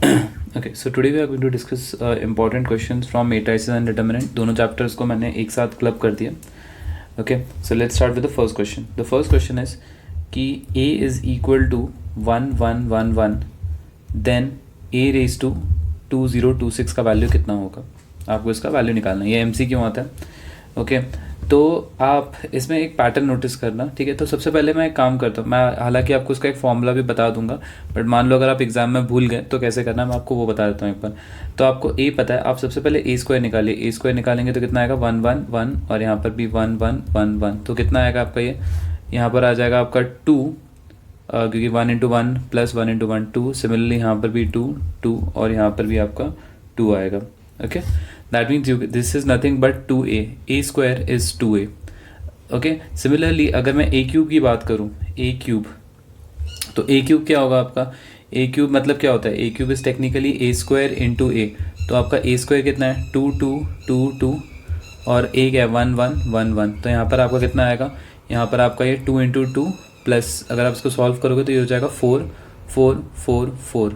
Okay, so today we are going to discuss important questions from matrices and determinant. दोनों chapters को मैंने एक साथ club कर दिया. Okay, so let's start with the first question. The first question is कि a is equal to 1111 then a raised to 2026 का value कितना होगा. आपको इसका वैल्यू निकालना है. ये MCQ आता है. ओके तो आप इसमें एक पैटर्न नोटिस करना. ठीक है, तो सबसे पहले मैं एक काम करता हूँ. मैं हालांकि आपको उसका एक फॉर्मूला भी बता दूंगा, बट मान लो अगर आप एग्जाम में भूल गए तो कैसे करना है मैं आपको वो बता देता हूँ एक बार. तो आपको ए पता है, आप सबसे पहले ए स्क्वायर निकालिए. ए स्क्वायर निकालेंगे तो कितना आएगा 111 और यहाँ पर भी 1111. तो कितना आएगा आपका ये, यहाँ पर आ जाएगा आपका 2 क्योंकि 1 इंटू 1 प्लस 1 इंटू 1 2. सिमिलरली यहाँ पर भी 2 2 और यहाँ पर भी आपका 2 आएगा. Okay that means this is nothing but 2a. a square is 2a. okay similarly अगर मैं a cube की बात करूँ, a cube, तो a cube क्या होगा आपका. a cube मतलब क्या होता है, a cube is technically a square into a. तो आपका a square कितना है 2 2 2 2 और a क्या है 1 1 1 1. तो यहाँ पर आपका कितना आएगा, यहाँ पर आपका ये 2 इंटू 2 प्लस अगर आप इसको सॉल्व करोगे तो ये हो जाएगा 4 4 4 4.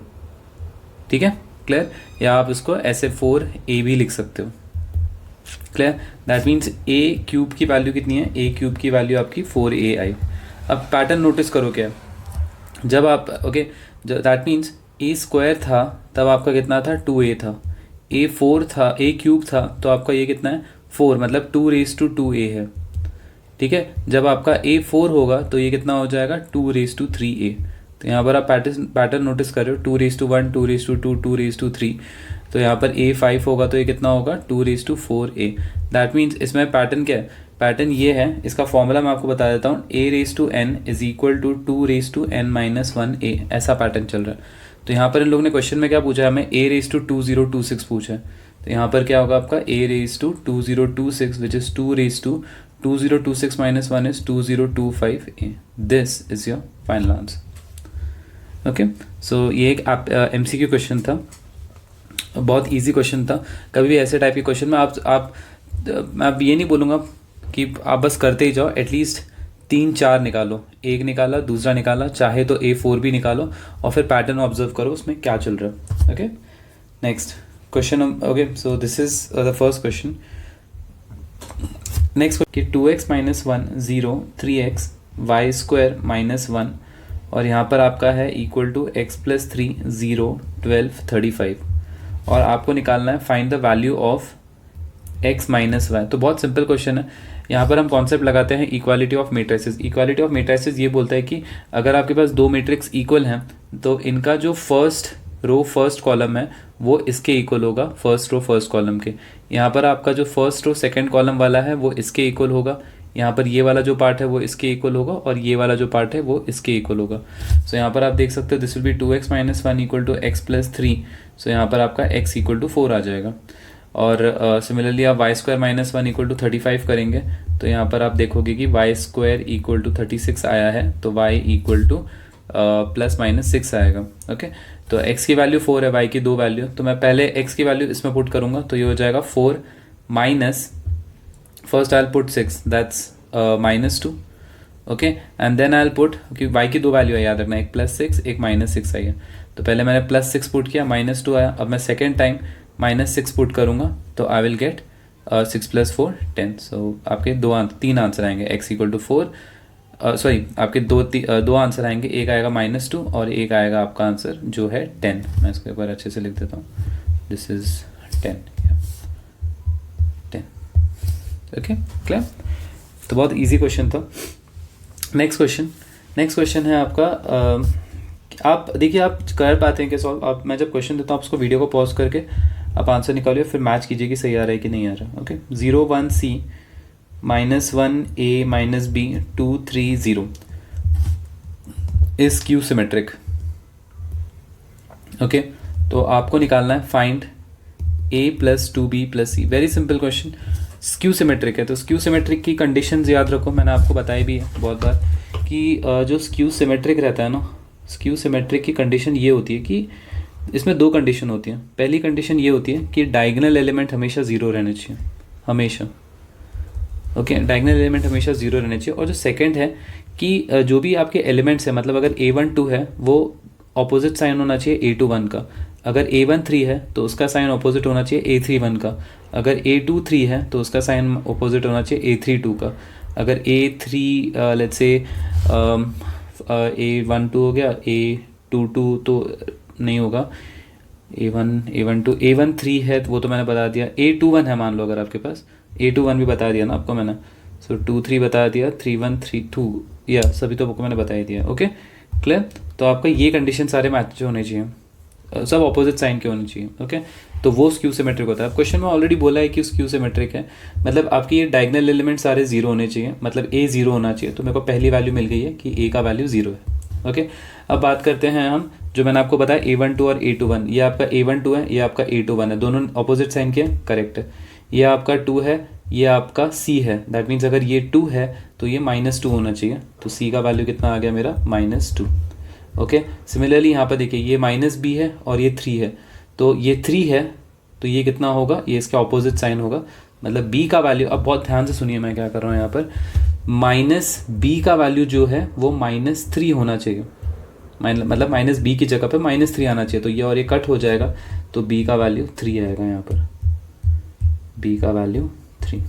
ठीक है, क्लियर. या आप इसको ऐसे 4a भी लिख सकते हो. Clear. That means a cube की वैल्यू कितनी है, a क्यूब की वैल्यू आपकी 4a आई. अब पैटर्न नोटिस करो क्या, जब आप okay that means a square था तब आपका कितना था 2a था. a 4 था, a क्यूब था तो आपका ये कितना है 4, मतलब 2 रेज टू 2a है. ठीक है, जब आपका a 4 होगा तो ये कितना हो जाएगा 2 रेज टू 3a. तो यहाँ पर आप पैटर्न नोटिस कर रहे हो 2 raise to 1 2 raise to 2 2 raise to 3. तो यहाँ पर a 5 होगा तो ये कितना होगा 2 raise to 4a. That means इसमें पैटर्न क्या है, पैटर्न ये है. इसका फॉर्मूला मैं आपको बता देता हूँ. a raise to n is equal to 2 raise to n minus 1a. ऐसा पैटर्न चल रहा है. तो यहाँ पर इन लोगों ने क्वेश्चन में क्या पूछा है, हमें a रेज टू 2026 पूछा है. तो यहाँ पर क्या होगा आपका a raise to 2026 which is 2 raise to 2026 minus 1 is 2025a. This is your final answer. Okay so ये एक MCQ क्वेश्चन था, बहुत इजी क्वेश्चन था. कभी भी ऐसे टाइप के क्वेश्चन में मैं ये नहीं बोलूँगा कि आप बस करते ही जाओ. एटलीस्ट 3-4 निकालो. एक निकाला, दूसरा निकाला, चाहे तो A4 भी निकालो और फिर पैटर्न ऑब्जर्व करो उसमें क्या चल रहा है. Okay next question. Okay so this is the first question. Next कि 2x minus 1 0 3x Y square minus 1 और यहाँ पर आपका है इक्वल टू x प्लस 3 0 12 35 और आपको निकालना है find the value of x minus y. तो बहुत सिंपल क्वेश्चन है. यहाँ पर हम कॉन्सेप्ट लगाते हैं equality of matrices. Equality of matrices ये बोलता है कि अगर आपके पास दो मैट्रिक्स इक्वल हैं तो इनका जो फर्स्ट रो फर्स्ट कॉलम है वो इसके इक्वल होगा फर्स्ट रो फर्स्ट कॉलम के. यहाँ पर आपका जो फर्स्ट रो सेकेंड कॉलम वाला है वो इसके इक्वल होगा. यहाँ पर ये वाला जो पार्ट है वो इसके इक्वल होगा और ये वाला जो पार्ट है वो इसके इक्वल होगा. सो यहाँ पर आप देख सकते हो this will be 2x minus 1 equal to x plus 3. So यहाँ पर आपका x इक्वल टू 4 आ जाएगा. और सिमिलरली आप y square minus 1 equal to 35 करेंगे तो यहाँ पर आप देखोगे कि y स्क्वायर इक्वल टू 36 आया है तो y equal two plus minus 6 आएगा. ओके तो x की वैल्यू 4 है, y की 2 वैल्यू. तो मैं पहले x की वैल्यू इसमें पुट करूँगा तो ये हो जाएगा 4 minus first I'll put 6 that's minus 2. Okay and then I'll put क्योंकि y की 2 वैल्यू है याद रखना, एक प्लस 6 एक माइनस 6 आई है. तो पहले मैंने प्लस 6 पुट किया, माइनस 2 आया. अब मैं सेकेंड टाइम माइनस 6 पुट करूँगा तो आई विल गेट 6 प्लस 4 10. सो आपके 3 आंसर आएंगे. x इक्वल टू 4 सॉरी आपके दो आंसर आएंगे. एक आएगा माइनस 2 और एक आएगा आपका आंसर जो है 10. मैं इसको एक बार अच्छे से लिख देता हूँ. This is 10. Okay clear. तो बहुत इजी क्वेश्चन था. नेक्स्ट क्वेश्चन है आपका. आप देखिए आप कर पाते हैं क्या सॉल्व. आप मैं जब क्वेश्चन देता हूँ आप उसको वीडियो को पॉज करके आप आंसर निकालिए फिर मैच कीजिए कि सही आ रहा है कि नहीं आ रहा. Okay 0 1 c minus 1 a minus b 2 3 0 is Q symmetric. Okay तो आपको निकालना है find a plus 2b plus c. Very simple question. Skew symmetric है तो स्क्यू सिमेट्रिक की कंडीशंस याद रखो. मैंने आपको बताई भी है बहुत बार कि जो स्क्यू सिमेट्रिक रहता है ना, स्क्यू सिमेट्रिक की कंडीशन ये होती है कि इसमें 2 कंडीशन होती हैं. पहली कंडीशन ये होती है कि डायगोनल एलिमेंट हमेशा 0 रहने चाहिए, हमेशा. ओके डायगोनल एलिमेंट हमेशा 0 रहने चाहिए. और जो सेकंड है कि जो भी आपके एलिमेंट्स हैं, मतलब अगर A1 2 है वो ऑपोजिट साइन होना चाहिए A2 1 का. अगर A1 3 है तो उसका साइन ऑपोजिट होना चाहिए A3 1 का। अगर A2 3 है तो उसका साइन ऑपोजिट होना चाहिए A3 2 का। अगर A3 लेट्स से A1 2 हो गया, A2 2 तो नहीं होगा, A1 2 A1 3 है तो वो तो मैंने बता दिया। A2 1 है मान लो अगर आपके पास, A2 1 भी बता दिया ना आपको मैंने। सो 2 3 बता दिया, 3 1 3 2, या सभी तो आपको मैंने बता ही दिया। Okay clear. तो आपका ये कंडीशन सारे मैच होने चाहिए, सब ऑपोजिट साइन के होने चाहिए। ओके तो वो स्क्यू सिमेट्रिक होता है। क्वेश्चन में ऑलरेडी बोला है कि स्क्यू सिमेट्रिक है, मतलब आपकी ये डायगोनल एलिमेंट सारे जीरो होने चाहिए, मतलब A जीरो होना चाहिए। तो मेरे को पहली वैल्यू मिल गई है कि A का वैल्यू जीरो है। ओके अब बात करते हैं हम, जो मैंने आपको बताया A1 2 और A2 1, ये आपका A1 2 है, ये आपका A2 1 है, दोनों ऑपोजिट साइन के करेक्ट है। ये आपका 2 है, ये आपका C है, दैट मीन्स अगर ये 2 है तो ये -2 होना चाहिए। तो C का वैल्यू कितना आ गया मेरा, -2। ओके सिमिलरली यहाँ पर देखिए ये -B है और ये 3 है, तो ये 3 है तो ये कितना होगा, ये इसका ऑपोजिट साइन होगा, मतलब B का वैल्यू, अब बहुत ध्यान से सुनिए मैं क्या कर रहा हूँ यहाँ पर, -B का वैल्यू जो है वो -3 होना चाहिए, मतलब -B की जगह पे -3 आना चाहिए। तो ये और ये कट हो जाएगा, तो B का वैल्यू 3 आएगा यहाँ पर, B का वैल्यू 3।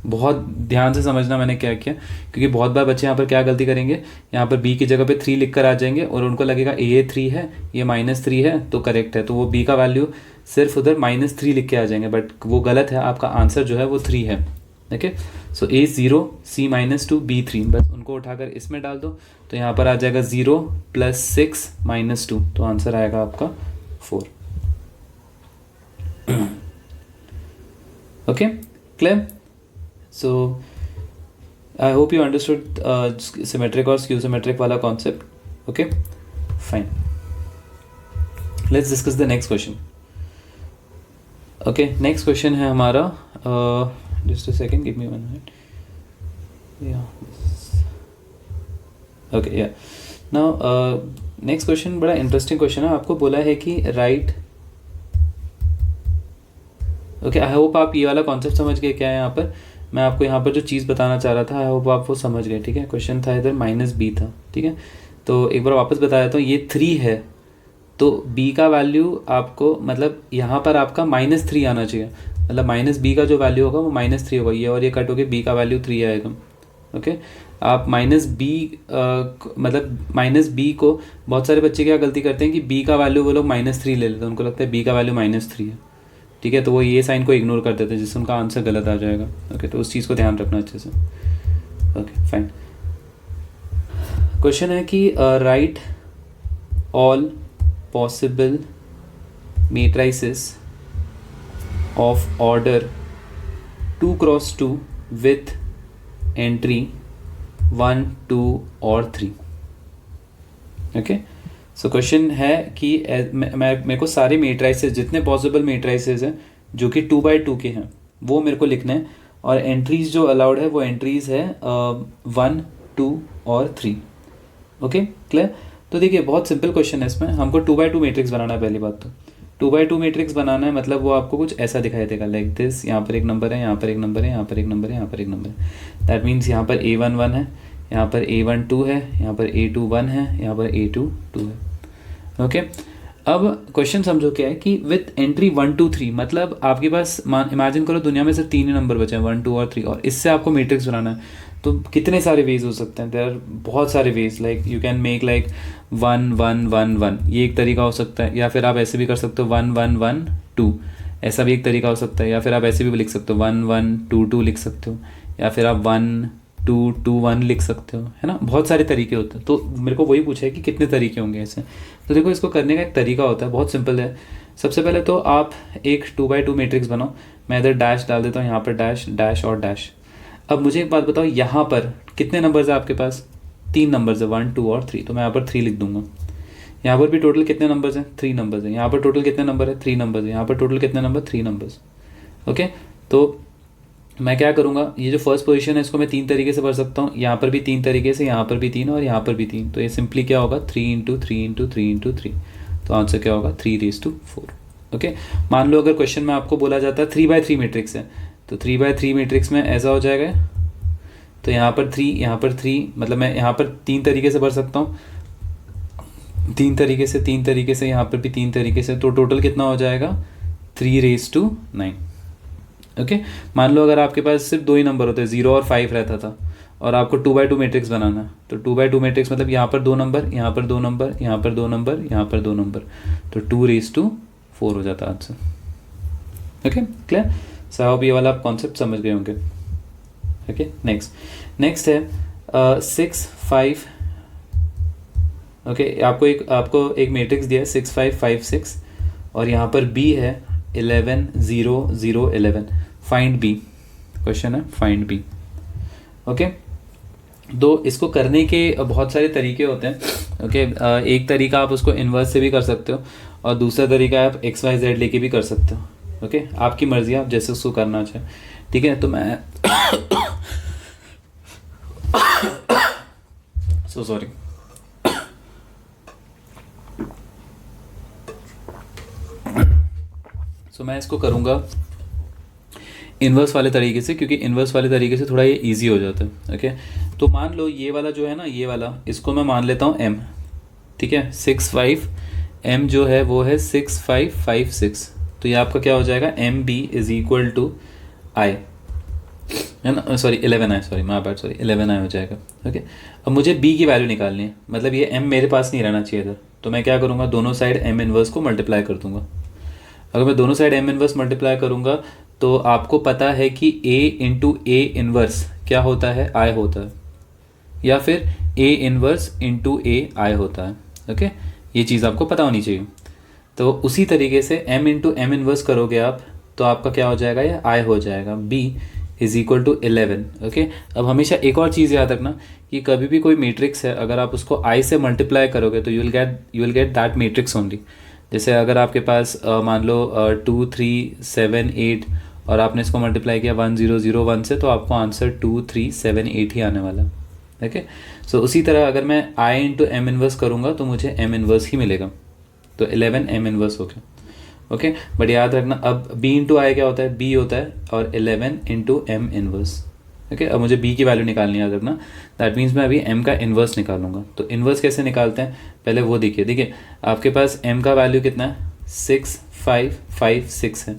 बहुत ध्यान से समझना मैंने क्या किया, क्योंकि बहुत बार बच्चे यहाँ पर क्या गलती करेंगे, यहाँ पर B की जगह पे 3 लिख कर आ जाएंगे और उनको लगेगा ये 3 है, ये -3 है तो करेक्ट है, तो वो B का वैल्यू सिर्फ उधर -3 लिख के आ जाएंगे, बट वो गलत है, आपका आंसर जो है वो 3 है। Okay so A 0, C -2, B 3, बस उनको उठाकर इसमें डाल दो, तो यहाँ पर आ जाएगा 0 + 6 -2, तो आंसर आएगा आपका 4। Okay clear. So I hope you understood symmetric और skew symmetric वाला concept. Okay, fine. Let's discuss the next question. Okay, next question है हमारा, just a second, give me 1 minute. Yeah. Okay, yeah. Now next question बड़ा interesting question है। आपको बोला है कि write. ओके आई होप आप ये वाला कॉन्सेप्ट समझ गए क्या है यहाँ पर। मैं आपको यहाँ पर जो चीज़ बताना चाह रहा था, आई होप आप वो समझ गए। ठीक है, क्वेश्चन था इधर -B था। ठीक है, तो एक बार वापस बताया तो ये 3 है, तो B का वैल्यू आपको, मतलब यहाँ पर आपका -3 आना चाहिए, मतलब -B का जो वैल्यू होगा वो -3 होगा, ये और ये कट होके B का वैल्यू 3 आएगा। ओके आप -B मतलब -B को, बहुत सारे बच्चे क्या गलती करते हैं कि B का वैल्यू वो लोग -3 ले लेते हैं, उनको लगता है B का वैल्यू -3 है। ठीक है, तो वो ये साइन को इग्नोर कर देते हैं, जिससे उनका आंसर गलत आ जाएगा। ओके तो उस चीज़ को ध्यान रखना अच्छे से। Okay fine. क्वेश्चन है कि write all possible matrices of order 2x2 with entry 1 2 और 3। ओके सो क्वेश्चन है कि मेरे को सारे मेट्राइसेस, जितने पॉसिबल मेट्राइसेस हैं जो कि 2x2 के हैं, वो मेरे को लिखना है, और एंट्रीज जो अलाउड है वो एंट्रीज है 1 2 और 3। Okay clear. तो देखिए बहुत सिंपल क्वेश्चन है, इसमें हमको 2x2 मैट्रिक्स बनाना है। पहली बात तो 2x2 मैट्रिक्स बनाना है, मतलब वो आपको कुछ ऐसा दिखाई देगा लाइक दिस। यहाँ पर एक नंबर है, यहाँ पर एक नंबर है, यहाँ पर एक नंबर है, यहाँ पर एक नंबर है। दैट मीन्स यहाँ पर A1 1 है, यहाँ पर A1 2 है, यहाँ पर A2 1 है, यहाँ पर A2 2 है। ओके अब क्वेश्चन समझो क्या है कि विथ एंट्री 1 2 3, मतलब आपके पास इमेजिन करो दुनिया में सिर्फ 3 ही नंबर बचे हैं, 1 2 और 3, और इससे आपको मैट्रिक्स बनाना है। तो कितने सारे वेज हो सकते हैं, देयर आर बहुत सारे ways, like you can make like 1 1 1 1, ये एक तरीका हो सकता है, या फिर आप ऐसे भी कर सकते हो 1 1 1 2, ऐसा भी एक तरीका हो सकता है, या फिर आप ऐसे भी लिख सकते हो 1 1 2 2 लिख सकते हो, या फिर आप 1 2 2 1 लिख सकते हो, है ना। बहुत सारे तरीके होते हैं, तो मेरे को वही पूछा है कि कितने तरीके होंगे ऐसे। तो देखो इसको करने का एक तरीका होता है, बहुत सिंपल है। सबसे पहले तो आप एक 2x2 मैट्रिक्स बनाओ। मैं इधर डैश डाल देता हूँ, यहाँ पर डैश डैश और डैश। अब मुझे एक बात बताओ, यहाँ पर कितने नंबर्स है आपके पास, 3 नंबर्स है, 1 2 और 3, तो मैं यहाँ पर 3 लिख दूंगा। यहाँ पर भी टोटल कितने नंबर्स हैं, 3 नंबर्स हैं। यहाँ पर टोटल कितने नंबर है, 3 नंबर्स है। यहाँ पर टोटल कितने नंबर, 3 नंबर्स। ओके तो मैं क्या करूँगा, ये जो फर्स्ट पोजीशन है इसको मैं 3 तरीके से भर सकता हूँ, यहाँ पर भी 3 तरीके से, यहाँ पर भी 3 और यहाँ पर भी 3। तो ये सिंपली क्या होगा, 3 × 3 × 3 × 3, तो आंसर क्या होगा 3⁴। ओके मान लो अगर क्वेश्चन में आपको बोला जाता है 3x3 मैट्रिक्स है, तो 3x3 मैट्रिक्स में ऐसा हो जाएगा, तो यहाँ पर 3, यहाँ पर 3, मतलब मैं यहाँ पर 3 तरीके से भर सकता हूँ। तीन तरीके से यहाँ पर भी तीन तरीके से, तो टोटल कितना हो जाएगा 3⁹। ओके, मान लो अगर आपके पास सिर्फ दो ही नंबर होते, 0 और 5 रहता था, और आपको 2x2 मैट्रिक्स बनाना है, तो 2x2 मैट्रिक्स मतलब यहाँ पर दो नंबर, यहाँ पर दो नंबर, यहाँ पर दो नंबर, यहाँ पर दो नंबर, तो 2⁴ हो जाता आंसर। Okay, clear? सो अब ये वाला आप कॉन्सेप्ट समझ गए होंगे। ओके, नेक्स्ट है 6 5। ओके, आपको एक मैट्रिक्स दिया है 6 5 5 6, और यहाँ पर b है 11 0 0 11। फाइंड b, क्वेश्चन है फाइंड b। ओके, तो इसको करने के बहुत सारे तरीके होते हैं। ओके, एक तरीका आप उसको इन्वर्स से भी कर सकते हो, और दूसरा तरीका आप XYZ लेके भी कर सकते हो। ओके, आपकी मर्जी, आप जैसे उसको करना चाहें। ठीक है, तो मैं सो सॉरी। सो मैं इसको करूँगा इन्वर्स वाले तरीके से, क्योंकि इन्वर्स वाले तरीके से थोड़ा ये इजी हो जाता है। ओके, तो मान लो ये वाला जो है ना, ये वाला, इसको मैं मान लेता हूँ m। ठीक है, 6 5, m जो है वो है 6 5 5 6, तो ये आपका क्या हो जाएगा, MB = I, है ना, sorry 11I, sorry my bad, sorry 11I हो जाएगा। ओके, अब मुझे b की वैल्यू निकालनी है, मतलब ये m मेरे पास नहीं रहना चाहिए था, तो मैं क्या करूँगा, दोनों साइड m इन्वर्स को मल्टीप्लाई कर दूंगा। अगर मैं दोनों साइड m इन्वर्स मल्टीप्लाई करूँगा, तो आपको पता है कि a × A इन्वर्स क्या होता है, I होता है, या फिर A इन्वर्स × A I होता है। ओके, ये चीज़ आपको पता होनी चाहिए। तो उसी तरीके से m × M इन्वर्स करोगे आप, तो आपका क्या हो जाएगा, ये I हो जाएगा, B = 11। ओके, अब हमेशा एक और चीज़ याद रखना कि कभी भी कोई मैट्रिक्स है, अगर आप उसको I से मल्टीप्लाई करोगे तो you will get that matrix only. जैसे अगर आपके पास मान लो 2 3 7 8, और आपने इसको मल्टीप्लाई किया 1 0 0 1 से, तो आपको आंसर 2 3 7 8 ही आने वाला। ओके, सो उसी तरह अगर मैं I × M इन्वर्स करूँगा तो मुझे M इन्वर्स ही मिलेगा, तो 11 M इन्वर्स हो गया। ओके, बट याद रखना अब B × I क्या होता है, B होता है, और 11 × M इन्वर्स। ओके, अब मुझे B की वैल्यू निकालनी याद रखना, दैट मीन्स मैं अभी M का इन्वर्स निकालूंगा। तो इन्वर्स कैसे निकालते हैं, पहले वो देखिए आपके पास M का वैल्यू कितना है, 6 5 5 6 है।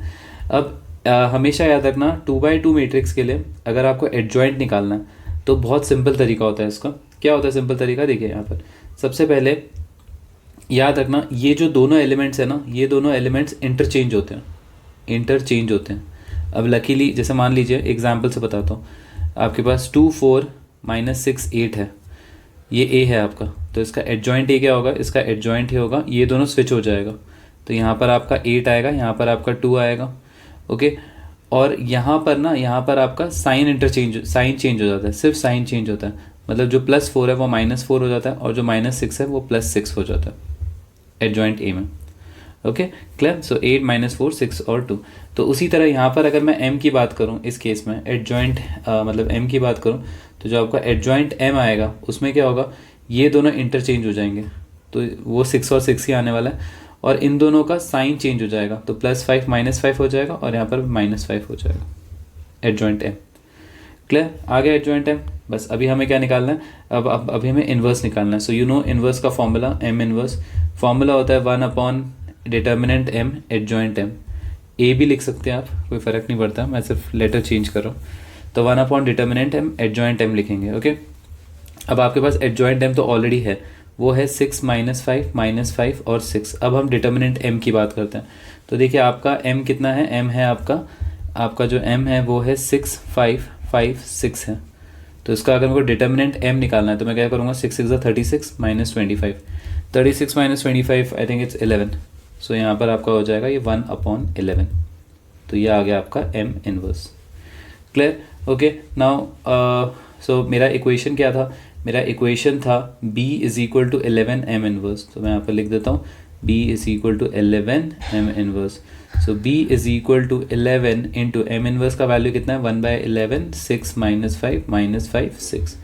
अब हमेशा याद रखना 2x2 मैट्रिक्स के लिए अगर आपको एडजॉइंट निकालना है, तो बहुत सिंपल तरीका होता है इसका। क्या होता है सिंपल तरीका, देखिए यहाँ पर सबसे पहले याद रखना, ये जो दोनों एलिमेंट्स है ना, ये दोनों एलिमेंट्स इंटरचेंज होते हैं। अब लकीली जैसे मान लीजिए एग्जाम्पल से बताता हूँ, आपके पास 2 4 -6 8 है, ये A है आपका, तो इसका एडजॉइंट A क्या होगा, इसका एडजॉइंट ही होगा, ये दोनों स्विच हो जाएगा, तो यहाँ पर आपका 8 आएगा, यहाँ पर आपका 2 आएगा। ओके, और यहाँ पर आपका साइन चेंज हो जाता है, सिर्फ साइन चेंज होता है, मतलब जो +4 है वो -4 हो जाता है, और जो -6 है वो +6 हो जाता है एडजॉइंट A में। Okay, clear? सो 8 -4 6 और 2। तो उसी तरह यहाँ पर अगर मैं M की बात करूँ, इस केस में एडजॉइंट मतलब M की बात करूँ, तो जो आपका एडजॉइंट M आएगा उसमें क्या होगा, ये दोनों इंटरचेंज हो जाएंगे, तो वो 6 और 6 ही आने वाला है, और इन दोनों का साइन चेंज हो जाएगा, तो +5 -5 हो जाएगा, और यहाँ पर -5 हो जाएगा एडजॉइंट M। क्लियर? आ गया एडजॉइंट M। बस अभी हमें क्या निकालना है, अब अभी हमें इन्वर्स निकालना है। सो यू नो इन्वर्स का फॉर्मूला, M इन्वर्स फॉर्मूला होता है 1/डिटर्मिनेंट M एडजॉइंट M। A भी लिख सकते हैं आप, कोई फ़र्क नहीं पड़ता, मैं सिर्फ लेटर चेंज कर रहा हूँ, तो 1/डिटर्मिनेंट M एडजॉइंट M लिखेंगे। ओके, अब आपके पास एडजॉइंट M तो ऑलरेडी है, वो है 6 -5 -5 और 6। अब हम डिटर्मिनेंट M की बात करते हैं, तो देखिए आपका M कितना है, M है आपका जो M है वो है 6 5 5 6 है। तो इसका अगर मेरे को डिटर्मिनेंट M निकालना है, तो मैं क्या करूँगा, 6 6 36 -25, 36 -25 आई थिंक इट्स 11। सो यहाँ पर आपका हो जाएगा ये 1/11, तो ये आ गया आपका M inverse. Clear? Okay, now so मेरा इक्वेशन क्या था, मेरा इक्वेशन था B = 11 M इन्वर्स, तो मैं यहाँ पर लिख देता हूँ B = 11 M inverse. So B = 11 × M inverse का वैल्यू कितना है, 1/11 6 -5 -5 6,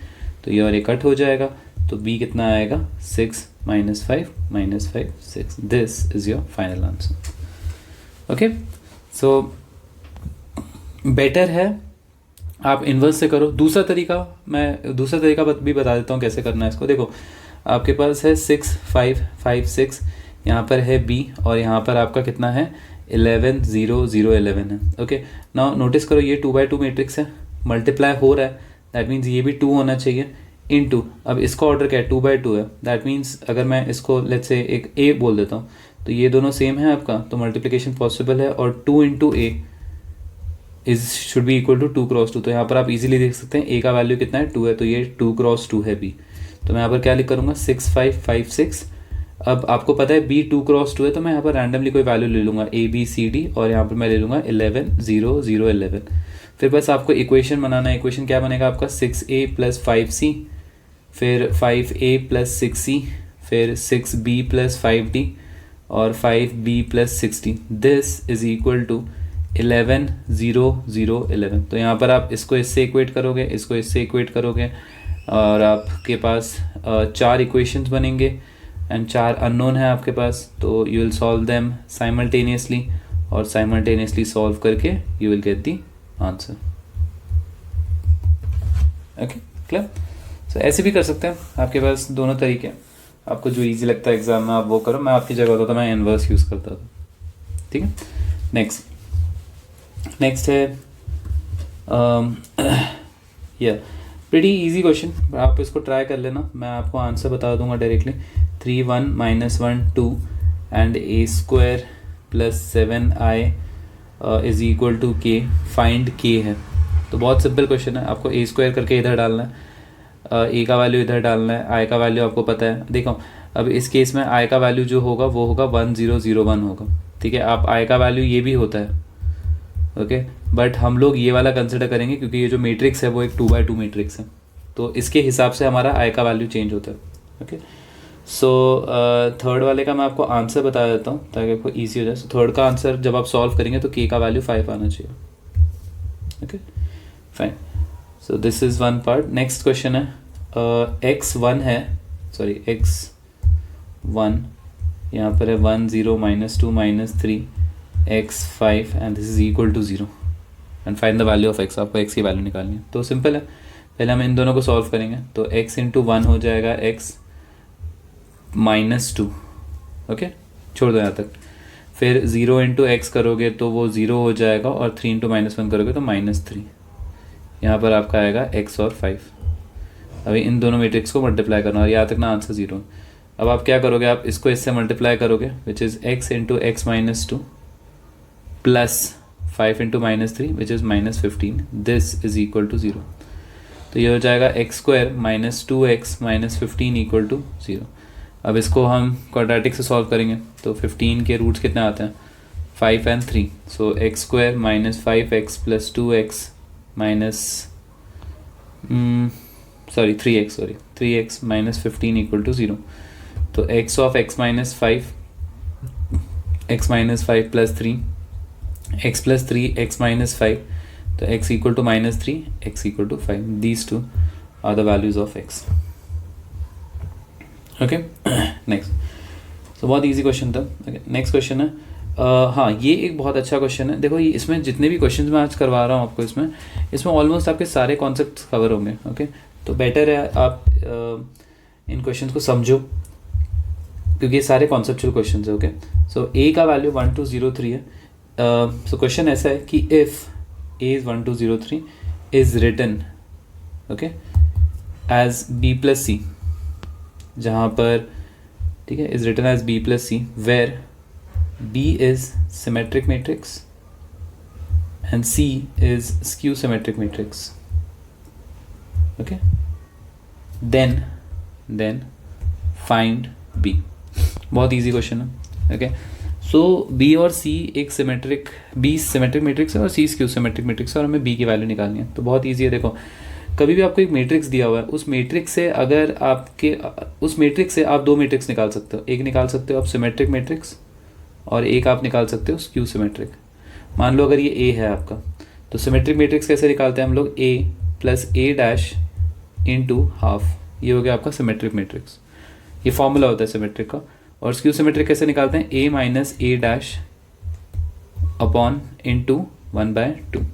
तो ये और ये कट हो जाएगा, तो B कितना आएगा, 6 -5 -5 6। This is your final answer. Okay, so better है आप इन्वर्स से करो। दूसरा तरीका भी बता देता हूँ कैसे करना है इसको। देखो आपके पास है 6 5 5 6, यहाँ पर है b और यहाँ पर आपका कितना है 11 0 0 11 है। ओके, नाउ नोटिस करो ये 2x2 मैट्रिक्स है, मल्टीप्लाई हो रहा है, दैट मीन्स ये भी 2 होना चाहिए इनटू, अब इसका ऑर्डर क्या है 2x2 है, दैट मीन्स अगर मैं इसको लेट्स से एक a बोल देता हूँ तो ये दोनों सेम है आपका, तो मल्टीप्लिकेशन पॉसिबल है, और 2 into a is should be equal to 2 cross 2। तो यहाँ पर आप इजीली देख सकते हैं a का वैल्यू कितना है 2 है, तो ये 2 क्रॉस 2 है b। तो मैं यहाँ पर क्या लिख करूँगा 6 5 5 6। अब आपको पता है b 2 क्रॉस 2 है, तो मैं यहाँ पर रैंडमली कोई वैल्यू ले लूँगा a b c d, और यहाँ पर मैं ले लूँगा 11 0 0 11। फिर बस आपको इक्वेशन बनाना है। इक्वेशन क्या बनेगा आपका 6a प्लस 5c, फिर 5a प्लस 6c, फिर 6b प्लस 5d और 5b plus 6d। This is equal to 11 0 0 11। तो यहाँ पर आप इसको इससे इक्वेट करोगे, इसको इससे इक्वेट करोगे, और आपके पास 4 इक्वेशंस बनेंगे एंड 4 अननोन है आपके पास, तो you will solve them simultaneously, और साइमल्टेनियसली सॉल्व करके you will get the answer. Okay, clear? So ऐसे भी कर सकते हैं, आपके पास दोनों तरीके हैं, आपको जो इजी लगता है एग्जाम में आप वो करो। मैं आपकी जगह होता तो मैं इनवर्स यूज़ करता था। ठीक है, नेक्स्ट है या प्रीटी इजी क्वेश्चन, आप इसको ट्राई कर लेना, मैं आपको आंसर बता दूंगा directly. 3 1 -1 2 and a square plus 7i is equal to k, find k है। तो बहुत सिंपल क्वेश्चन है, आपको a स्क्वायर करके इधर डालना है, a का वैल्यू इधर डालना है, i का वैल्यू आपको पता है। देखो अब इस केस में i का वैल्यू जो होगा वो होगा 1 0 0 1 होगा। ठीक है, आप i का वैल्यू ये भी होता है, ओके, बट हम लोग ये वाला कंसिडर करेंगे क्योंकि ये जो मैट्रिक्स है वो एक 2x2 मैट्रिक्स है, तो इसके हिसाब से हमारा i का वैल्यू चेंज होता है। ओके, सो थर्ड वाले का मैं आपको आंसर बता देता हूँ ताकि आपको ईजी हो जाए। सो थर्ड का आंसर जब आप सॉल्व करेंगे तो k का वैल्यू 5 आना चाहिए। Okay, fine, so this is one part. Next question है x1 है, सॉरी x1 यहाँ पर है 1 0 -2 -3 x5 and this is equal to 0 and find the value of x। आपको x की वैल्यू निकालनी है, तो सिंपल है, पहले हम इन दोनों को सॉल्व करेंगे। तो x इंटू 1 हो जाएगा x -2, ओके, छोड़ दो यहाँ तक। फिर 0 इंटू एक्स करोगे तो वो 0 हो जाएगा, और 3 इंटू -1 करोगे तो -3। यहाँ पर आपका आएगा x और 5। अभी इन दोनों मैट्रिक्स को मल्टीप्लाई करना, और यहाँ तक ना आंसर 0। अब आप क्या करोगे, आप इसको इससे मल्टीप्लाई करोगे, which is x into x -2 plus 5 into -3 which is -15। This is equal to 0। तो ये हो जाएगा x square -2x -15 equal to 0। अब इसको हम क्वाड्रेटिक से सॉल्व करेंगे, तो 15 के रूट्स कितने आते हैं 5 and 3, so x square -5x plus 2x -3x -15 equal to 0। तो x of x -5 plus 3 x plus 3 x -5, तो x equal to -3 x equal to 5। These two are the values of x। Okay, next, so बहुत easy question था। Next question है हाँ, ये एक बहुत अच्छा क्वेश्चन है। देखो ये इसमें जितने भी क्वेश्चन मैं आज करवा रहा हूँ आपको, इसमें ऑलमोस्ट आपके सारे कॉन्सेप्ट्स कवर होंगे। ओके, तो बेटर है आप इन क्वेश्चन को समझो क्योंकि ये सारे कॉन्सेप्चुअल क्वेश्चन है। ओके, सो a का वैल्यू 1 2 0 3 है। सो क्वेश्चन ऐसा है कि if a is 1 2 0 3 is written okay as b plus C, जहाँ पर ठीक है is written as b plus C where b is symmetric matrix and c is skew symmetric matrix. Okay, then find b। बहुत easy question है। Okay, so b और c एक symmetric, b symmetric matrix है और c skew symmetric matrix है, और हमें b की वैल्यू निकालनी है। तो बहुत इजी है। देखो कभी भी आपको एक मैट्रिक्स दिया हुआ है, उस मैट्रिक्स से अगर आपके उस मैट्रिक्स से आप दो मैट्रिक्स निकाल सकते हो। एक निकाल सकते हो आप सिमेट्रिक मैट्रिक्स और एक आप निकाल सकते हो स्क्यू सिमेट्रिक। मान लो अगर ये a है आपका, तो सिमेट्रिक मैट्रिक्स कैसे निकालते हैं हम लोग, a plus a dash into half, ये हो गया आपका सिमेट्रिक मैट्रिक्स। ये फॉर्मूला होता है सिमेट्रिक का। और स्क्यू सिमेट्रिक कैसे निकालते हैं, a minus a dash upon into 1/2।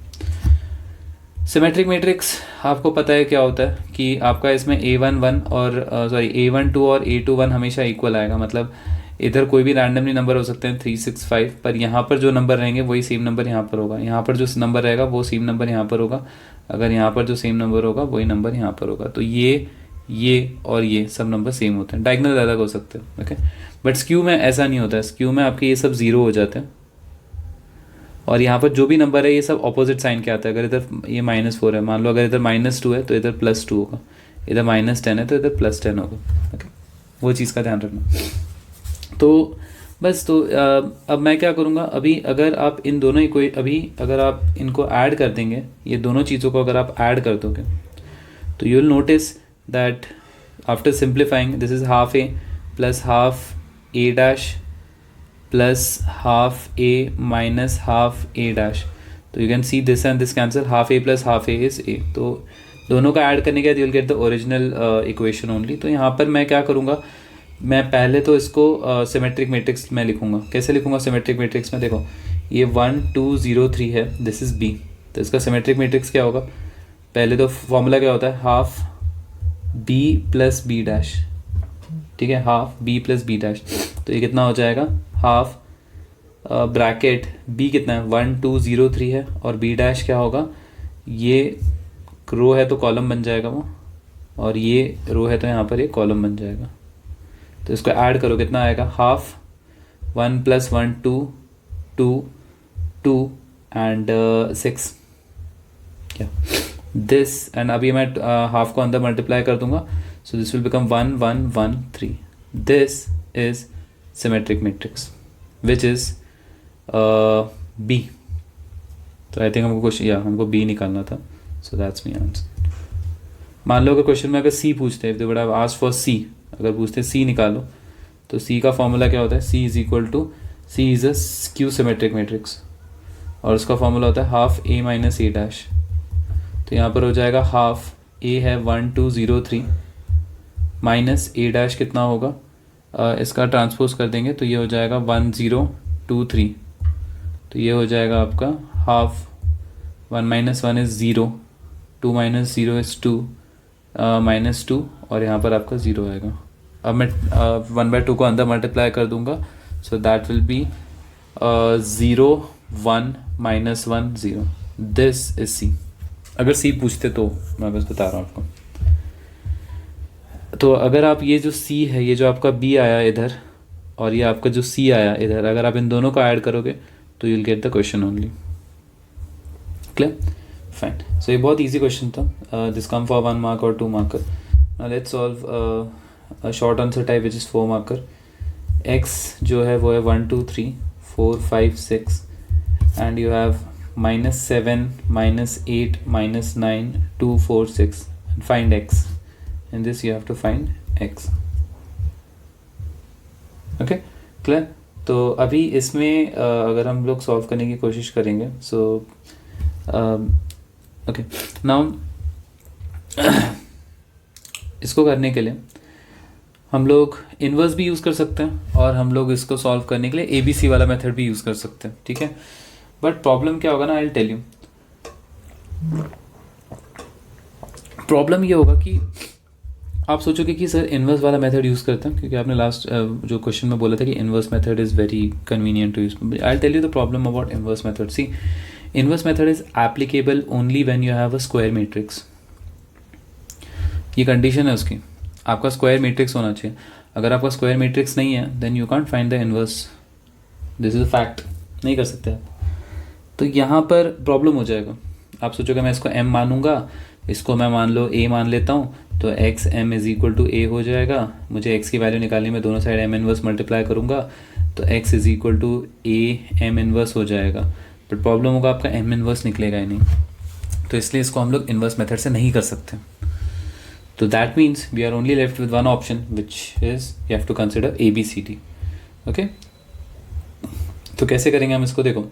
Symmetric matrix आपको पता है क्या होता है कि आपका इसमें A11 और A12 और A21 हमेशा इक्वल आएगा, मतलब इधर कोई भी रैंडमली नंबर हो सकते हैं 365, पर यहाँ पर जो नंबर रहेंगे वही सेम नंबर यहाँ पर होगा, यहाँ पर जो नंबर रहेगा वो सेम नंबर यहाँ पर होगा, अगर यहाँ पर जो सेम नंबर होगा वही नंबर यहाँ पर होगा। तो ये और ये सब नंबर सेम होते हैं, डायगोनल अलग हो सकते हैं, ओके। बट स्क्यू में ऐसा नहीं होता है, स्क्यू में आपके ये सब ज़ीरो हो जाते हैं और यहाँ पर जो भी नंबर है ये सब ऑपोजिट साइन के आता है। अगर इधर ये -4 है, मान लो अगर इधर -2 है तो इधर +2 होगा, इधर -10 है तो इधर +10 होगा, ओके। वो चीज़ का ध्यान रखना। तो बस, तो अब मैं क्या करूँगा, अभी अगर आप इन दोनों अभी अगर आप इनको ऐड कर देंगे, ये दोनों चीज़ों को अगर आप ऐड कर दोगे तो you will notice that after simplifying this is ½ a + ½ a' plus ½ a minus ½ a'. तो you can see this and this cancel, ½ a plus ½ a is a. तो दोनों का ऐड करने के बाद you'll get the original equation only. तो यहाँ पर मैं क्या करूँगा, मैं पहले तो इसको सिमेट्रिक मैट्रिक्स में लिखूँगा। कैसे लिखूँगा सिमेट्रिक मैट्रिक्स में, देखो ये 1 2 0 3 है, दिस इज़ B, तो इसका सिमेट्रिक मैट्रिक्स क्या होगा, पहले तो फॉर्मूला क्या होता है, ½ b plus b', ठीक है, ½ b plus b'। तो ये कितना हो जाएगा, हाफ ब्रैकेट b कितना है 1 2 0 3 है और b' क्या होगा, ये रो है तो कॉलम बन जाएगा वो, और ये रो है तो यहाँ पर ये कॉलम बन जाएगा। तो इसको ऐड करो कितना आएगा, ½ 1 + 1 2 2 2 एंड 6 क्या दिस, एंड अभी मैं हाफ को अंदर मल्टीप्लाई कर दूंगा, so this will become 1 1 1 3। This is symmetric matrix which is B। तो आई थिंक हमको B निकालना था, सो दैट्स मी आंसर। मान लो अगर क्वेश्चन में अगर C पूछते हैं, बड़ा आस्क फॉर C, अगर पूछते हैं C निकालो, तो C का फॉर्मूला क्या होता है, C is a skew symmetric matrix, और उसका फॉर्मूला होता है ½ a minus a'। तो यहाँ पर हो जाएगा ½ a है 1 2 0 3 माइनस a' कितना होगा, इसका ट्रांसपोज कर देंगे तो ये हो जाएगा 1 0 2 3। तो ये हो जाएगा आपका ½ 1 - 1 इज़ 0, 2 - 0 इज़ 2 -2, और यहाँ पर आपका 0 आएगा। अब मैं 1/2 को अंदर मल्टीप्लाई कर दूंगा, so that will be 0 1 - 1 0। This is C। अगर C पूछते तो मैं बस बता रहा हूँ आपको। तो अगर आप ये जो C है, ये जो आपका B आया इधर और ये आपका जो C आया इधर, अगर आप इन दोनों को ऐड करोगे तो you will get the question only. Clear, fine. So ये बहुत इजी क्वेश्चन था, दिस कम फॉर 1 मार्क और 2 marker. Now let's solve short answer type which is 4 marker. x जो है वो है 1 2 3 4 5 6 and you have -7 -8 -9 2 4 6 and find x. In this you have to find x. Okay, clear? तो अभी इसमें अगर हम लोग सॉल्व करने की कोशिश करेंगे, सो ओके नाउ इसको करने के लिए हम लोग इन्वर्स भी यूज़ कर सकते हैं और हम लोग इसको सॉल्व करने के लिए ABC वाला मेथड भी यूज़ कर सकते हैं, ठीक है। बट प्रॉब्लम क्या होगा ना, I will tell you. Problem ये होगा कि आप सोचोगे कि सर इन्वर्स वाला मेथड यूज़ करते हैं, क्योंकि आपने लास्ट जो क्वेश्चन में बोला था कि inverse method is very convenient to use. I will tell you the problem about inverse method. See, inverse method is applicable only when you have a square matrix. ये कंडीशन है उसकी, आपका square matrix होना चाहिए। अगर आपका square matrix नहीं है then you can't find the inverse. This is a fact, नहीं कर सकते आप। तो यहाँ पर प्रॉब्लम हो जाएगा। आप सोचोगे मैं इसको m मानूंगा, इसको मैं मान लो a मान लेता हूँ, तो x m = a हो जाएगा। मुझे x की वैल्यू निकालनी, मैं दोनों साइड m इनवर्स मल्टीप्लाई करूँगा तो x = a m इनवर्स हो जाएगा। बट प्रॉब्लम होगा आपका m इनवर्स निकलेगा ही नहीं, तो इसलिए इसको हम लोग इनवर्स मेथड से नहीं कर सकते। तो that means we are only left with one option which is you have to consider ABCD। Okay, तो कैसे करेंगे हम इसको, देखो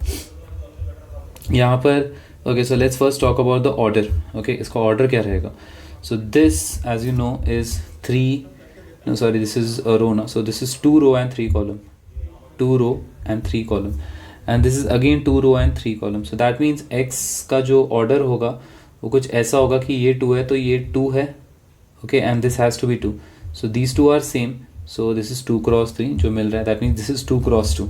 यहाँ पर okay, so let's first talk about the order. Okay, इसका ऑर्डर क्या रहेगा। So this as you know is 3, no sorry, this is row ना, so this is 2 row and 3 column, 2 row and 3 column, and this is again 2 row and 3 column. So that means x का जो order होगा वो कुछ ऐसा होगा कि ये 2 है तो ये 2 है, okay, and this has to be 2, so these 2 are same, so this is 2 cross 3 जो मिल रहा है, that means this is 2 cross 2.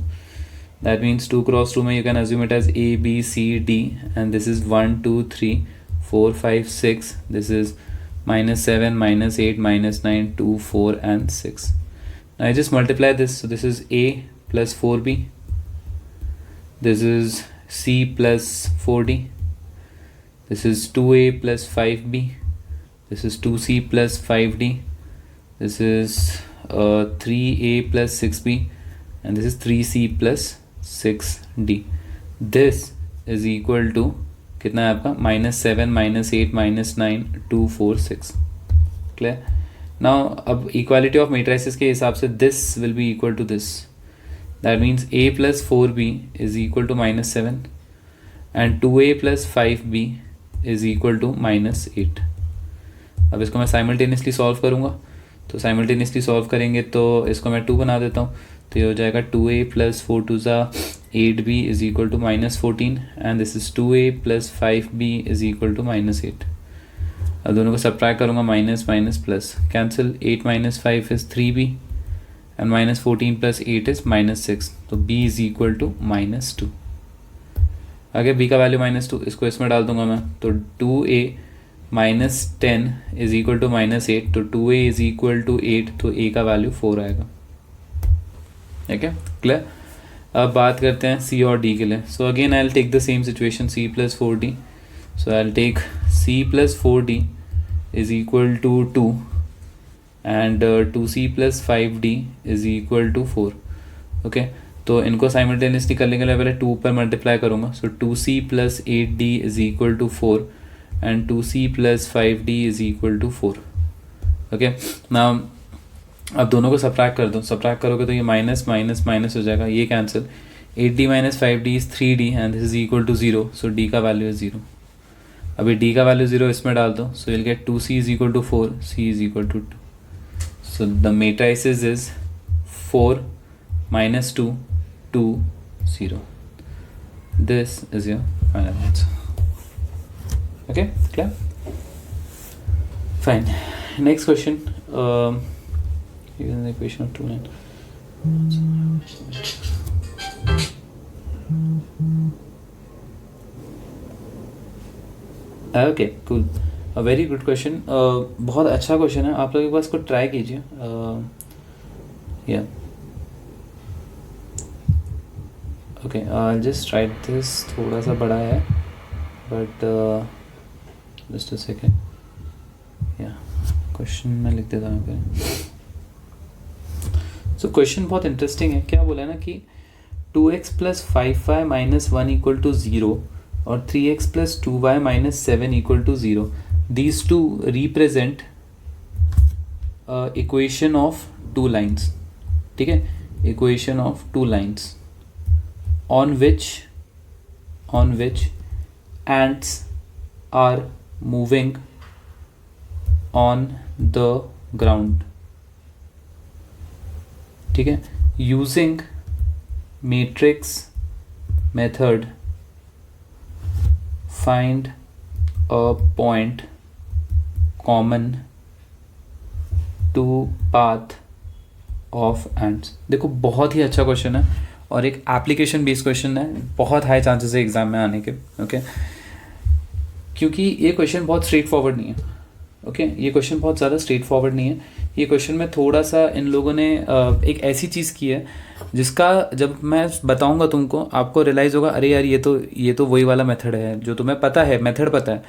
That means 2 cross 2 में you can assume it as A, B, C, D, and this is 1, 2, 3, 4, 5, 6. This is -7, -8, -9, 2, 4, and 6. Now I just multiply this. So this is A plus 4B. This is C plus 4D. This is 2A plus 5B. This is 2C plus 5D. This is 3A plus 6B. And this is 3C plus 6D. This is equal to कितना है आपका -7, -8, -9, 2, 4, 6. Clear. Now अब equality of matrices के हिसाब से this will be equal to this, that means A plus 4B is equal to -7 and 2A plus 5B is equal to -8. अब इसको मैं साइमल्टेनियसली सॉल्व करूँगा, तो साइमल्टेनियसली सॉल्व करेंगे तो इसको मैं 2 बना देता हूँ, तो ये हो जाएगा 2A plus 4 2 8B is equal to -14 and this is 2A plus 5B is equal to -8. अब दोनों को सब्ट्रैक्ट करूँगा, minus minus plus cancel, 8 minus 5 is 3B and -14 plus 8 is -6, तो B is equal to -2. आगे B का value -2, इसको इसमें डाल दूंगा मैं, तो 2A minus 10 is equal to -8, तो 2A is equal to 8, तो A का वैल्यू 4 आएगा. ठीक है, क्लियर. अब बात करते हैं C और D के लिए. So again I will take the same situation, C plus 4D. So I will take C plus 4D is equal to 2 and 2C plus 5D is equal to 4. Okay, तो इनको simultaneously करने के लिए पहले 2 पर multiply करूँगा, सो 2C plus 8D is equal to 4 and 2C plus 5D is equal to 4. Okay, now अब दोनों को सब्ट्रैक्ट कर दो, सब्ट्रैक्ट करोगे तो ये माइनस माइनस माइनस हो जाएगा, ये cancel, 8D minus 5D is 3D and this is equal to 0, so D का वैल्यू है 0. अभी D का वैल्यू 0 इसमें डाल दो, so you'll get 2C is equal to 4, C is equal to 2. So the matrices is 4 minus 2 2 0. This is your final answer. Okay, clear? Fine. Next question. Given the equation of 2 9. Okay, cool. A very good question. बहुत अच्छा question है, आप लोग एक बार इसको try कीजिए. Yeah. Okay, I'll just write this. थोड़ा सा बड़ा है, but just a second. Yeah. Question मैं लिख देता हूँ यहाँ. सो क्वेश्चन बहुत इंटरेस्टिंग है. क्या बोला है ना कि 2x plus 5y minus 1 equal to 0 और 3x plus 2y minus 7 equal to 0. These two represent equation of two lines. ठीक है, equation of two lines on which ants are moving on the ground. ठीक है, using matrix method find a point common to path of ends. देखो बहुत ही अच्छा question है और एक एप्लीकेशन बेस्ड क्वेश्चन है, बहुत हाई चांसेस है एग्जाम में आने के. ओके, क्योंकि ये क्वेश्चन बहुत स्ट्रेट फॉरवर्ड नहीं है. ओके, ये क्वेश्चन बहुत ज़्यादा स्ट्रेट फॉरवर्ड नहीं है. ये क्वेश्चन में थोड़ा सा इन लोगों ने एक ऐसी चीज़ की है जिसका जब मैं बताऊंगा तुमको, आपको रियलाइज़ होगा अरे यार ये तो वही वाला मेथड है जो तुम्हें पता है, मेथड पता है,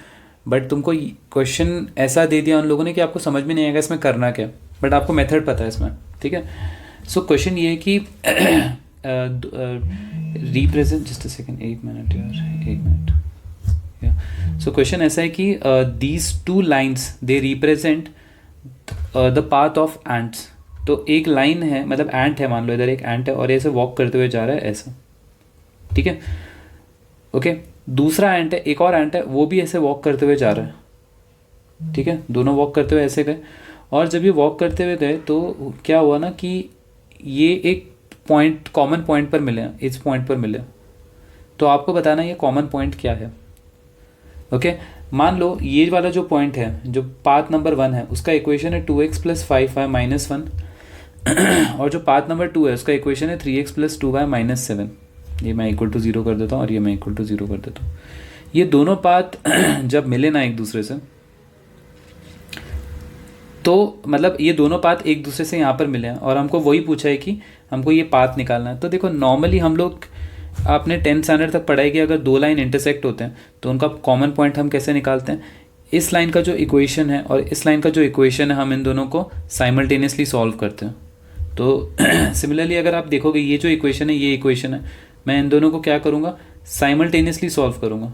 बट तुमको क्वेश्चन ऐसा दे दिया उन लोगों ने कि आपको समझ में नहीं आएगा इसमें करना क्या, बट आपको मेथड पता है इसमें. ठीक है, सो क्वेश्चन ये है कि represent, just a second, 1 minute यार, 1 मिनट. सो क्वेश्चन ऐसा है कि these two lines they represent the path of ants. तो एक लाइन है, मतलब एंट है, मान लो इधर एक एंट है और ऐसे वॉक करते हुए जा रहा है ऐसा. ठीक है, ओके, दूसरा एंट है, एक और एंट है, वो भी ऐसे वॉक करते हुए जा रहा है. ठीक है, दोनों वॉक करते हुए ऐसे गए, और जब ये वॉक करते हुए गए तो क्या हुआ ना कि ये एक पॉइंट, कॉमन पॉइंट पर मिले, इस पॉइंट पर मिले. तो आपको बताना ये कॉमन पॉइंट क्या है. ओके, मान लो ये वाला जो पॉइंट है, जो पाथ नंबर 1 है, उसका इक्वेशन है 2x + 5y - 1 और जो पाथ नंबर 2 है उसका इक्वेशन है 3x + 2y - 7। ये मैं = 0 कर देता हूँ और ये मैं = 0 कर देता हूँ। ये दोनों पाथ जब मिले ना एक दूसरे से, तो मतलब ये दोनों पाथ एक दूसरे से यहाँ पर मिले हैं और हमको वही पूछा है कि हमको ये पाथ निकालना है। तो देखो नॉर्मली हम लोग आपने 10th स्टैंडर्ड तक पढ़ाई कि अगर दो लाइन इंटरसेक्ट होते हैं तो उनका कॉमन पॉइंट हम कैसे निकालते हैं, इस लाइन का जो इक्वेशन है और इस लाइन का जो इक्वेशन है हम इन दोनों को साइमल्टेनियसली सॉल्व करते हैं। तो सिमिलरली अगर आप देखोगे ये जो इक्वेशन है, ये इक्वेशन है, मैं इन दोनों को क्या करूँगा, साइमल्टेनियसली सॉल्व करूँगा।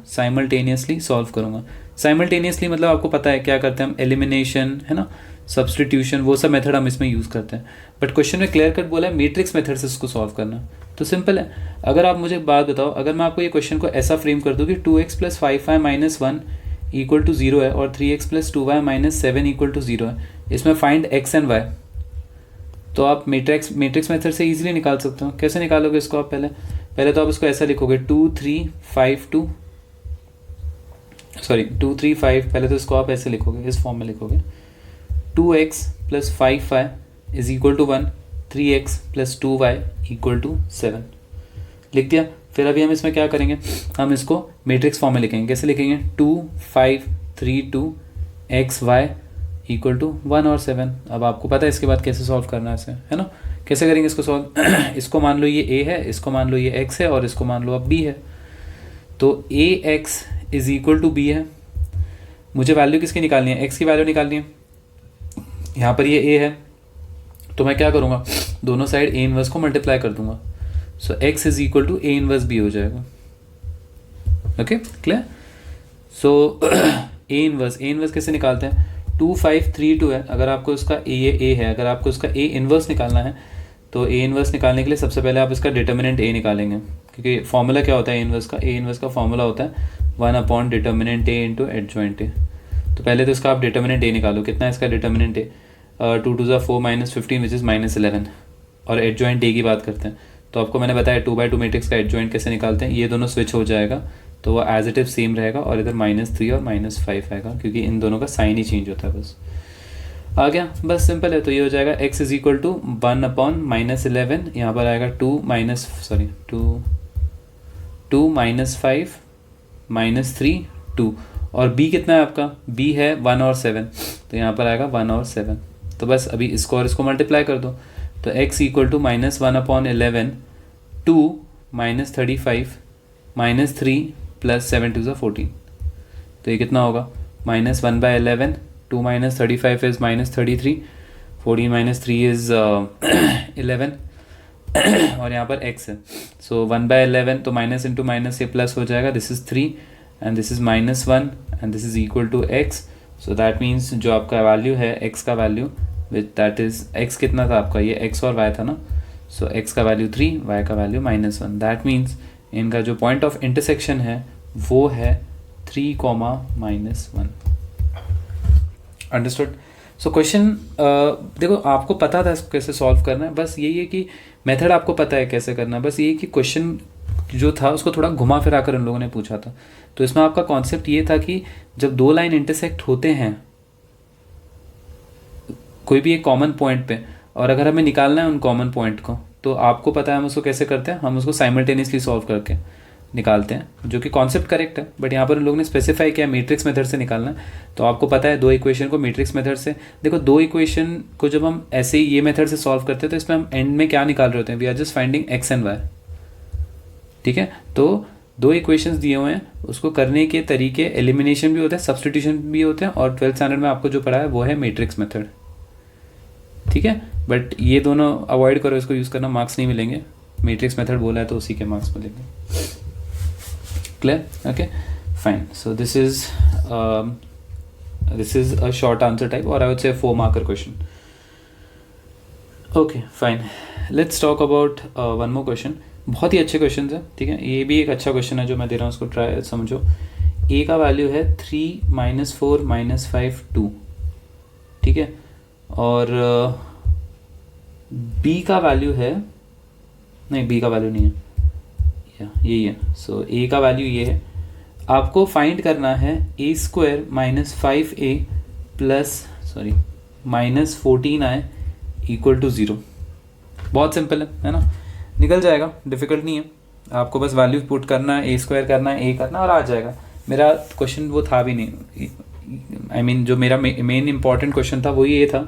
साइमल्टेनियसली मतलब आपको पता है क्या करते हैं हम, एलिमिनेशन है ना, सब्सटीट्यूशन, वो सब मेथड हम इसमें यूज़ करते हैं। बट क्वेश्चन में क्लियर कट बोला है मैट्रिक्स मेथड से इसको सॉल्व करना, तो सिंपल है। अगर आप मुझे बात बताओ, अगर मैं आपको ये क्वेश्चन को ऐसा फ्रेम कर दूँ कि 2x + 5y - 1 = 0 है और 3x + 2y - 7 = 0 है, इसमें फाइंड x एंड y, तो आप मैट्रिक्स मेथड से इजीली निकाल सकते हो। कैसे निकालोगे इसको आप, पहले तो आप इसको ऐसा लिखोगे 2 3 5 पहले तो इसको आप ऐसे लिखोगे, इस फॉर्म में लिखोगे 2x + 5y = 1, 3x + 2y = 7 लिख दिया। फिर अभी हम इसमें क्या करेंगे, हम इसको मैट्रिक्स फॉर्म में लिखेंगे। कैसे लिखेंगे, 2 5 3 2 x y = 1 और 7। अब आपको पता है इसके बाद कैसे सॉल्व करना है इसे, है ना। कैसे करेंगे इसको सॉल्व इसको मान लो ये a है, इसको मान लो ये x है और इसको मान लो अब b है, तो ax = b है। मुझे वैल्यू किसकी निकालनी है, x की वैल्यू निकालनी है। यहाँ पर ये a है तो मैं क्या करूँगा, दोनों साइड a इनवर्स को मल्टीप्लाई कर दूंगा, सो x = a इनवर्स b हो जाएगा। Okay clear. So a inverse कैसे निकालते हैं, 2 5 3 2 है। अगर आपको इसका a है, अगर आपको इसका a इनवर्स निकालना है तो a इनवर्स निकालने के लिए सबसे पहले आप इसका डिटर्मिनेंट a निकालेंगे, क्योंकि फॉर्मूला क्या होता है a इनवर्स का फॉर्मूला होता है 1/डिटर्मिनेंट a × एडजॉइंट a। तो पहले तो इसका आप डिटर्मिनेंट a निकालो, कितना है इसका डिटर्मिनेंट a, 2 2 4 -15 विच इज़ -11, और एडजॉइंट a की बात करते हैं तो आपको मैंने बताया 2/2 मैट्रिक्स का एडजॉइंट कैसे निकालते हैं। ये दोनों स्विच हो जाएगा तो वो एज इट इज सेम रहेगा और इधर -3 और -5 आएगा, क्योंकि इन दोनों का साइन ही चेंज होता है, बस आ गया, बस सिंपल है। तो ये हो जाएगा x = 1/-11, यहाँ पर आएगा 2 - 5 -3 2, और b कितना है आपका, b है 1 और 7, तो यहाँ पर आएगा 1 और 7। तो बस अभी इसको और इसको मल्टीप्लाई कर दो, तो x = -1/11 2 -35 -3 + 7 2 14, तो ये कितना होगा, -1/11, 2 - 35 इज़ -33, 14 - 3 इज़ 11 और यहाँ पर x है, सो 1/11, तो माइनस इंटू माइनस ये प्लस हो जाएगा, this is 3 and this is -1 and this is equal to x। So that means जो आपका वैल्यू है x का value, with that is x कितना था आपका, ये x और y था ना, सो x का वैल्यू 3, y का वैल्यू -1। दैट मीन्स इनका जो पॉइंट ऑफ इंटरसेक्शन है वो है 3, -1। अंडरस्टूड। सो क्वेश्चन देखो आपको पता था इसको कैसे सॉल्व करना है, बस यही है कि मेथड आपको पता है कैसे करना है, बस यही कि क्वेश्चन जो था उसको थोड़ा घुमा फिरा कर उन लोगों ने पूछा था। तो इसमें आपका कॉन्सेप्ट ये था कि जब दो लाइन इंटरसेक्ट होते हैं कोई भी एक कॉमन पॉइंट पे, और अगर हमें निकालना है उन कॉमन पॉइंट को, तो आपको पता है हम उसको कैसे करते हैं, हम उसको साइमल्टेनियसली सॉल्व करके निकालते हैं, जो कि कॉन्सेप्ट करेक्ट है। बट यहाँ पर उन लोगों ने स्पेसिफाई किया मैट्रिक्स मेथड से निकालना है। तो आपको पता है दो इक्वेशन को मैट्रिक्स मेथड से, देखो दो इक्वेशन को जब हम ऐसे ही ये मेथड से सॉल्व करते हैं तो इसमें हम एंड में क्या निकाल रहे होते हैं, we are just finding x and y। ठीक है, तो दो इक्वेशंस दिए हुए हैं, उसको करने के तरीके एलिमिनेशन भी होते हैं, सब्सटीट्यूशन भी होते हैं, और 12th स्टैंडर्ड में आपको जो पढ़ा है वो है मैट्रिक्स मेथड। ठीक है, बट ये दोनों अवॉइड करो, इसको यूज़ करना, मार्क्स नहीं मिलेंगे। मैट्रिक्स मेथड बोला है तो उसी के मार्क्स मिलेंगे। Clear, okay fine. So this is a short answer type, और I would say 4 marker question. Okay fine, let's talk about one more question. बहुत ही अच्छे क्वेश्चन है, ठीक है, ये भी एक अच्छा क्वेश्चन है जो मैं दे रहा हूँ, उसको ट्राई समझो। a का वैल्यू है 3 -4 -5 2, ठीक है, और b का वैल्यू है, नहीं b का वैल्यू नहीं है, यही है। सो a का वैल्यू ये है। आपको फाइंड करना है A square minus 5a plus minus 14i equal to 0। बहुत सिंपल है ना, निकल जाएगा, डिफ़िकल्ट नहीं है। आपको बस वैल्यू पुट करना है, ए स्क्वायर करना है, ए करना, और आ जाएगा। मेरा क्वेश्चन वो था भी नहीं, आई मीन जो मेरा मेन इंपॉर्टेंट क्वेश्चन था वो ये था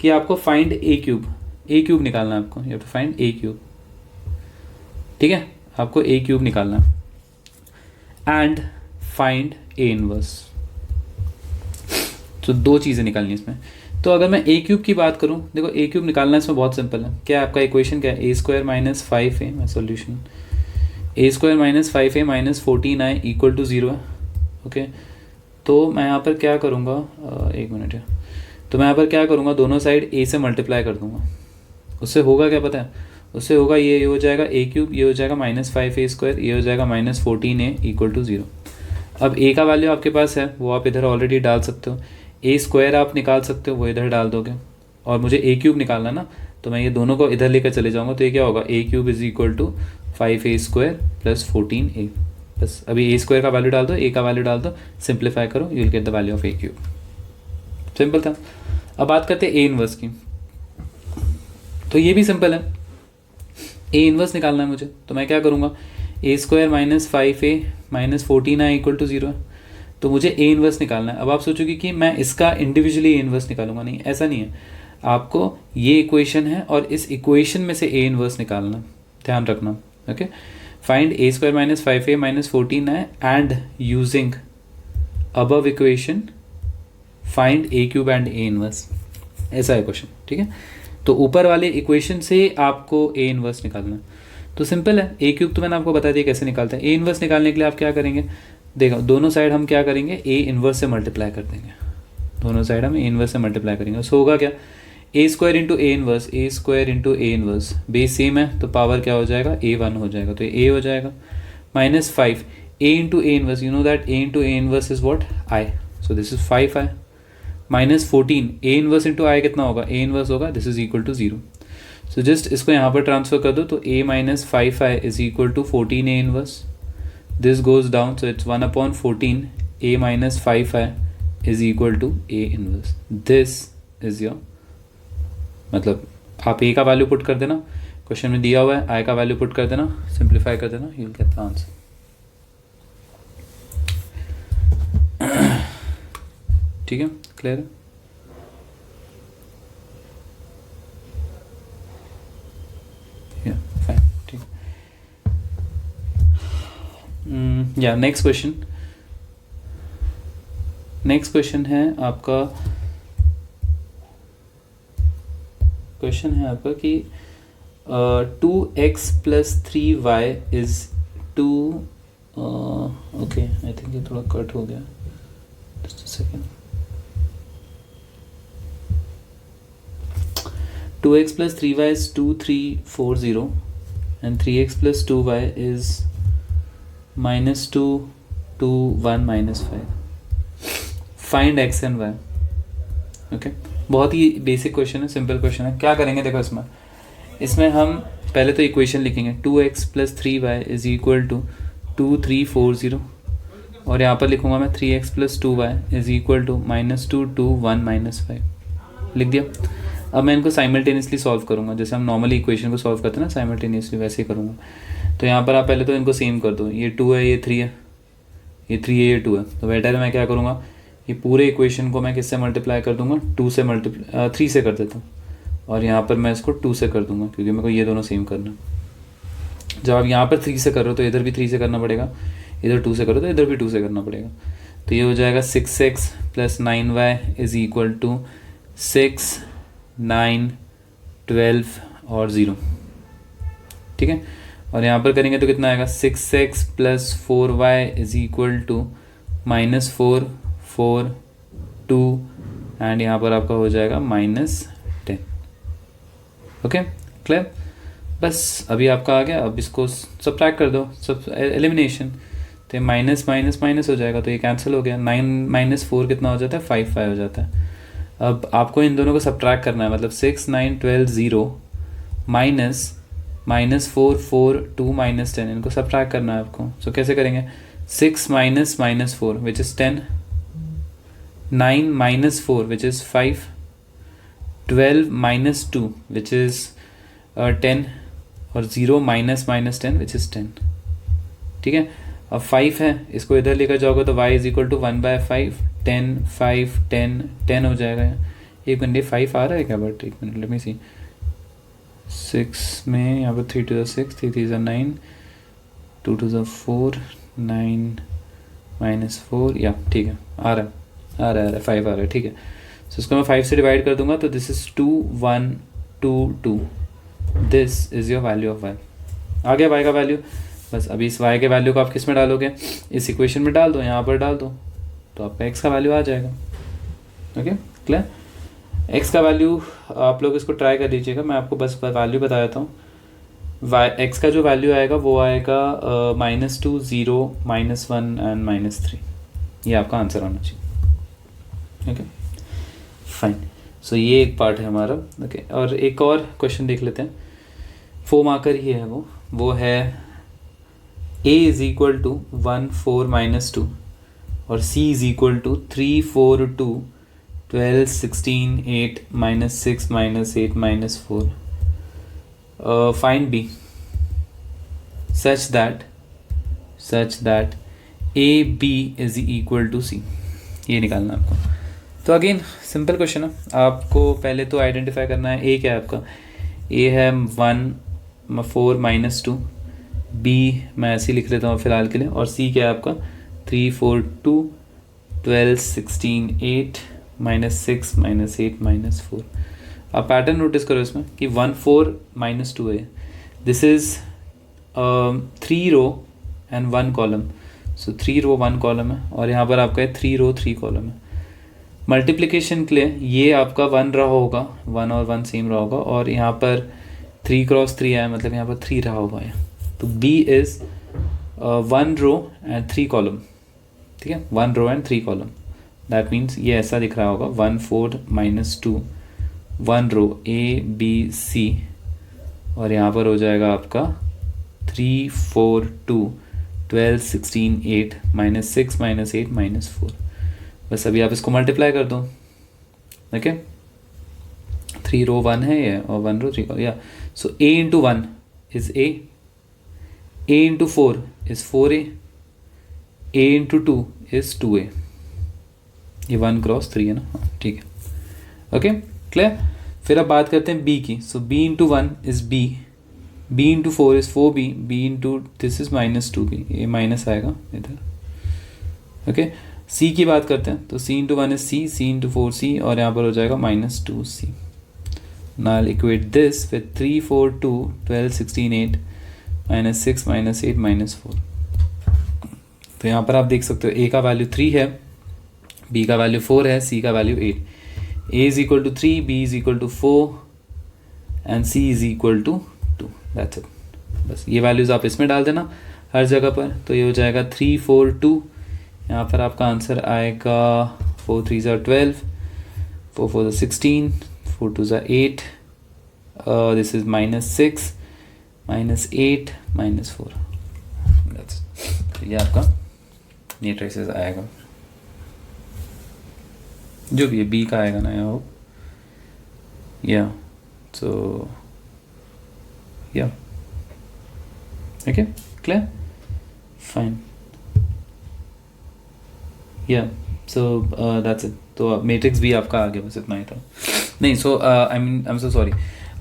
कि आपको फाइंड ए क्यूब निकालना है आपको, you have to find A cube. ठीक है, आपको ए क्यूब निकालना है एंड फाइंड ए इनवर्स। तो दो चीज़ें निकालनी है इसमें। तो अगर मैं ए क्यूब की बात करूं, देखो ए क्यूब निकालना इसमें बहुत सिंपल है। क्या आपका इक्वेशन क्या है? ए स्क्वायर माइनस 5a, मैं solution a square minus 5a minus 14i equal to 0 है। ओके, तो मैं यहाँ पर क्या करूँगा, एक मिनट है, तो मैं यहाँ पर क्या करूँगा, दोनों साइड a से मल्टीप्लाई कर दूँगा। उससे होगा क्या पता है? उससे होगा ये हो जाएगा ए क्यूब, ये हो जाएगा माइनस 5a स्क्वायर, ये हो जाएगा माइनस 14a इक्वल टू 0। अब a का वैल्यू आपके पास है, वो आप इधर ऑलरेडी डाल सकते हो। ए स्क्वायर आप निकाल सकते हो, वो इधर डाल दोगे, और मुझे ए क्यूब निकालना ना, तो मैं ये दोनों को इधर लेकर चले जाऊँगा। तो ये क्या होगा, A cube is equal to 5a square plus 14a। बस अभी ए स्क्वायर का वैल्यू डाल दो, ए का वैल्यू डाल दो, सिंप्लीफाई करो, you will get the value of A cube. Simple था। अब बात करते हैं ए इनवर्स की। तो ये भी सिंपल है, ए इनवर्स निकालना है मुझे। तो मैं क्या करूँगा, A square minus 5a minus 14i equal to 0 है, तो मुझे ए इनवर्स निकालना है। अब आप सोचोगे कि मैं इसका इंडिविजुअली ए इनवर्स निकालूंगा, नहीं, ऐसा नहीं है। आपको ये इक्वेशन है और इस इक्वेशन में से ए इनवर्स निकालना, ध्यान रखना। Okay, find A square minus 5a minus 14i and using above equation find A cube and A inverse, ऐसा है क्वेश्चन। ठीक है, तो ऊपर वाले इक्वेशन से आपको ए इनवर्स निकालना है। तो सिंपल है, ए क्यूब तो मैंने आपको बता दिया कैसे निकालते हैं। ए इनवर्स निकालने के लिए आप क्या करेंगे, देखो दोनों साइड हम क्या करेंगे, ए इनवर्स से मल्टीप्लाई कर देंगे। दोनों साइड हम ए इनवर्स से मल्टीप्लाई करेंगे। सो होगा क्या, A square into A inverse, A square into A inverse, base same है तो पावर क्या हो जाएगा, a1 हो जाएगा, तो ए हो जाएगा minus 5 A into A inverse, you know that A into A inverse is what, I, so this is 5i minus 14 A inverse into I कितना होगा, ए इनवर्स होगा, दिस इज इक्वल टू 0। सो just इसको यहाँ पर transfer कर दो, तो a minus 5i is equal to 14 A inverse, this goes down, so it's 1 upon 14 a minus 5i is equal to a inverse. This is your, मतलब आप a का वैल्यू पुट कर देना, क्वेश्चन में दिया हुआ है, i का वैल्यू पुट कर देना, सिंप्लीफाई कर देना, you will get the answer. ठीक है, क्लियर है? Yeah, fine, ठीक। या नेक्स्ट क्वेश्चन है आपका, कि 2x plus 3y is 2, okay I think ये थोड़ा कट हो गया, just a second. 2x plus 3y is 2 3 4 0 and 3x plus 2y is minus 2 2 1 minus 5। Find x and y। Okay, बहुत ही बेसिक क्वेश्चन है, simple question है। क्या करेंगे, देखो इसमें हम पहले तो इक्वेशन लिखेंगे, 2x plus 3y is equal to 2 3 4 0, और यहाँ पर लिखूंगा मैं 3x plus 2y is equal to minus 2 2 1 minus 5, लिख दिया। अब मैं इनको साइमल्टेनियसली सॉल्व करूँगा, जैसे हम नॉर्मली इक्वेशन को सॉल्व करते हैं ना साइमल्टेनियसली, वैसे ही करूँगा। तो यहाँ पर आप पहले तो इनको सेम कर दो, ये 2 है, ये 3 है, ये 3 है, ये 2 है। तो बेटर है मैं क्या करूँगा, ये पूरे इक्वेशन को मैं किससे मल्टीप्लाई कर दूँगा, 3 से कर देता हूँ, और यहाँ पर मैं इसको 2 से कर दूँगा, क्योंकि मेरे को ये दोनों सेम करना। जब आप यहाँ पर 3 से कर रहे हो तो इधर भी 3 से करना पड़ेगा, इधर 2 से करो तो इधर भी 2 से करना पड़ेगा। तो ये हो जाएगा 6x plus 9y is equal to 6 9 12 और 0। ठीक है, और यहाँ पर करेंगे तो कितना आएगा, 6x plus 4y is equal to minus 4 4 2 and यहाँ पर आपका हो जाएगा माइनस 10। Okay, clear? बस अभी आपका आ गया। अब इसको सब्ट्रैक्ट कर दो, सब एलिमिनेशन, तो माइनस माइनस माइनस हो जाएगा, तो ये कैंसिल हो गया। 9 माइनस 4 कितना हो जाता है, 5 5 हो जाता है। अब आपको इन दोनों को सब्ट्रैक्ट करना है, मतलब 6 9 12 0 माइनस 4 4 2 माइनस 10, इनको सब्ट्रैक्ट करना है आपको। सो कैसे करेंगे, 6 minus minus 4 which is 10, 9 minus 4 which is 5, 12 minus 2 which is 10 और 0 माइनस माइनस 10 विच इज़ 10. ठीक है, अब 5 है, इसको इधर लेकर जाओगे तो y इज इक्वल टू 1/5, 10, 5, 10, 10 हो जाएगा. एक मिनट, 5 आ रहा है क्या? बट एक मिनट, लेट मी सी. 6 में यहाँ पर 3 to the 6, 3 3 is 9, 2 to the 4, 9 minus 4, या ठीक है, आ रहा है 5 आ रहा है. ठीक है, सो इसको मैं 5 से डिवाइड कर दूंगा तो this is 2 1 2 2. This is your value of y. आ गया y का वैल्यू. बस अभी इस y के वैल्यू को आप किस में डालोगे? इस इक्वेशन में डाल दो, यहाँ पर डाल दो तो आपका x का वैल्यू आ जाएगा. Okay, clear? x का वैल्यू आप लोग इसको ट्राई कर लीजिएगा. मैं आपको बस वैल्यू बता देता हूँ. x का जो वैल्यू आएगा वो आएगा -2, 0, -1 एंड -3. ये आपका आंसर होना चाहिए. Okay, fine. सो ये एक पार्ट है हमारा. ओके, और एक और क्वेश्चन देख लेते हैं. 4 मार्कर ही है वो है a इज इक्वल टू 1 4 -2 और c is equal to 3 4 2 12 16 8 -6 -8 -4. Find b such that a b is equal to c. ये निकालना आपको. तो अगेन सिंपल क्वेश्चन है. आपको पहले तो आइडेंटिफाई करना है a क्या है आपका. a है 1 4 -2, b मैं ऐसे ही लिख लेता हूँ फिलहाल के लिए, और c क्या है आपका 3 4 2 12 16 8 -6 -8 -4. आप पैटर्न नोटिस करो इसमें कि 1 4 -2 है. This is 3 row and 1 column. So 3 row 1 column है और यहाँ पर आपका है 3 रो 3 कॉलम है. मल्टीप्लिकेशन के लिए ये आपका 1 रहा होगा, 1 और 1 सेम रहा होगा, और यहाँ पर 3 क्रॉस 3 है, मतलब यहाँ पर 3 रहा होगा. तो b is 1 row and 3 column. ठीक है, 1 row and 3 column. That means ये ऐसा दिख रहा होगा 1 4 -2 1 रो a b c, और यहाँ पर हो जाएगा आपका 3 4 2 12 16 8 -6 -8 -4. बस अभी आप इसको मल्टीप्लाई कर दो. ओके, 3 रो 1 है ये और 1 रो 3 कॉलम. या सो a into 1 is a into 4 is 4a, a into 2 is 2a. ये 1 क्रॉस 3 है ना. ठीक है, ओके, क्लियर. फिर अब बात करते हैं b की. सो b into 1 is b, b into 4 is 4b, b into this is -2b. ये माइनस आएगा इधर. ओके, c की बात करते हैं तो c into 1 is c, c into 4c, और यहाँ पर हो जाएगा -2c. Now equate this with 3 4 2 12 16 8 -6 -8 -4. तो यहाँ पर आप देख सकते हो a का वैल्यू 3 है, b का वैल्यू 4 है, c का value 8. a is equal to 3, b is equal to 4 and c is equal to 2. That's it. बस ये वैल्यूज आप इसमें डाल देना हर जगह पर. तो ये हो जाएगा 3 4 2. यहाँ पर आपका आंसर आएगा 4 3 ज़ा 12, 4 4 ज़ा 16, 4 2 ज़ा 8, दिस इज -6 -8 -4. तो ये आपका मैट्रिसेस आएगा, जो भी है बी का आएगा ना. यहाँ या सो या ओके, क्लियर, फाइन. या सो दैट्स इट. तो मैट्रिक्स भी आपका आ गया, बस इतना ही था. नहीं, सो आई एम सो सॉरी.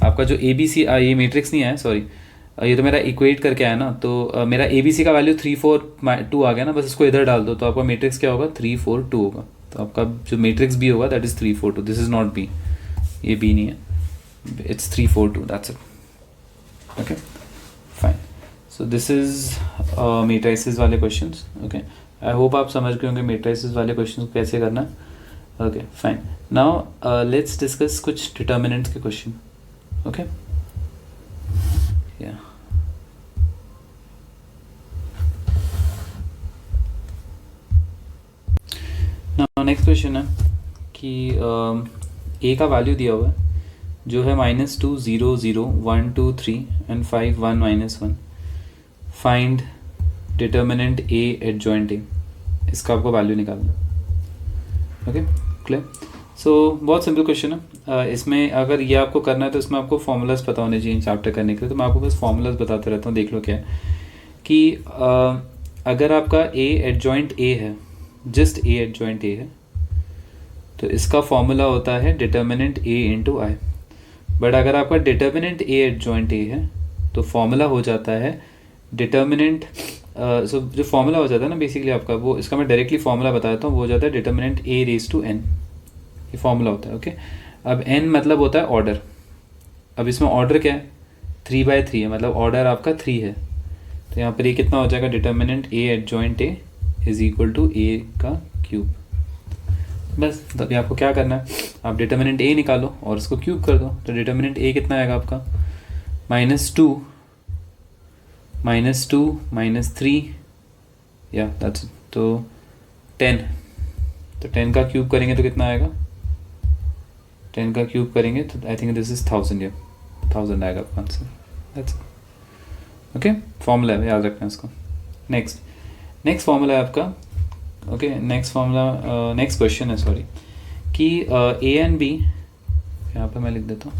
आपका जो ए बी सी, ये मैट्रिक्स नहीं आया, सॉरी. ये तो मेरा इक्वेट करके आया ना. तो मेरा ए बी सी का वैल्यू 3 4 2 आ गया ना. बस इसको इधर डाल दो तो आपका मैट्रिक्स क्या होगा 3 4 2 होगा. तो आपका जो मैट्रिक्स बी होगा that is 3 4 2. This is not be, ये बी नहीं है, it's 3 4 2. That's it. Okay, fine. So this is matrices वाले क्वेश्चंस. ओके, आई होप आप समझ गए होंगे मैट्रिसेस वाले क्वेश्चन कैसे करना. Okay, fine. Now let's discuss कुछ डिटर्मिनेंट्स के क्वेश्चन. ओके, या नाउ नेक्स्ट क्वेश्चन है कि a का वैल्यू दिया हुआ है जो है -2 0 0 1 2 3 and 5 1 -1. Find determinant A adjoint ए, इसका आपको वैल्यू निकालना। Okay clear. सो बहुत सिंपल क्वेश्चन है। इसमें अगर ये आपको करना है तो इसमें आपको फॉर्मूलाज पता होने चाहिए चैप्टर करने के लिए, तो मैं आपको बस फॉर्मूलाज बताते रहता हूँ, देख लो क्या है कि अगर आपका ए एडजॉइंट ए है, जस्ट ए एडजॉइंट ए है, तो इसका फॉर्मूला होता है determinant A into I. But अगर आपका डिटर्मिनेंट ए एडजॉइंट ए है तो फॉर्मूला हो जाता है डिटर्मिनेंट, सो जो फॉर्मूला हो जाता है ना बेसिकली आपका, वो इसका मैं डायरेक्टली फॉर्मूला बता देता हूँ, वो हो जाता है determinant A raise to n, ये फॉर्मूला होता है। ओके अब एन मतलब होता है ऑर्डर। अब इसमें ऑर्डर क्या है, 3/3 है, मतलब ऑर्डर आपका 3 है। तो यहाँ पर ये कितना हो जाएगा, determinant A adjoint A is equal to A का क्यूब। बस तभी आपको क्या करना है, आप डिटर्मिनेंट ए निकालो और इसको क्यूब कर दो। तो डिटर्मिनेंट ए कितना आएगा आपका, -2 -3 या दैट्स, तो 10। तो 10 का क्यूब करेंगे तो कितना आएगा, 10 का क्यूब करेंगे तो आई थिंक दिस इज 1000, या 1000 आएगा आपका आंसर। दैट्स ओके, फॉर्मूला है, याद रखना इसको। नेक्स्ट फॉर्मूला है आपका, okay next formula, next question है सॉरी, कि ए एंड बी, यहाँ पे मैं लिख देता हूँ,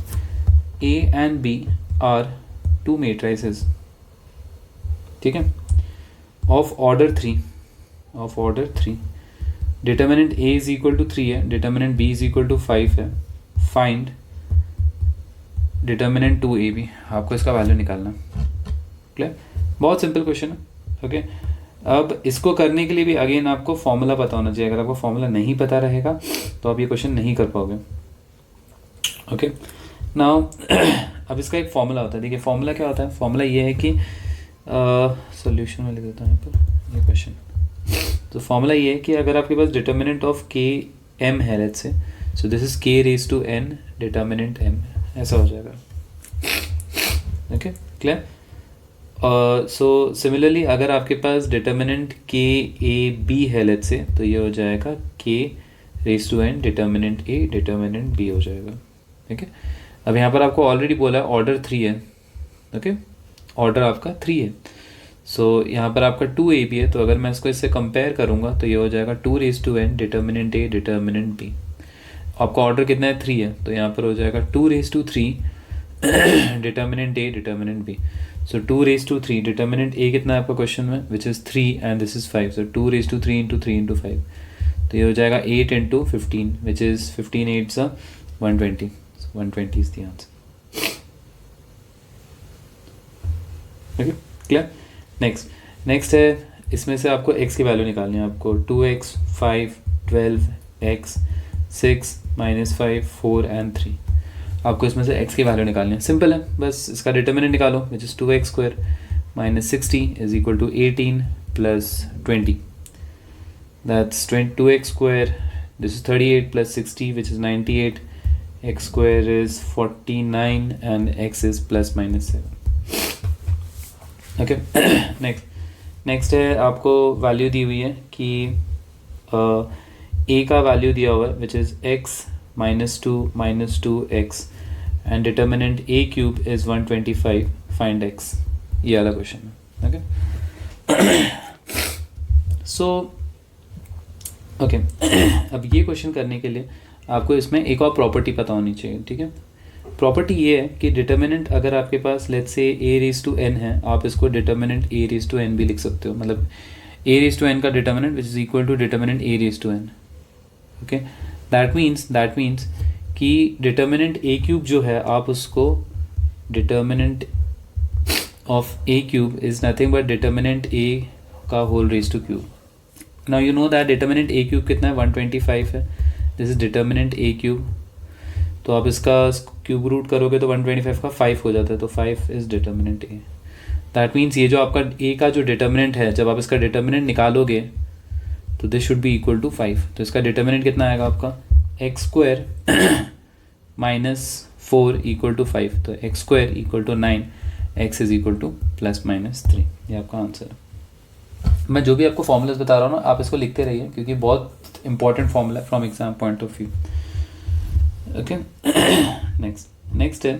A and B are 2 matrices, ठीक है, of order 3, determinant A is equal to 3 है, determinant B is equal to 5 है, फाइंड डिटर्मिनेंट 2ab, आपको इसका वैल्यू निकालना। क्लियर, बहुत सिंपल क्वेश्चन है। ओके अब इसको करने के लिए भी अगेन आपको फॉर्मूला पता होना चाहिए। अगर आपको फॉर्मूला नहीं पता रहेगा तो आप ये क्वेश्चन नहीं कर पाओगे। ओके नाउ अब इसका एक फॉर्मूला होता है, देखिए फॉर्मूला क्या होता है, फॉर्मूला ये है कि सॉल्यूशन में लिख देता हूँ यहाँ पर ये क्वेश्चन। तो फॉर्मूला ये है कि अगर आपके पास डिटर्मिनेंट ऑफ के एम है, let's say, so this is K raise to N determinant M, ऐसा हो जाएगा। Okay clear. सो सिमिलरली अगर आपके पास डिटर्मिनेंट के ए बी है, लेट्स से, तो ये हो जाएगा k raise to N determinant A determinant B हो जाएगा। ठीक है, अब यहाँ पर आपको ऑलरेडी बोला है ऑर्डर 3 है। ओके ऑर्डर आपका 3 है, सो यहाँ पर आपका 2ab है, तो अगर मैं इसको इससे कंपेयर करूँगा तो ये हो जाएगा 2 raise to N determinant A determinant B. आपका ऑर्डर कितना है, 3 है, तो यहाँ पर हो जाएगा 2 raise to 3 determinant A determinant B. So 2 raise to 3 determinant A कितना है आपका क्वेश्चन में, which is 3 and this is 5, so 2 raise to 3 into 3 into 5, तो ये हो जाएगा 8 into 15 which is 15 8 120, 120 is the answer. Okay clear. Next है, इसमें से आपको x की वैल्यू निकालनी है। आपको 2x 5 12 x 6 -5 4 एंड 3, आपको इसमें से x की वैल्यू निकालनी है। सिंपल है, बस इसका डिटर्मिनेंट निकालो, which is 2x square -60 is equal to 18 plus 20, that's 2x square, this is 38 plus 60 which is 98, x square is 49 and x is +-7। Okay next है, आपको वैल्यू दी हुई है कि a का वैल्यू दिया हुआ है which is x -2 2x and determinant a cube is 125, find x, ये वाला क्वेश्चन है। ओके सो ओके अब ये क्वेश्चन करने के लिए आपको इसमें एक और प्रॉपर्टी पता होनी चाहिए। ठीक है, प्रॉपर्टी ये है कि डिटर्मिनेंट अगर आपके पास let's say a raise to n है, आप इसको determinant a raise to n भी लिख सकते हो, मतलब a रेज टू n का determinant which is equal to determinant a raise to n। Okay that means कि डिटर्मिनेंट a क्यूब जो है, आप उसको determinant of a cube is nothing but determinant a का whole raise to cube. Now you know that determinant a cube कितना है, 125 है, this is determinant a cube, तो आप इसका क्यूब रूट करोगे तो 125 का 5 हो जाता है, तो 5 is determinant a। That means ये जो आपका a का जो डिटर्मिनेंट है, जब आप इसका डिटर्मिनेंट निकालोगे तो this should be equal to 5, तो इसका डिटर्मिनेंट कितना आएगा आपका, x स्क्वायर -4 इक्वल टू 5, तो x square equal to 9, x is equal to +-3, ये आपका आंसर है। मैं जो भी आपको फॉर्मूलाज बता रहा हूँ ना, आप इसको लिखते रहिए क्योंकि बहुत इंपॉर्टेंट फॉर्मूला है from exam point of view. Okay next है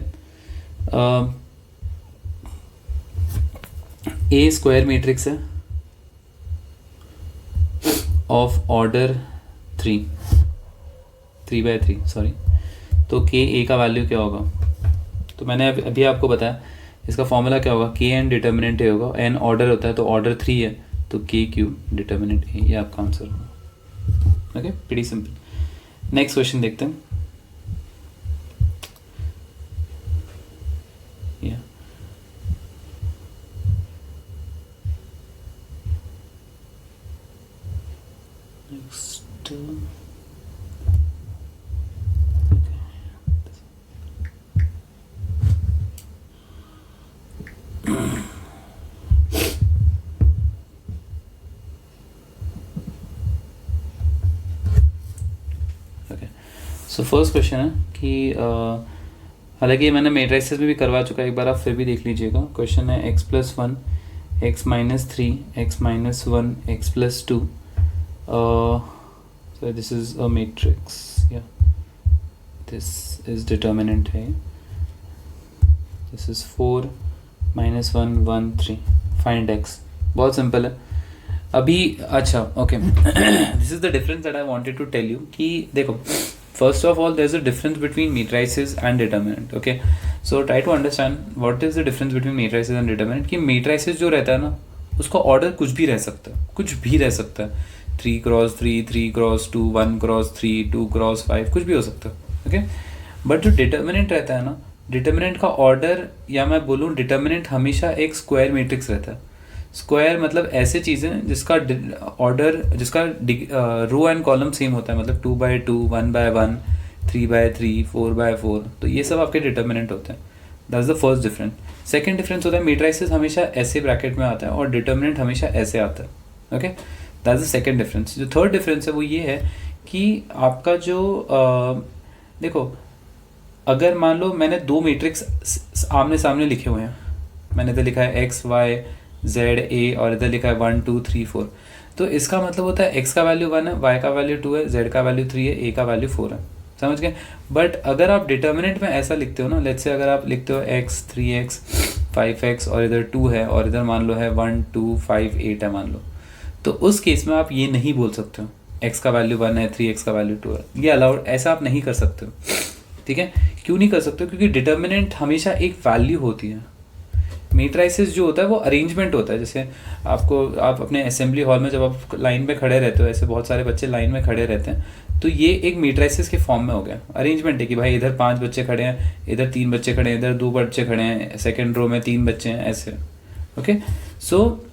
ए स्क्वायर मैट्रिक्स है, ऑफ ऑर्डर 3/3 सॉरी, तो के ए का वैल्यू क्या होगा? तो मैंने अभी आपको बताया इसका फॉर्मूला क्या होगा, के एन डिटर्मिनेंट ए होगा, एन ऑर्डर होता है तो ऑर्डर 3 है, तो के क्यू डिटर्मिनेंट ए, ये आपका आंसर होगा। Okay, pretty simple. Next question देखते हैं। नेक्स्ट सो फर्स्ट क्वेश्चन है कि हालांकि ये मैंने मेट्राइसिस में भी करवा चुका है, एक बार आप फिर भी देख लीजिएगा। क्वेश्चन है x+1 x-3 x-1 x+2, so this is a matrix, yeah, this is determinant है, this is 4 -1 1 3, find x। बहुत सिंपल है अभी। अच्छा okay, this is the difference that I wanted to tell you कि देखो, first of all there's a difference between matrices and determinant, okay, so try to understand what is the difference between matrices and determinant। कि matrices जो रहता है ना, उसका order कुछ भी रह सकता है, कुछ भी रह सकता है, 3x3 3x2 1x3 2x5 कुछ भी हो सकता है, ओके। बट जो डिटर्मिनेंट रहता है ना, डिटर्मिनेंट का ऑर्डर, या मैं बोलूँ डिटर्मिनेंट हमेशा एक स्क्वायर मैट्रिक्स रहता है। स्क्वायर मतलब ऐसे चीज़ें जिसका ऑर्डर, जिसका रो एंड कॉलम सेम होता है, मतलब 2/2 1/1 3/3 4/4, तो ये सब आपके डिटर्मिनेंट होते हैं। That's the first difference. Second difference होता है मेट्राइसिस हमेशा ऐसे ब्रैकेट में आता है और डिटर्मिनेंट हमेशा ऐसे आता है, okay, that's the second difference. जो थर्ड डिफरेंस है वो ये है कि आपका जो देखो, अगर मान लो मैंने दो मैट्रिक्स आमने सामने लिखे हुए हैं, मैंने इधर लिखा है x y z a और इधर लिखा है 1 2 3 4, तो इसका मतलब होता है x का वैल्यू 1 है, y का वैल्यू 2 है, z का वैल्यू 3 है, a का वैल्यू 4 है, समझ गए। बट अगर आप डिटर्मिनेंट में ऐसा लिखते हो ना, लेट्स से अगर आप लिखते हो x 3x 5x और इधर 2 है और इधर मान लो है 1 2 5 8 है मान लो, तो उस केस में आप ये नहीं बोल सकते हो x का वैल्यू 1 है 3x का वैल्यू 2 है, ये अलाउड, ऐसा आप नहीं कर सकते हो, ठीक है। क्यों नहीं कर सकते हो? क्योंकि डिटर्मिनेंट हमेशा एक वैल्यू होती है, मेट्राइसिस जो होता है वो अरेंजमेंट होता है। जैसे आप अपने असेंबली हॉल में जब आप लाइन में खड़े रहते हो, ऐसे बहुत सारे बच्चे लाइन में खड़े रहते हैं, तो ये एक मेट्राइसिस के फॉर्म में हो गया। अरेंजमेंट है कि भाई इधर 5 बच्चे खड़े हैं, इधर 3 बच्चे खड़े हैं, इधर 2 बच्चे खड़े हैं, सेकेंड रो में 3 बच्चे हैं, ऐसे, ओके। सो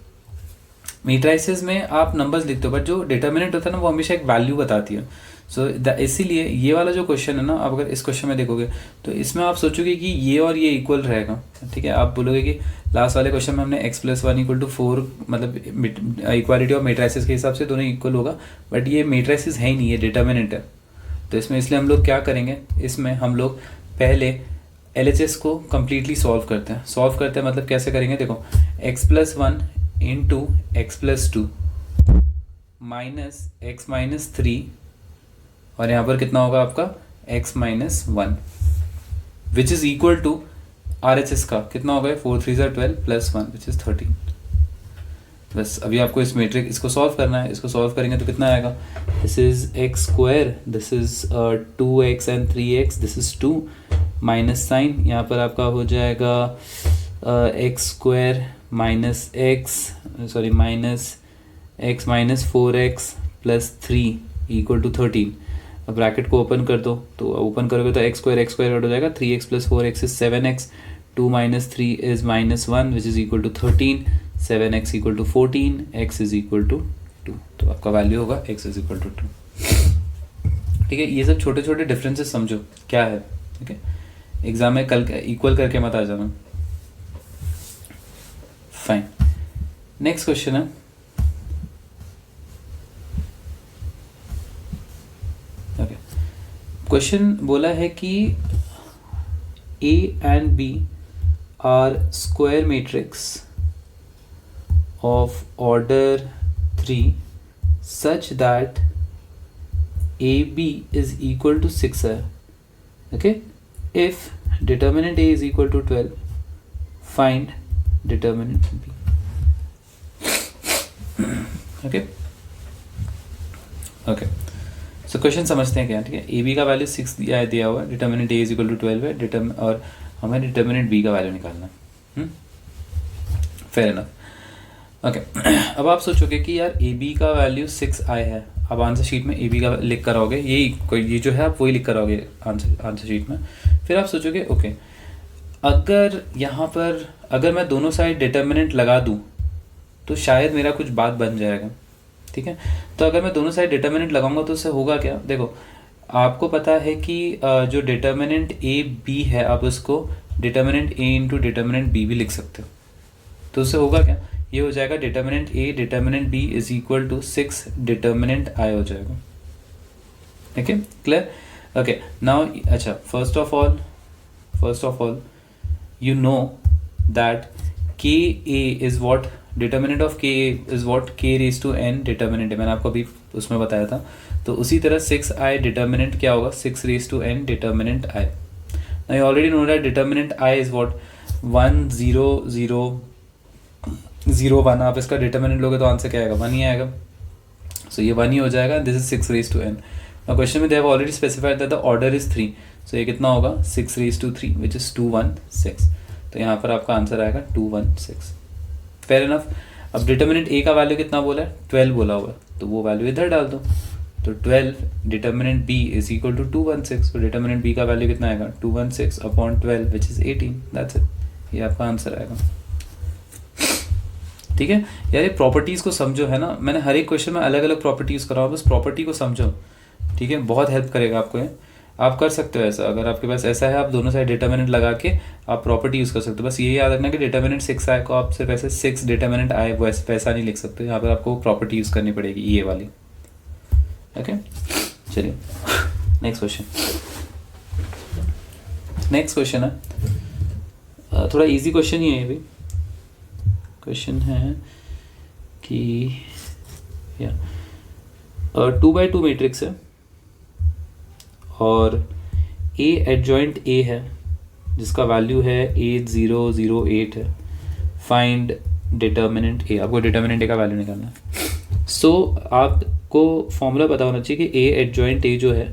मेट्राइसिस में आप नंबर्स लिखते हो, बट जो डिटर्मिनेंट होता है ना वो हमेशा एक वैल्यू बताती है। सो इसीलिए ये वाला जो क्वेश्चन है ना, आप अगर इस क्वेश्चन में देखोगे तो इसमें आप सोचोगे कि ये और ये इक्वल रहेगा, ठीक है। आप बोलोगे कि लास्ट वाले क्वेश्चन में हमने x+1 = 4, मतलब इक्वालिटी ऑफ मेट्राइसिस के हिसाब से दोनों इक्वल होगा, बट ये मेट्राइसिस है ही नहीं, ये डिटर्मिनेंट है। तो इसमें इसलिए हम लोग क्या करेंगे, इसमें हम लोग पहले LHS को कम्प्लीटली सॉल्व करते हैं। मतलब कैसे करेंगे, देखो, x+1 × x+2 -x-3, और यहाँ पर कितना होगा आपका x-1, which is equal to RHS का कितना होगा, 4 3 12 + 1 विच इज 13। बस अभी आपको इस मैट्रिक्स इसको सॉल्व करना है। इसको सॉल्व करेंगे तो कितना आएगा, this is x², this is 2x and 3x, this is 2 minus sign, यहाँ पर आपका हो जाएगा x² -x -4x + 3 = 13। अब ब्रैकेट को ओपन कर दो, तो ओपन करोगे तो x² कट हो जाएगा, 3x + 4x is 7x, 2 - 3 is -1 which is equal to 13, 7x = 14, x is equal to 2, तो आपका वैल्यू होगा x is equal to 2, ठीक है। ये सब छोटे छोटे डिफरेंसेस समझो क्या है, ठीक है। एग्जाम में कल इक्वल करके मत आ जाना। फाइन, नेक्स्ट क्वेश्चन है, क्वेश्चन बोला है कि A and B are square matrix of order 3 such that AB is equal to 6 है, okay। If determinant A is equal to 12, find determinant B, okay। Okay, so question समझते हैं क्या, ठीक है। ए बी का वैल्यू 6 दिया हुआ है, determinant A is equal to 12 है, और हमें डिटर्मिनेंट बी का वैल्यू निकालना है। Fair enough. ओके, अब आप सोचोगे कि यार ए बी का वैल्यू 6 आया है, अब आंसर शीट में ए बी का लिख कर आओगे, ये जो है आप वही लिख कर आओगे आंसर शीट में। फिर आप सोचोगे ओके, अगर यहाँ पर अगर मैं दोनों साइड डिटर्मिनेंट लगा दूँ तो शायद मेरा कुछ बात बन जाएगा, ठीक है। तो अगर मैं दोनों साइड डिटर्मिनेंट लगाऊंगा तो उससे होगा क्या, देखो आपको पता है कि जो डिटर्मिनेंट ए बी है आप उसको डिटर्मिनेंट ए इंटू डिटर्मिनेंट बी भी लिख सकते हो। तो उससे होगा क्या, ये हो जाएगा determinant A determinant B is equal to 6 determinant I हो जाएगा। Okay, clear. ओके, नाउ अच्छा, first of all you know that ka is what determinant of ka is what k raised to n determinant है, मैंने आपको अभी उसमें बताया था। तो उसी तरह 6i determinant क्या होगा, 6 raised to n determinant i। now you already know that determinant i is what 1 0 0 0 1। आप इसका determinant लोगे तो आंसर क्या आएगा, 1 ही आएगा। so ये 1 ही हो जाएगा, this is 6 raised to n। now question में they have already specified that the order is 3, so ये कितना होगा 6 raised to 3 which is 216। तो यहाँ पर आपका आंसर आएगा 216। Fair enough. अब डिटर्मिनेंट ए का वैल्यू कितना बोला है, 12 बोला हुआ है, तो वो वैल्यू इधर डाल दो। तो 12 determinant B is equal to 216, तो डिटर्मिनेंट बी का वैल्यू कितना आएगा 216 upon 12 which is 18। That's it, ये आपका आंसर आएगा। ठीक है यार, ये प्रॉपर्टीज़ को समझो, है ना। मैंने हर एक क्वेश्चन में अलग अलग प्रॉपर्टीज़ कराओ, बस प्रॉपर्टी को समझो, ठीक है। बहुत हेल्प करेगा आपको ये, आप कर सकते हो ऐसा। अगर आपके पास ऐसा है, आप दोनों साइड डिटर्मिनेंट लगा के आप प्रॉपर्टी यूज़ कर सकते हो। बस ये याद रखना कि डिटर्मिनेंट 6 आए को आप सिर्फ ऐसे 6 डिटर्मिनेंट आए वैसा नहीं लिख सकते, यहाँ पर आपको प्रॉपर्टी यूज़ करनी पड़ेगी ये वाली। ओके, चलिए नेक्स्ट क्वेश्चन है, थोड़ा इजी क्वेश्चन ही है ये भी। क्वेश्चन है कि 2x2 मैट्रिक्स है और A एडजॉइंट A है जिसका वैल्यू है 8008 है। फाइंड डिटर्मिनेंट A, आपको डिटर्मिनेंट A का वैल्यू निकालना है। सो आपको फॉर्मूला पता होना चाहिए कि A एडजॉइंट A जो है,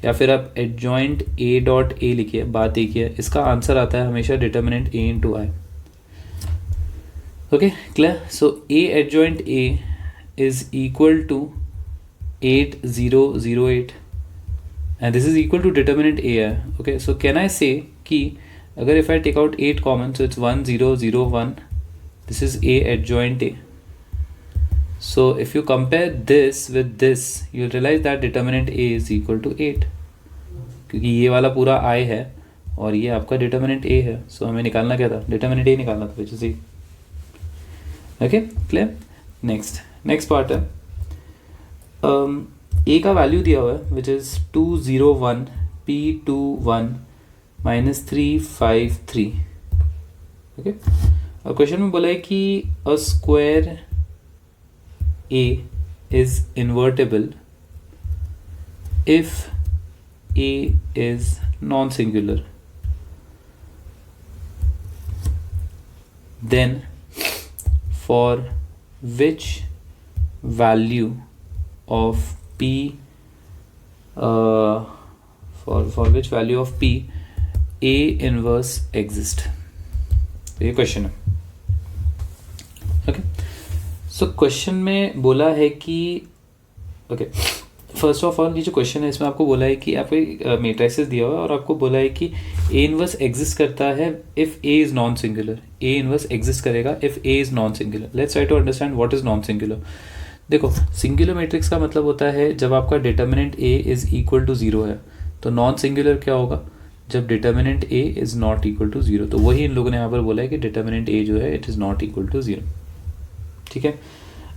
या फिर आप एडजॉइंट A डॉट A लिखिए, बात एक ही है। इसका आंसर आता है हमेशा determinant A into I. Okay, clear. So A adjoint A is equal to 8008 and this is equal to determinant A है। okay, so can I say कि अगर if I take out 8 common, so it's 1001, this is A adjoint A। so if you compare this with this, you'll realize that determinant A is equal to 8, क्योंकि ये वाला पूरा I है और ये आपका determinant A है। so हमें निकालना क्या था, determinant A निकालना था, which is 8। okay, clear। next part है A का वैल्यू दिया हुआ है which is 201 P21 minus 353। Okay, और क्वेश्चन में बोला है कि a square A is invertible if A is non singular, then for which value of P for which value of P A inverse exist, ये question है। Okay, so question में बोला है कि ओके, फर्स्ट ऑफ ऑल ये जो question है इसमें आपको बोला है कि आपको एक मैट्रिसेस दिया हुआ है और आपको बोला है कि A इनवर्स एग्जिस्ट करता है if A is non singular. A inverse exist करेगा if A is non singular. Let's try to understand what is non singular. देखो, सिंगुलर मैट्रिक्स का मतलब होता है जब आपका determinant A is equal to 0 है। तो नॉन सिंगुलर क्या होगा, जब determinant A is not equal to 0। तो वही इन लोगों ने यहाँ पर बोला है कि डिटर्मिनेंट A जो है it is not equal to 0। ठीक है,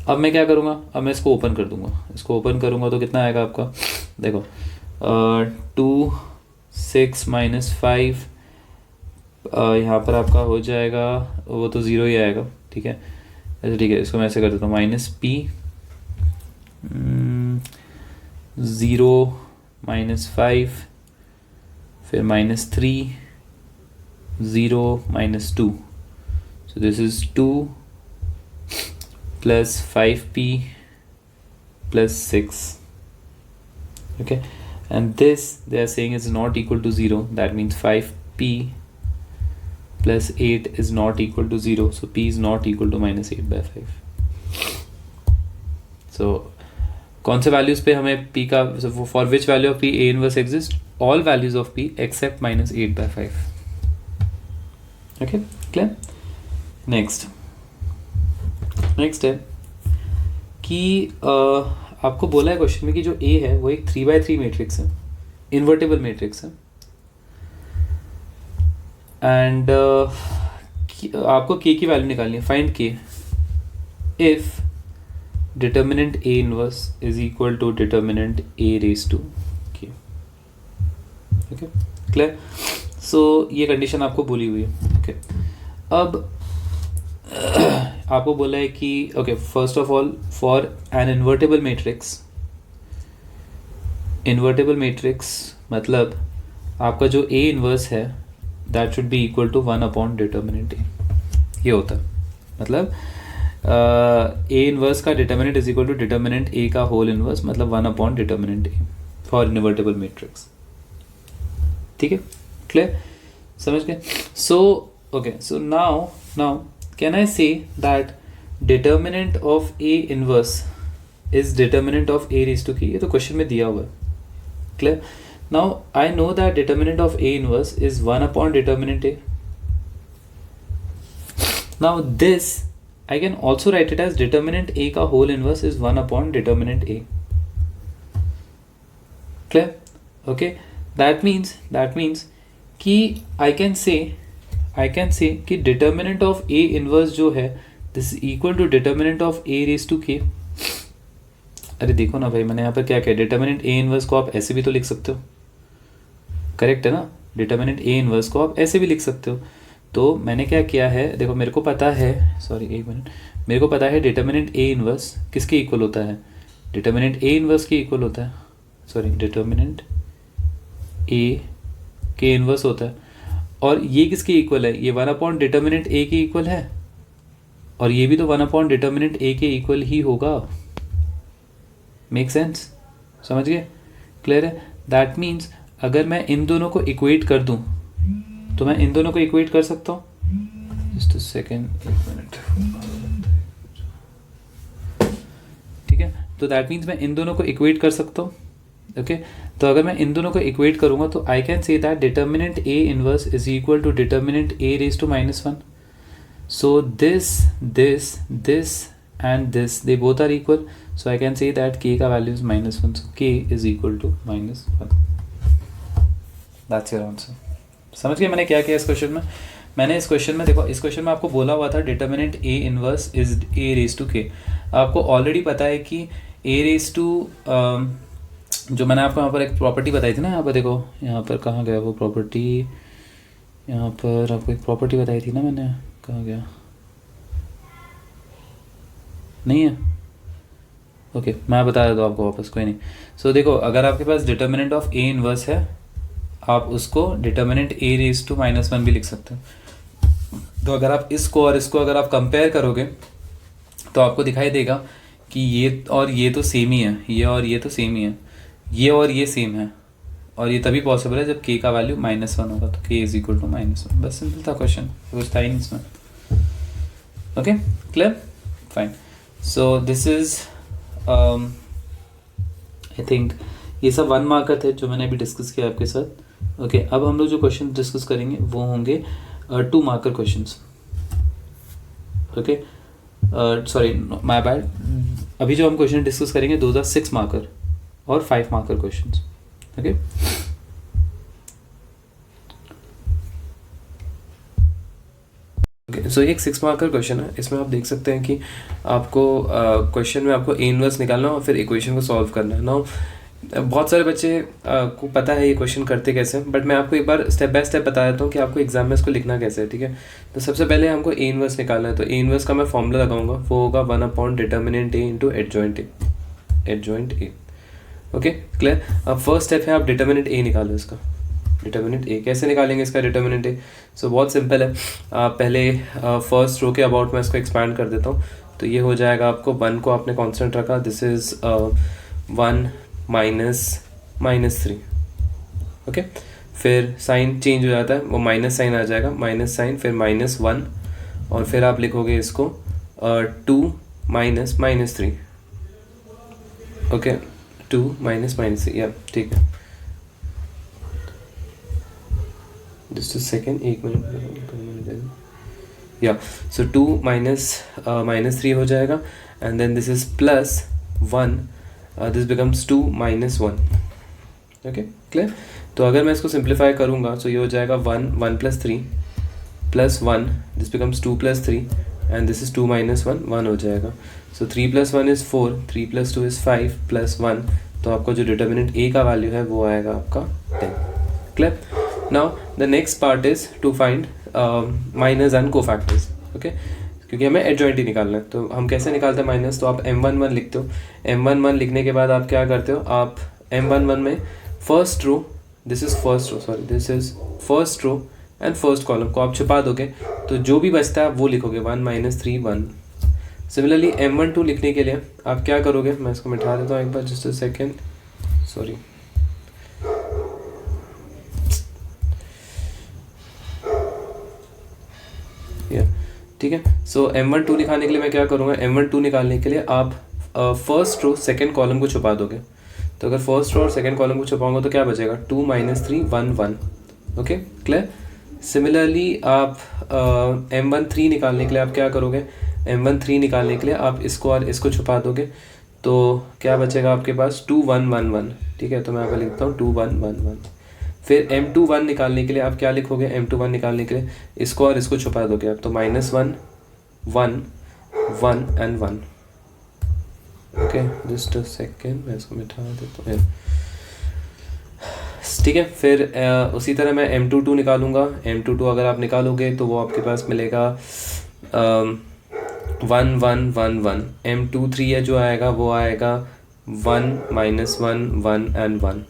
अब मैं क्या करूँगा, अब मैं इसको ओपन कर दूंगा। इसको ओपन करूँगा तो कितना आएगा आपका, देखो 2 6 माइनस 5, यहाँ पर आपका हो जाएगा, वो तो 0 ही आएगा। ठीक है, ठीक है, इसको मैं ऐसे कर देता हूँ, माइनस P 0 माइनस 5, फिर minus 3 0 minus 2, so this is 2 plus 5P plus 6। Okay, and this they are saying is not equal to 0. That means 5p plus 8 is not equal to 0. So p is not equal to minus 8 by 5. So कौन से values पे हमें p का for which value of p a inverse exist? All values of p accept minus 8 by 5. Okay, clear? Next है कि आपको बोला है क्वेश्चन में कि जो A है वो एक 3x3 मैट्रिक्स है, इन्वर्टेबल मैट्रिक्स है, एंड आपको K की वैल्यू निकालनी है. Find K if determinant A inverse is equal to determinant A raise to K. Okay, clear? So ये कंडीशन आपको बोली हुई है. ओके, अब आपको बोला है कि okay, first of all for an invertible matrix मतलब आपका जो A इनवर्स है that should be equal to 1 upon determinant A. ये होता है मतलब A इनवर्स का determinant is equal to determinant A का होल इनवर्स, मतलब 1 upon determinant A for invertible matrix. ठीक है, क्लियर? समझ गए? So okay, so now can I say that determinant of A inverse is determinant of A raised to K? ये तो question में दिया हुआ है. Clear? Now I know that determinant of A inverse is 1 upon determinant A. Now this I can also write it as determinant A का whole inverse is 1 upon determinant A. Clear? Okay, that means कि I can say कि determinant of A inverse जो है this equal to determinant of A raise to K. अरे देखो ना भाई, मैंने यहाँ पर क्या किया, डिटर्मिनेंट A इनवर्स को आप ऐसे भी तो लिख सकते हो, करेक्ट है ना? डिटर्मिनेंट A इनवर्स को आप ऐसे भी लिख सकते हो. तो मैंने क्या किया है, देखो मेरे को पता है, मेरे को पता है डिटर्मिनेंट A इनवर्स किसके इक्वल होता है? डिटर्मिनेंट A इनवर्स के इक्वल होता है, डिटर्मिनेंट A के इनवर्स होता है. और ये किसके इक्वल है? ये 1 अपॉन डिटर्मिनेंट A के इक्वल है, और ये भी तो 1 अपॉन डिटर्मिनेंट A के इक्वल ही होगा. Make sense? समझ गए? क्लियर है? दैट मीन्स अगर मैं इन दोनों को इक्वेट कर दूं तो मैं इन दोनों को इक्वेट कर सकता हूँ. Just a second, 1 minute. ठीक है, तो दैट मीन्स मैं इन दोनों को इक्वेट कर सकता हूँ. ओके, तो अगर मैं इन दोनों को इक्वेट करूंगा तो I can say that determinant A inverse is equal to determinant A raise to -1. So this and this they both are equal, so I can say that K का value is -1. So K is equal to -1. That's your answer. समझ गए मैंने क्या किया इस question में? मैंने इस क्वेश्चन में देखो, इस क्वेश्चन में आपको बोला हुआ था determinant A inverse is A raise to K. आपको ऑलरेडी पता है कि A रेज टू जो मैंने आपको यहाँ पर एक प्रॉपर्टी बताई थी ना, यहाँ पर देखो, यहाँ पर कहाँ गया वो प्रॉपर्टी, यहाँ पर आपको एक प्रॉपर्टी बताई थी ना मैंने, कहाँ गया? नहीं है? ओके, मैं बता देता हूँ आपको वापस, कोई नहीं. सो देखो, अगर आपके पास डिटर्मिनेंट ऑफ A इनवर्स है, आप उसको डिटर्मिनेंट A रेज टू -1 भी लिख सकते हो. तो अगर आप इसको और इसको अगर आप कंपेयर करोगे तो आपको दिखाई देगा कि ये और ये तो सेम ही है, ये और ये तो सेम ही है, ये और ये सेम है, और ये तभी पॉसिबल है जब K का वैल्यू -1 होगा. तो K इज इक्वल टू -1. बस सिंपल था क्वेश्चन, कुछ था ही नहीं इसमें. Okay, clear? Fine. So this is I think ये सब 1 मार्कर थे जो मैंने अभी डिस्कस किया आपके साथ. ओके, अब हम लोग जो क्वेश्चन डिस्कस करेंगे वो होंगे 2 marker questions. Okay, sorry my bad. अभी जो हम क्वेश्चन डिस्कस करेंगे 2 आर 6 मार्कर और 5 मार्कर क्वेश्चंस. ओके, सो एक 6 मार्कर क्वेश्चन है. इसमें आप देख सकते हैं कि आपको क्वेश्चन में आपको A इनवर्स निकालना और फिर इक्वेशन को सॉल्व करना है. नाउ बहुत सारे बच्चे को पता है ये क्वेश्चन करते कैसे, बट मैं आपको एक बार स्टेप बाय स्टेप बता देता हूँ कि आपको एग्जाम में इसको लिखना कैसे है. ठीक है, तो सबसे पहले हमको A इनवर्स निकालना है. तो A इनवर्स का मैं फॉर्मूला लगाऊंगा, वो होगा 1 upon determinant A into adjoint A. Okay, clear? अब फर्स्ट स्टेप है, आप डिटर्मिनेंट A निकालो. इसका डिटर्मिनेंट A कैसे निकालेंगे? इसका डिटर्मिनेंट A सो बहुत सिंपल है. पहले फर्स्ट रो के अबाउट मैं इसको एक्सपैंड कर देता हूँ. तो ये हो जाएगा, आपको 1 को आपने कांस्टेंट रखा, दिस इज 1 माइनस -3, ओके। फिर साइन चेंज हो जाता है, वो माइनस साइन आ जाएगा, माइनस साइन, फिर -1, और फिर आप लिखोगे इसको 2 -3, ओके, 2 -3, या ठीक है, जस्ट अ सेकेंड, एक मिनट, या सो 2 -3 हो जाएगा, and then this is +1, this becomes 2 -1, okay, clear. तो अगर मैं इसको सिंप्लीफाई करूँगा तो ये हो जाएगा 1 + 3 +1, this becomes 2 + 3, and this is 2 - 1, 1 हो जाएगा। सो 3 + 1 इज़ 4, 3 + 2 इज़ 5 +1, तो आपका जो डिटर्मिनेंट ए का वैल्यू है वो आएगा आपका 10, clear. Now the next part is to find minors and cofactors, okay, क्योंकि हमें एडजॉइंट ही निकालना है। तो हम कैसे निकालते हैं माइनस, तो आप m11 लिखते हो, m11 लिखने के बाद आप क्या करते हो, आप m11 में first row, this is first row and first column को आप छुपा दोगे, तो जो भी बचता है आप वो लिखोगे, 1 - 3 1। सिमिलरली m12 लिखने के लिए आप क्या करोगे, मैं इसको मिटा देता हूँ एक बार, जस्ट अ सेकेंड, सॉरी, ठीक है। सो m12 निकालने के लिए मैं क्या करूँगा, m12 निकालने के लिए आप फर्स्ट रो सेकंड कॉलम को छुपा दोगे। तो अगर फर्स्ट रो और सेकंड कॉलम को छुपाऊंगा तो क्या बचेगा, 2 - 3 1 1, ओके, क्लियर। सिमिलरली आप m13 निकालने के लिए आप क्या करोगे, m13 निकालने के लिए आप इसको और इसको छुपा दोगे, तो क्या बचेगा आपके पास, 2 1 1 1, ठीक है। तो मैं यहाँ पर लिखता हूँ 2 1 1 1। फिर m21 निकालने के लिए आप क्या लिखोगे, m21 निकालने के लिए इसको और इसको छुपा दोगे आप, तो -1 1 1 and 1, okay, just a second, मैं इसको मिटा देता हूँ, ठीक है। फिर उसी तरह मैं m22 निकालूंगा, m22 अगर आप निकालोगे तो वो आपके पास मिलेगा 1 1 1 1, m23 है जो आएगा वो आएगा 1 -1 1 एंड 1,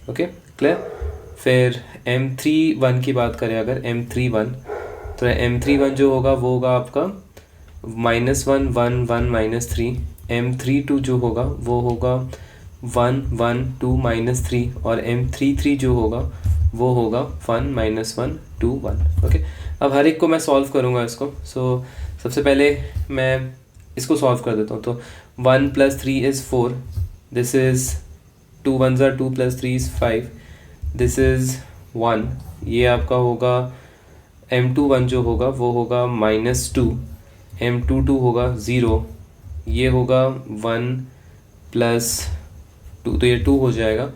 ओके, क्लियर। फिर m31 की बात करें अगर, m31, तो m31 जो होगा वो होगा आपका -1 1 1 -3, m32 जो होगा वो होगा 1 1 2 -3, और m33 जो होगा वो होगा 1 -1 2 1, ओके। अब हर एक को मैं सॉल्व करूँगा इसको। सो सबसे पहले मैं इसको सॉल्व कर देता हूँ। तो 1 + 3 is 4, this is 2 1s are 2 + 3 is 5, this is 1, ये आपका होगा m21 जो होगा वो होगा -2, m22 होगा 0, ये होगा 1 + 2, तो ये 2 हो जाएगा।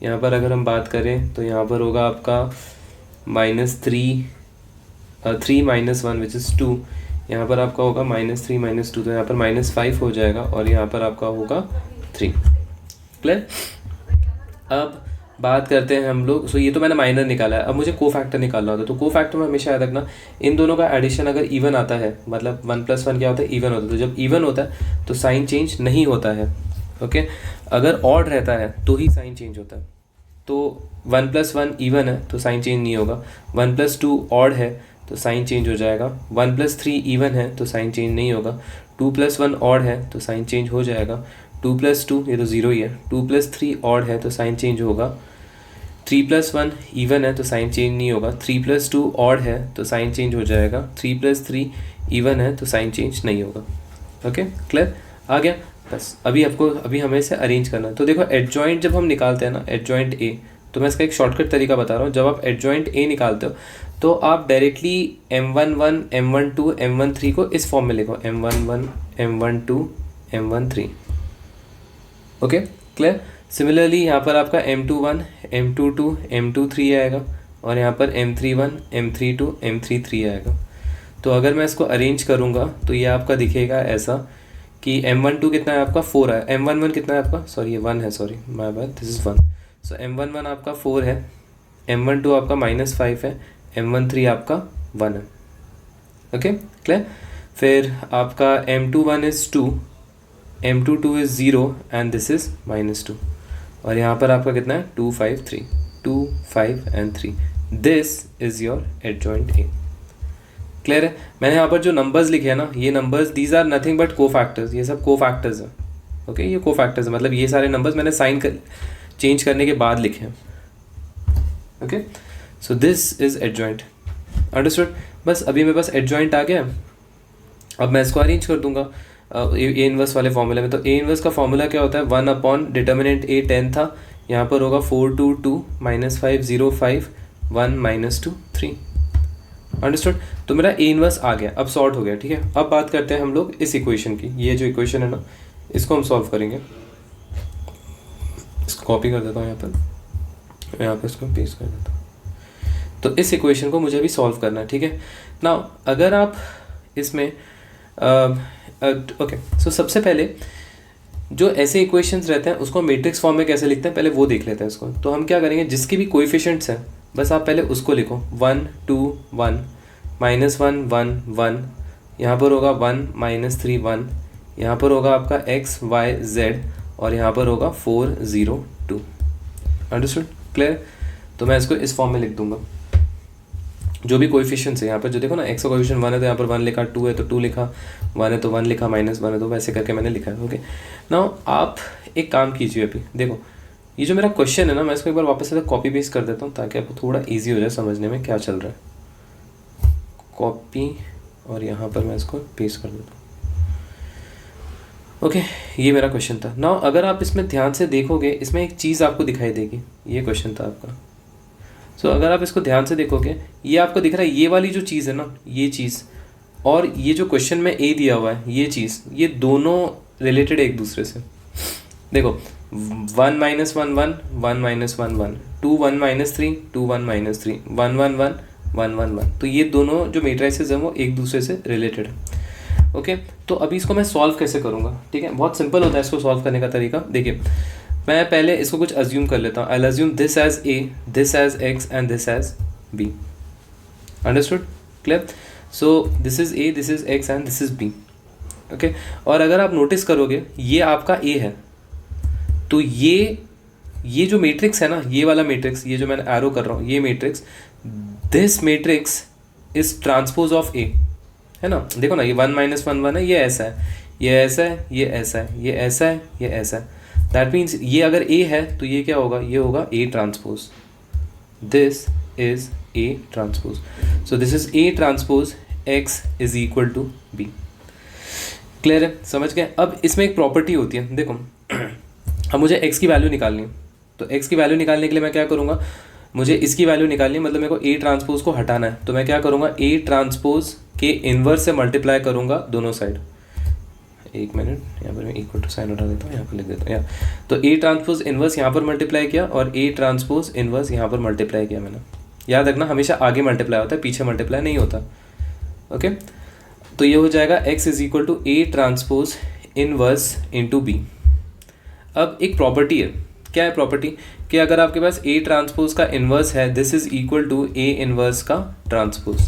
यहाँ पर अगर हम बात करें तो यहाँ पर होगा आपका -3 3 - 1 विच इज़ 2, यहाँ पर आपका होगा -3 - 2, तो यहाँ पर -5 हो जाएगा, और यहाँ पर आपका होगा 3, क्लियर। अब बात करते हैं हम लोग, सो ये तो मैंने माइनर निकाला है, अब मुझे कोफैक्टर निकालना होता है। तो कोफैक्टर में हमेशा याद रखना, इन दोनों का एडिशन अगर इवन आता है, मतलब 1 + 1 क्या होता है, इवन होता है, तो जब इवन होता है तो साइन चेंज नहीं होता है, ओके। अगर ऑड रहता है तो ही साइन चेंज होता है। तो 1 + 1 इवन है तो साइन चेंज नहीं होगा, 1 + 2 ऑड है तो साइन चेंज हो जाएगा, 1 + 3 इवन है तो साइन चेंज नहीं होगा, 2 + 1 ऑड है तो साइन चेंज हो जाएगा, 2 + 2 ये तो 0 ही है, 2 + 3 ऑड है तो साइन चेंज होगा, 3 + 1 इवन है तो साइन चेंज नहीं होगा, 3 + 2 ऑड है तो साइन चेंज हो जाएगा, 3 + 3 इवन है तो साइन चेंज नहीं होगा, ओके, क्लियर, आ गया। बस अभी हमें इसे अरेंज करना है। तो देखो एडजॉइंट जब हम निकालते हैं ना, एडजॉइंट ए, तो मैं इसका एक शॉर्टकट तरीका बता रहा हूँ। जब आप एडजॉइंट ए निकालते हो तो आप डायरेक्टली m11 m12 m13 को इस फॉर्म में लिखो, m11 m12 m13, okay, clear. Similarly यहाँ पर आपका m21 m22 m23 आएगा, और यहाँ पर m31 m32 m33 आएगा। तो अगर मैं इसको अरेंज करूँगा तो ये आपका दिखेगा ऐसा कि m12 कितना है आपका 4 है, m11 कितना है आपका, सॉरी ये 1 है, sorry my bad, this is 1। So m11 आपका 4 है, m12 आपका -5 है, m13 आपका 1 है, ओके, क्लियर। फिर आपका m21 is 2, m22 is 0 and this is -2, और यहाँ पर आपका कितना है 2 5 3, 2 5 and 3, this is your adjoint A, clear है। मैंने यहाँ पर जो नंबर्स लिखे हैं ना, ये numbers these are nothing but cofactors, ये सब कोफैक्टर्स हैं, ओके, ये कोफैक्टर्स है, मतलब ये सारे नंबर्स मैंने साइन कर चेंज करने के बाद लिखें. Okay, so this is adjoint. Understood. बस अभी मेरे पास एडजॉइंट आ गया. अब मैं इसको अरेंज कर दूंगा ए इनवर्स वाले फॉर्मूले में. तो ए इनवर्स का फॉर्मूला क्या होता है, 1 अपॉन डिटर्मिनेंट ए 10 था, यहाँ पर होगा 4 2 2 -5 0 5 1 -2 3. अंडरस्टूड. तो मेरा ए इनवर्स आ गया, अब सॉर्ट हो गया. ठीक है, अब बात करते हैं हम लोग इस इक्वेशन की. ये जो इक्वेशन है ना, इसको हम सॉल्व करेंगे. इसको कॉपी कर देता हूँ यहाँ पर इसको पेस्ट कर देता हूँ. तो इस इक्वेशन को मुझे अभी सॉल्व करना है. ठीक है ना. अगर आप इसमें ओके, सो सबसे पहले जो ऐसे इक्वेशंस रहते हैं उसको मैट्रिक्स फॉर्म में कैसे लिखते हैं पहले वो देख लेते हैं इसको. तो हम क्या करेंगे, जिसकी भी कोएफिशिएंट्स हैं बस आप पहले उसको लिखो. 1 2 1 -1 1 1, यहाँ पर होगा 1 -3 1, यहाँ पर होगा आपका x y z और यहाँ पर होगा 4 0 2. Understood, clear. तो मैं इसको इस फॉर्म में लिख दूंगा. जो भी कोएफिशिएंट्स है यहाँ पर, जो देखो ना, x का कोएफिशिएंट 1 है तो यहाँ पर 1 लिखा, 2 है तो 2 लिखा, 1 है तो 1 लिखा, -1 है तो वैसे करके मैंने लिखा है. ओके, नाउ आप एक काम कीजिए. अभी देखो ये जो मेरा क्वेश्चन है ना, मैं इसको एक बार वापस से कॉपी पेस्ट कर देता हूँ ताकि आपको थोड़ा ईजी हो जाए समझने में क्या चल रहा है. कॉपी और यहाँ पर मैं इसको पेस्ट कर देता हूँ. ओके, ये मेरा क्वेश्चन था. नाउ अगर आप इसमें ध्यान से देखोगे, इसमें एक चीज़ आपको दिखाई देगी. ये क्वेश्चन था आपका. सो अगर आप इसको ध्यान से देखोगे, ये आपको दिख रहा है, ये वाली जो चीज़ है ना, ये चीज़ और ये जो क्वेश्चन में ए दिया हुआ है ये चीज़, ये दोनों रिलेटेड है एक दूसरे से. देखो 1 -1 1 1 1 -1 1 2 1 -3 2 1 -3 1 1 1 1 1 1. तो ये दोनों जो मैट्रिसेस हैं वो एक दूसरे से रिलेटेड है. ओके, तो अभी इसको मैं सॉल्व कैसे करूँगा. ठीक है, बहुत सिंपल होता है इसको सॉल्व करने का तरीका. देखिए, मैं पहले इसको कुछ अज्यूम कर लेता हूँ. I assume this as A, this as X and this as B. Understood, clear. So this is A, this is X and this is B. Okay, और अगर आप नोटिस करोगे ये आपका ए है, तो ये जो मैट्रिक्स है ना, ये वाला मैट्रिक्स, ये जो मैंने एरो कर रहा हूँ, ये matrix, this matrix is transpose of A, है ना. देखो ना, ये 1 -1 1 है, ये ऐसा है, ये ऐसा है, ये ऐसा है, ये ऐसा है, ये ऐसा है. दैट मीन्स ये अगर ए है तो ये क्या होगा, ये होगा A transpose. This is A transpose. So this is A transpose X is equal to B. Clear है, समझ गए. अब इसमें एक प्रॉपर्टी होती है. देखो अब मुझे x की वैल्यू निकालनी है, तो x की वैल्यू निकालने के लिए मैं क्या करूँगा, मुझे इसकी वैल्यू निकालनी है, मतलब मेरे को ए ट्रांसपोज को हटाना है. तो मैं क्या करूँगा, ए ट्रांसपोज के इन्वर्स से मल्टीप्लाई करूँगा दोनों साइड. एक मिनट, यहाँ पर मैं इक्वल टू साइन हटा देता हूँ, यहाँ पर लिख देता हूँ यहाँ. तो ए ट्रांसपोज इन्वर्स यहाँ पर मल्टीप्लाई किया और ए ट्रांसपोज इन्वर्स यहाँ पर मल्टीप्लाई किया मैंने. याद रखना, हमेशा आगे मल्टीप्लाई होता है, पीछे मल्टीप्लाई नहीं होता. ओके, तो ये हो जाएगा x is equal to A transpose inverse into B. अब एक प्रॉपर्टी है. क्या है प्रॉपर्टी, कि अगर आपके पास ए ट्रांसपोज का इन्वर्स है, this is equal to A inverse का ट्रांसपोज.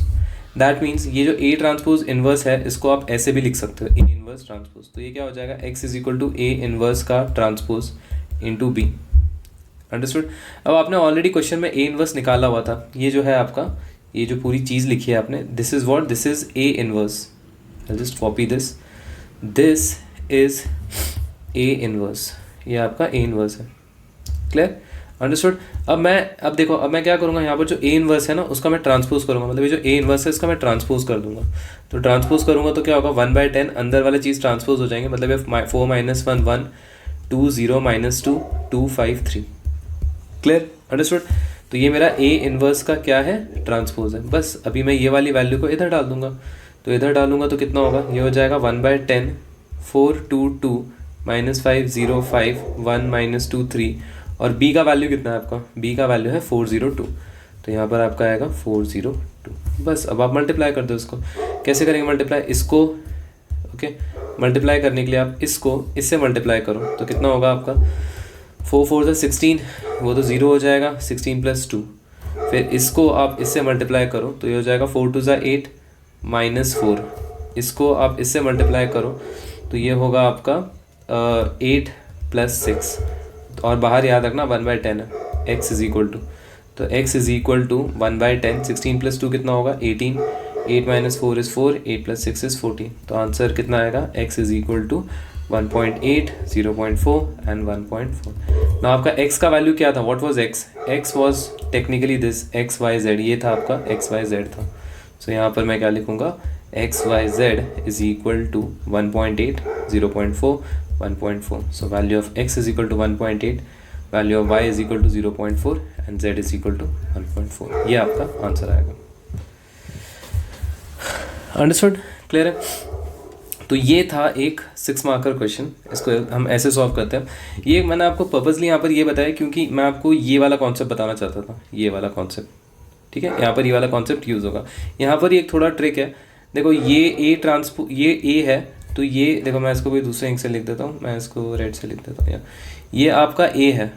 दैट मीन्स ये जो ए ट्रांसपोज इन्वर्स है, इसको आप ऐसे भी लिख सकते हो, ए इन्वर्स ट्रांसपोज. तो ये क्या हो जाएगा, x is equal to A inverse का ट्रांसपोज इंटू बी. अंडरस्टूड. अब आपने ऑलरेडी क्वेश्चन में ए इन्वर्स निकाला हुआ था. ये जो है आपका, ये जो पूरी चीज़ लिखी है आपने, this is what, this is A inverse. I just copy this. This is A inverse. ये आपका ए इन्वर्स है. Clear, understood. अब देखो, अब मैं क्या करूँगा, यहाँ पर जो ए इन्वर्स है ना, उसका मैं ट्रांसपोज करूँगा. मतलब ये जो ए इन्वर्स है इसका मैं ट्रांसपोज कर दूंगा. तो ट्रांसपोज करूँगा तो क्या होगा, 1/10 अंदर वाले चीज़ ट्रांसपोज हो जाएंगे. मतलब ये 4 -1 1 2 0 -2 2 5 3. Clear, understood. तो ये मेरा ए इन्वर्स का क्या है, ट्रांसपोज है. बस अभी मैं ये वाली वैल्यू को इधर डाल दूंगा. तो इधर डालूंगा तो कितना होगा, ये हो जाएगा 1/10 4 2 2 -5 0 5 1 -2 3. और b का वैल्यू कितना है आपका, b का वैल्यू है 402. तो यहाँ पर आपका आएगा 402. बस अब आप मल्टीप्लाई कर दो इसको. कैसे करेंगे मल्टीप्लाई, इसको ओके मल्टीप्लाई करने के लिए आप इसको इससे मल्टीप्लाई करो. तो कितना होगा आपका, 4 4 से 16, वो तो 0 हो जाएगा, 16 + 2. फिर इसको आप इससे मल्टीप्लाई करो तो ये हो जाएगा 4 2 = 8 -4. इसको आप इससे मल्टीप्लाई करो तो ये होगा आपका 8 + 6. और बाहर याद रखना 1/10 है, x इज इक्वल टू, तो x इज इक्वल टू 1/10. 16 + 2 कितना होगा, 18. 8 - 4 is 4, 8 + 6 is 14. तो आंसर कितना आएगा, x is equal to 1.8, 0.4 and 1.4. ना आपका x का वैल्यू क्या था? What was x? x was technically this X Y Z, ये था आपका एक्स वाई जेड था. सो यहाँ पर मैं क्या लिखूँगा? X Y Z is equal to 1.8, 0.4, 1.4. So value of x is equal to 1.8, value of y is equal to 0.4 and z is equal to 1.4. ये आपका आंसर आएगा. अंडरस्टूड? क्लियर है? तो ये था एक 6 मार्कर क्वेश्चन. इसको हम ऐसे सॉल्व करते हैं. ये मैंने आपको पर्पसली यहाँ पर ये बताया क्योंकि मैं आपको ये वाला कॉन्सेप्ट बताना चाहता था, ये वाला कॉन्सेप्ट. ठीक है, यहाँ पर ये वाला कॉन्सेप्ट यूज़ होगा. यहाँ पर एक थोड़ा ट्रिक है. देखो ये ए है, तो ये देखो मैं इसको कोई दूसरे इंक से लिख देता हूँ, मैं इसको रेड से लिख देता हूँ. ये आपका ए है,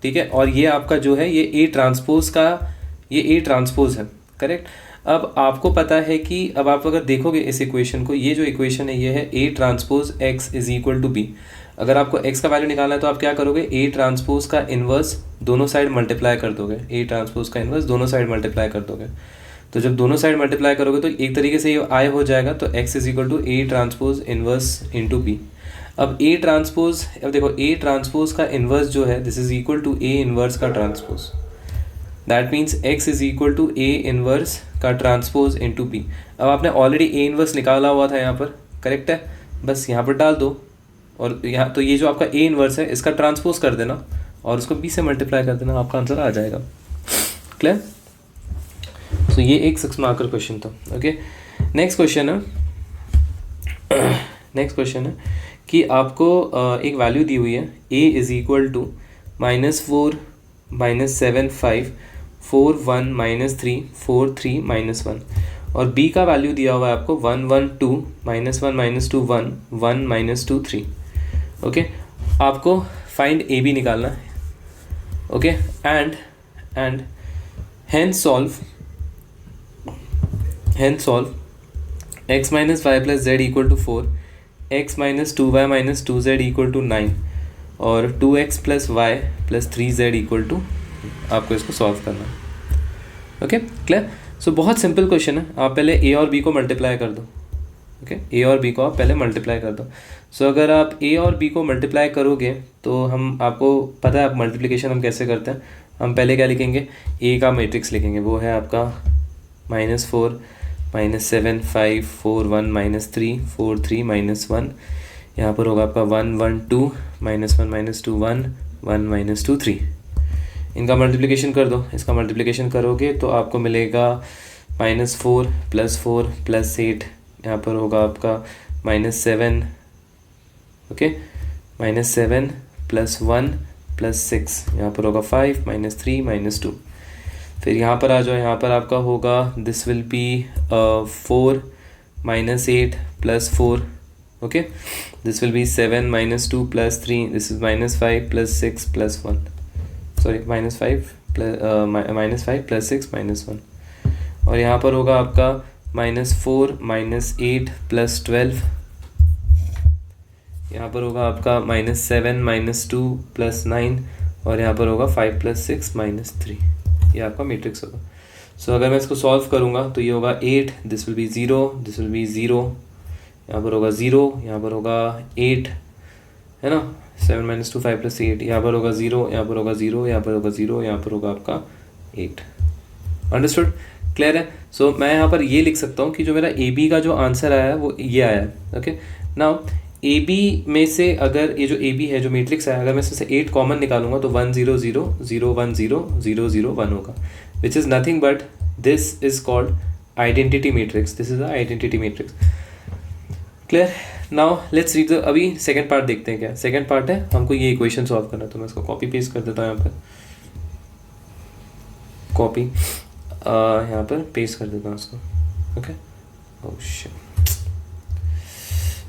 ठीक है, और ये आपका जो है ये ए ट्रांसपोज है. करेक्ट. अब आपको पता है कि अब आप अगर देखोगे इस इक्वेशन को, ये जो इक्वेशन है ये है A transpose X is equal to B. अगर आपको x का वैल्यू निकालना है तो आप क्या करोगे? ए ट्रांसपोज का इन्वर्स दोनों साइड मल्टीप्लाई कर दोगे. ए ट्रांसपोज का इन्वर्स दोनों साइड मल्टीप्लाई कर दोगे. तो जब दोनों साइड मल्टीप्लाई करोगे तो एक तरीके से ये आई हो जाएगा. तो x is equal to A transpose inverse into B. अब ए ट्रांसपोज, अब देखो ए ट्रांसपोज का इन्वर्स जो है this is equal to A inverse का transpose. That means x is equal to A inverse का ट्रांसपोज इंटू बी. अब आपने ऑलरेडी ए इन्वर्स निकाला हुआ था यहाँ पर, करेक्ट है, बस यहाँ पर डाल दो. और यहाँ तो ये जो आपका ए इन्वर्स है इसका ट्रांसपोज कर देना और उसको बी से मल्टीप्लाई कर देना, आपका आंसर आ जाएगा. क्लियर? तो ये एक 6 मार्कर क्वेश्चन था. ओके, नेक्स्ट क्वेश्चन है कि आपको एक वैल्यू दी हुई है a इज इक्वल टू -4, -7, 5, 4, 1, -3, 4, 3, -1. और b का वैल्यू दिया हुआ है आपको 1, 1, 2, -1, -2, 1, 1, -2, 3. ओके, आपको फाइंड ए बी निकालना है. Okay, and hence solve x minus y plus z equal to 4, x minus 2y minus 2z equal to 9 और 2x plus y plus 3z equal to, आपको इसको सॉल्व करना है. Okay, clear? सो बहुत simple question है. आप पहले a और b को मल्टीप्लाई कर दो. ओके, a और b को आप पहले मल्टीप्लाई कर दो. सो अगर आप a और b को मल्टीप्लाई करोगे तो हम, आपको पता है आप मल्टीप्लिकेशन हम कैसे करते हैं. हम पहले क्या लिखेंगे? a का मैट्रिक्स लिखेंगे, वो है आपका -4, -7, 5, 4, 1, -3, 4, 3, -1. यहाँ पर होगा आपका 1, 1, 2, -1, -2, 1, 1, -2, 3. इनका मल्टीप्लिकेशन कर दो. इसका मल्टीप्लिकेशन करोगे तो आपको मिलेगा -4 + 4 + 8. यहाँ पर होगा आपका -7. ओके, -7 + 1 + 6. यहाँ पर होगा 5, -3, -2. फिर यहाँ पर आ जाओ. यहाँ पर आपका होगा this will B 4 -8 + 4. Okay, this will B 7 -2 + 3. This is -5 + 6 + 1. Sorry, -5 + 6 -1. और यहाँ पर होगा आपका -4 -8 + 12. यहाँ पर होगा आपका -7 -2 + 9. और यहाँ पर होगा 5 + 6 -3. ये आपका मैट्रिक्स होगा. सो अगर मैं इसको सॉल्व करूँगा तो ये होगा 8, this will B 0, this will B 0. यहाँ पर होगा 0, यहाँ पर होगा 8, है ना. 7 - 2 5 + 8. यहाँ पर होगा 0, यहाँ पर होगा 0, यहाँ पर होगा 0, यहाँ पर होगा आपका 8. अंडरस्टूड? क्लियर है? सो मैं यहाँ पर ये लिख सकता हूँ कि जो मेरा ए बी का जो आंसर आया है वो ये आया है. ओके, नाउ ए बी में से अगर ये जो ए बी है जो मैट्रिक्स है, अगर मैं इसमें से 8 कॉमन निकालूंगा तो 1 0 0 0 1 0 0 0 1 होगा, which is nothing but this is called identity matrix. This is a identity matrix. Clear? Now let's read the, अभी सेकंड पार्ट देखते हैं. क्या सेकंड पार्ट है? हमको ये इक्वेशन सॉल्व करना है. तो मैं इसको कॉपी पेस्ट कर देता हूँ. यहाँ पर कॉपी, यहाँ पर पेस्ट कर देता हूँ इसको. ओके, ओह शिट,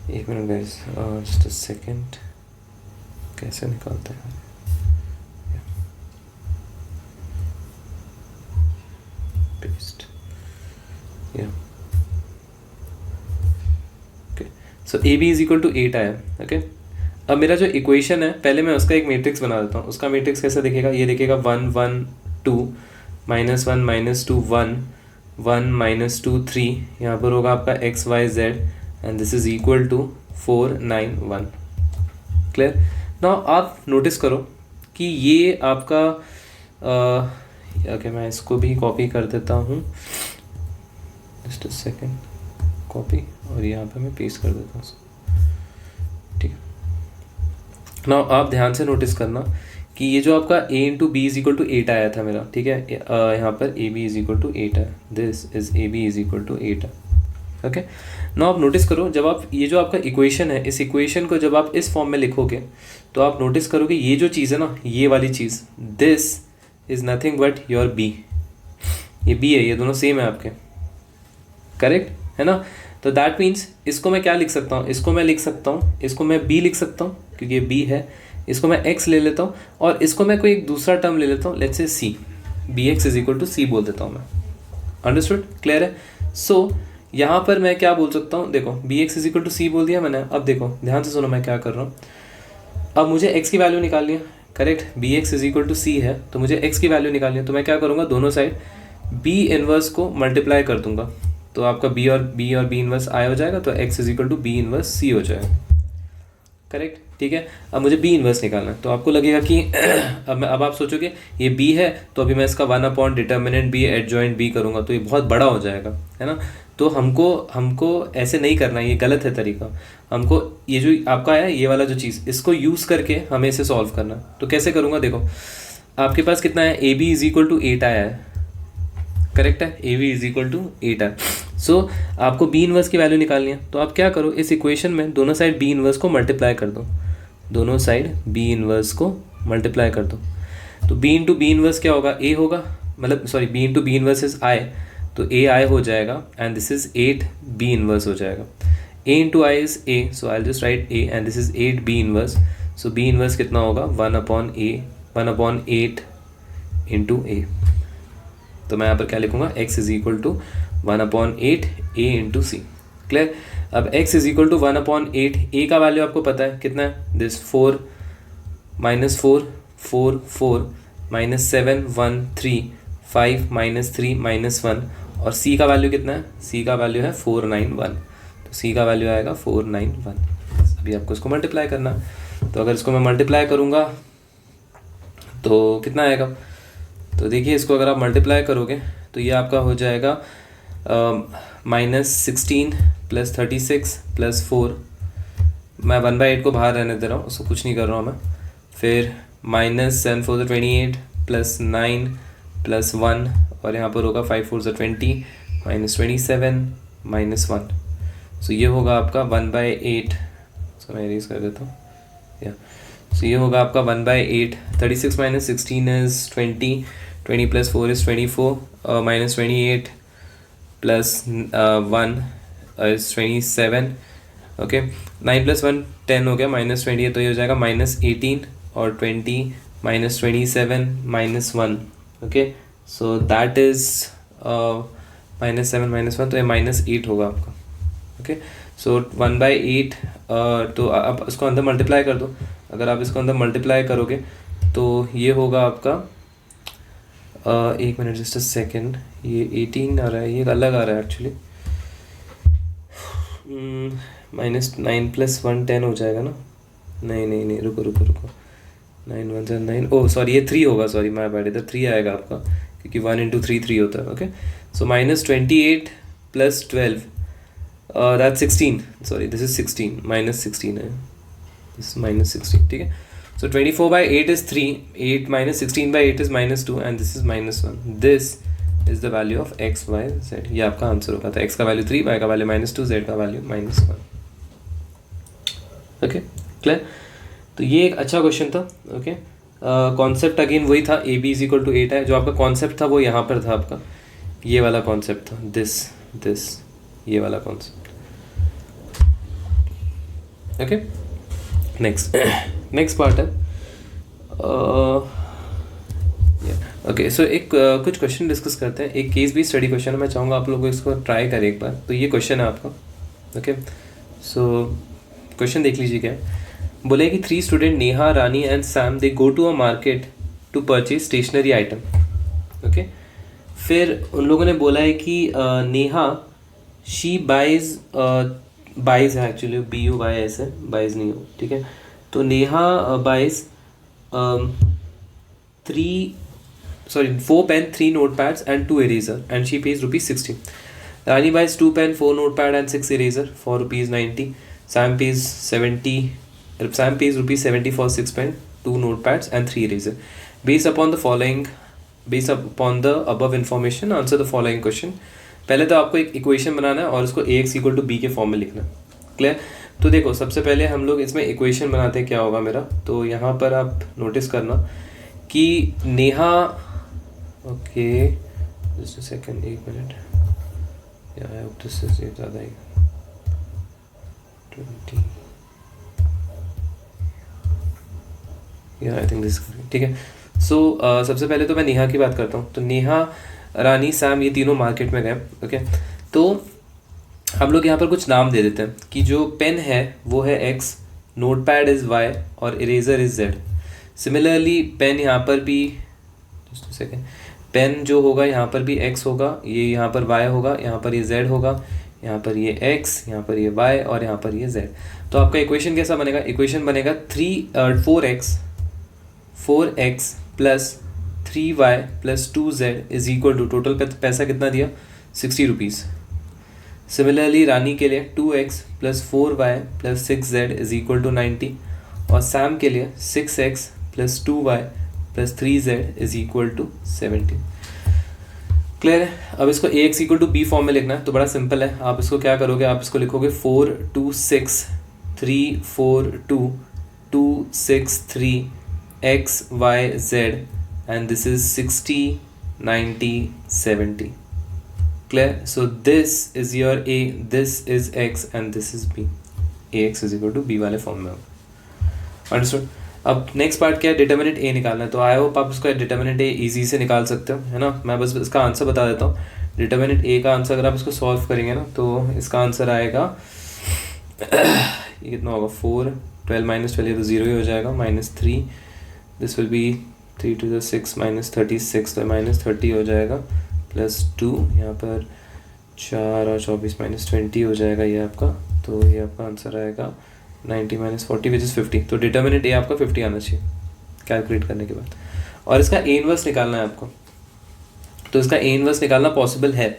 एक minute guys, just a second. कैसे निकालते हैं? पेस्ट. या okay, so A B is equal to 8 आया. ओके, अब मेरा जो इक्वेशन है पहले मैं उसका एक मैट्रिक्स बना देता हूँ. उसका मैट्रिक्स कैसे दिखेगा? ये दिखेगा 1 1 2 -1 -2 1 1 -2 3. यहाँ पर होगा आपका x y z and this is equal to 4 9 1. Clear. Now आप नोटिस करो कि ये आपका ओके मैं इसको भी कॉपी कर देता हूँ, जस्ट अ सेकेंड, कॉपी, और यहाँ पे मैं पेस्ट कर देता हूँ, ठीक है। नाउ आप ध्यान से नोटिस करना कि ये जो आपका a into B is equal to 8 आया था मेरा, ठीक है, यहाँ पर A B is equal to 8 है, this is A B is equal to 8 है, ओके। नाउ आप नोटिस करो, जब आप ये जो आपका इक्वेशन है, इस इक्वेशन को जब आप इस फॉर्म में लिखोगे तो आप नोटिस करोगे ये जो चीज़ है ना, ये वाली चीज़, this is nothing but your B, ये बी है, ये दोनों सेम है आपके, करेक्ट है ना। तो दैट मीन्स इसको मैं क्या लिख सकता हूँ, इसको मैं लिख सकता हूँ, इसको मैं बी लिख सकता हूँ क्योंकि ये बी है, इसको मैं x ले लेता हूँ और इसको मैं कोई एक दूसरा टर्म ले लेता हूँ, let's say c, bx is equal to C बोल देता हूँ मैं, अंडरस्टूड, क्लियर है। सो यहाँ पर मैं क्या बोल सकता हूँ, देखो bx is equal to C बोल दिया मैंने। अब देखो ध्यान से सुनो मैं क्या कर रहा हूँ, अब मुझे x की वैल्यू निकालनी है, correct, bx is equal to C है तो मुझे x की वैल्यू निकालनी है, तो मैं क्या करूँगा, दोनों साइड b इनवर्स को मल्टीप्लाई कर दूंगा, तो आपका b और b इनवर्स आई हो जाएगा, तो x is equal to b inverse c हो जाएगा, करेक्ट, ठीक है। अब मुझे b इनवर्स निकालना है, तो आपको लगेगा कि अब आप सोचोगे ये b है तो अभी मैं इसका 1 डिटर्मिनेंट b एडजॉइंट b करूँगा तो ये बहुत बड़ा हो जाएगा, है ना। तो हमको ऐसे नहीं करना, ये गलत है तरीका। हमको ये जो आपका है ये वाला जो चीज़, इसको यूज़ करके हमें इसे सॉल्व करना। तो कैसे करूँगा, देखो आपके पास कितना है, A B is equal to 8 आया है, करेक्ट है, A B is equal to 8 है। सो आपको बी इनवर्स की वैल्यू निकालनी है, तो आप क्या करो, इस इक्वेशन में दोनों साइड बी इनवर्स को मल्टीप्लाई कर दो, दोनों साइड बी इनवर्स को मल्टीप्लाई कर दो। तो बी इंटू बी इनवर्स क्या होगा, ए होगा, मतलब sorry B into B inverse is I, तो ए आई हो जाएगा and this is 8 B inverse हो जाएगा। A into I is A, so I just write A and this is 8 B inverse. So B inverse कितना होगा, 1/8 into ए। तो मैं यहाँ पर क्या लिखूँगा, x is equal to 1/8 a into C, clear. अब x is equal to 1/8, a का वैल्यू आपको पता है कितना है, दिस 4 -4 4 4 -7 1 3 5 -3 -1, और c का वैल्यू कितना है, c का वैल्यू है 491, तो c का वैल्यू आएगा 491। अभी आपको इसको मल्टीप्लाई करना, तो अगर इसको मैं मल्टीप्लाई करूँगा तो कितना आएगा, तो देखिए इसको अगर आप मल्टीप्लाई करोगे तो ये आपका हो जाएगा -16 + 36 + 4, मैं 1/8 को बाहर रहने दे रहा हूँ, उसको कुछ नहीं कर रहा हूँ मैं, फिर -7 4 28 + 9 + 1, और यहाँ पर होगा 5 4 20 -27 -1, सो ये होगा आपका 1/8, सो मैं इरेज कर देता हूँ, या सो ये होगा आपका 1/8, 36 - 16 इज 20 + 4 is 24, -28 + 1 is 27, ओके, 9 + 1 10 हो गया, -28, तो ये हो जाएगा -18 और 20 -27 -1, ओके, सो दैट इज -7 -1, तो ये -8 होगा आपका, ओके। सो 1/8, तो आप इसको अंदर मल्टीप्लाई कर दो, अगर आप इसको अंदर मल्टीप्लाई करोगे तो ये होगा आपका एक मिनट, जस्ट अ सेकेंड, ये 18 आ रहा है, ये अलग आ रहा है एक्चुअली, -9 + 1 10 हो जाएगा ना, नहीं रुको 9 1 9, ओह सॉरी ये 3 होगा, सॉरी माय बैड, इधर 3 आएगा आपका क्योंकि 1 × 3 3 होता है, okay. So -28 + 12 that's 16, sorry this is 16 -16 है, दिस -16, ठीक है। So 24/8 is 3, 8 - 16/8 is -2 and this is -1. This is the value of x, y, z. ये आपका आंसर होगा, तो x का वैल्यू 3, y का वैल्यू -2, z का वैल्यू -1, ओके, क्लियर। तो ये एक अच्छा क्वेश्चन था, ओके। कॉन्सेप्ट अगेन वही था, A B is equal to 8 है, जो आपका कॉन्सेप्ट था वो यहाँ पर था, आपका ये वाला कॉन्सेप्ट था, दिस ये वाला कॉन्सेप्ट, ओके। नेक्स्ट पार्ट है, ओके। सो एक कुछ क्वेश्चन डिस्कस करते हैं, एक केस भी स्टडी क्वेश्चन है, मैं चाहूँगा आप लोगों को इसको ट्राई करें एक बार। तो ये क्वेश्चन है आपका, ओके। सो क्वेश्चन देख लीजिए क्या है, बोले कि 3 student Neha, Rani and Sam they go to a market to purchase stationery item, okay. फिर उन लोगों ने बोला है कि नेहा शी बाइज है, एक्चुअली BUYS है, बाइज नहीं हो, ठीक है। तो Neha buys 4 pen, 3 notepads and 2 eraser and she pays ₹60. Rani buys 2 pen, 4 notepad and 6 eraser for ₹90. Sam pays ₹70 for 6 pen, 2 notepads and 3 eraser. Based upon the above information, answer the following question. पहले तो आपको एक equation बनाना है और उसको ax = b के form में लिखना है. क्लियर? तो देखो, सबसे पहले हम लोग इसमें इक्वेशन बनाते हैं. क्या होगा मेरा, तो यहाँ पर आप नोटिस करना कि Neha, okay just a second, 1 minute, I hope this is ये ज़्यादा ही 20, या आई थिंक दिस, ठीक है. सो सबसे पहले तो मैं नेहा की बात करता हूँ. तो नेहा, रानी, सैम, ये तीनों मार्केट में गए. ओके, तो हम लोग यहाँ पर कुछ नाम दे देते हैं कि जो पेन है वो है x, नोटपैड इज़ y और eraser is z. Similarly pen यहाँ पर भी, जस्ट सेकेंड, पेन जो होगा यहाँ पर भी x होगा, ये यहाँ पर y होगा, यहाँ पर ये z होगा, यहाँ पर ये x, यहाँ पर ये y और यहाँ पर ये z. तो आपका इक्वेशन कैसा बनेगा? इक्वेशन बनेगा 4x plus 3y plus 2z is equal to, total पैसा कितना दिया? ₹60. सिमिलरली रानी के लिए 2x plus 4y plus 6z is equal to 90 और सैम के लिए 6x plus 2y plus 3z is equal to 70. Clear है? अब इसको ax = b फॉर्म में लिखना है. तो बड़ा सिंपल है. आप इसको क्या करोगे, आप इसको लिखोगे 4 2 6 3 4 2 2 6 3 x y z and this is 60 90 70. Clear? So this is your a, this is x and this is b. ax = b वाले फॉर्म में होगा. अंडरस्टूड? अब नेक्स्ट पार्ट क्या है? डिटर्मिनेंट a निकालना है. तो आई होप आप इसका डिटर्मिनेंट a इजी से निकाल सकते हो, है ना. मैं बस इसका आंसर बता देता हूँ. डिटर्मिनेंट a का आंसर अगर आप इसको सॉल्व करेंगे ना, तो इसका आंसर आएगा ये कितना होगा? 4 12 - 12, ये तो 0 ही हो जाएगा. -3, this will B 3 to the 6 -36, तो -30 हो जाएगा, प्लस 2 यहाँ पर 4 और 24 -20 हो जाएगा ये आपका. तो ये आपका आंसर आएगा 90 - 40 विच इज़ 50. तो डिटर्मिनेंट ए आपका 50 आना चाहिए कैलकुलेट करने के बाद. और इसका ए इनवर्स निकालना है आपको. तो इसका ए इनवर्स निकालना पॉसिबल है.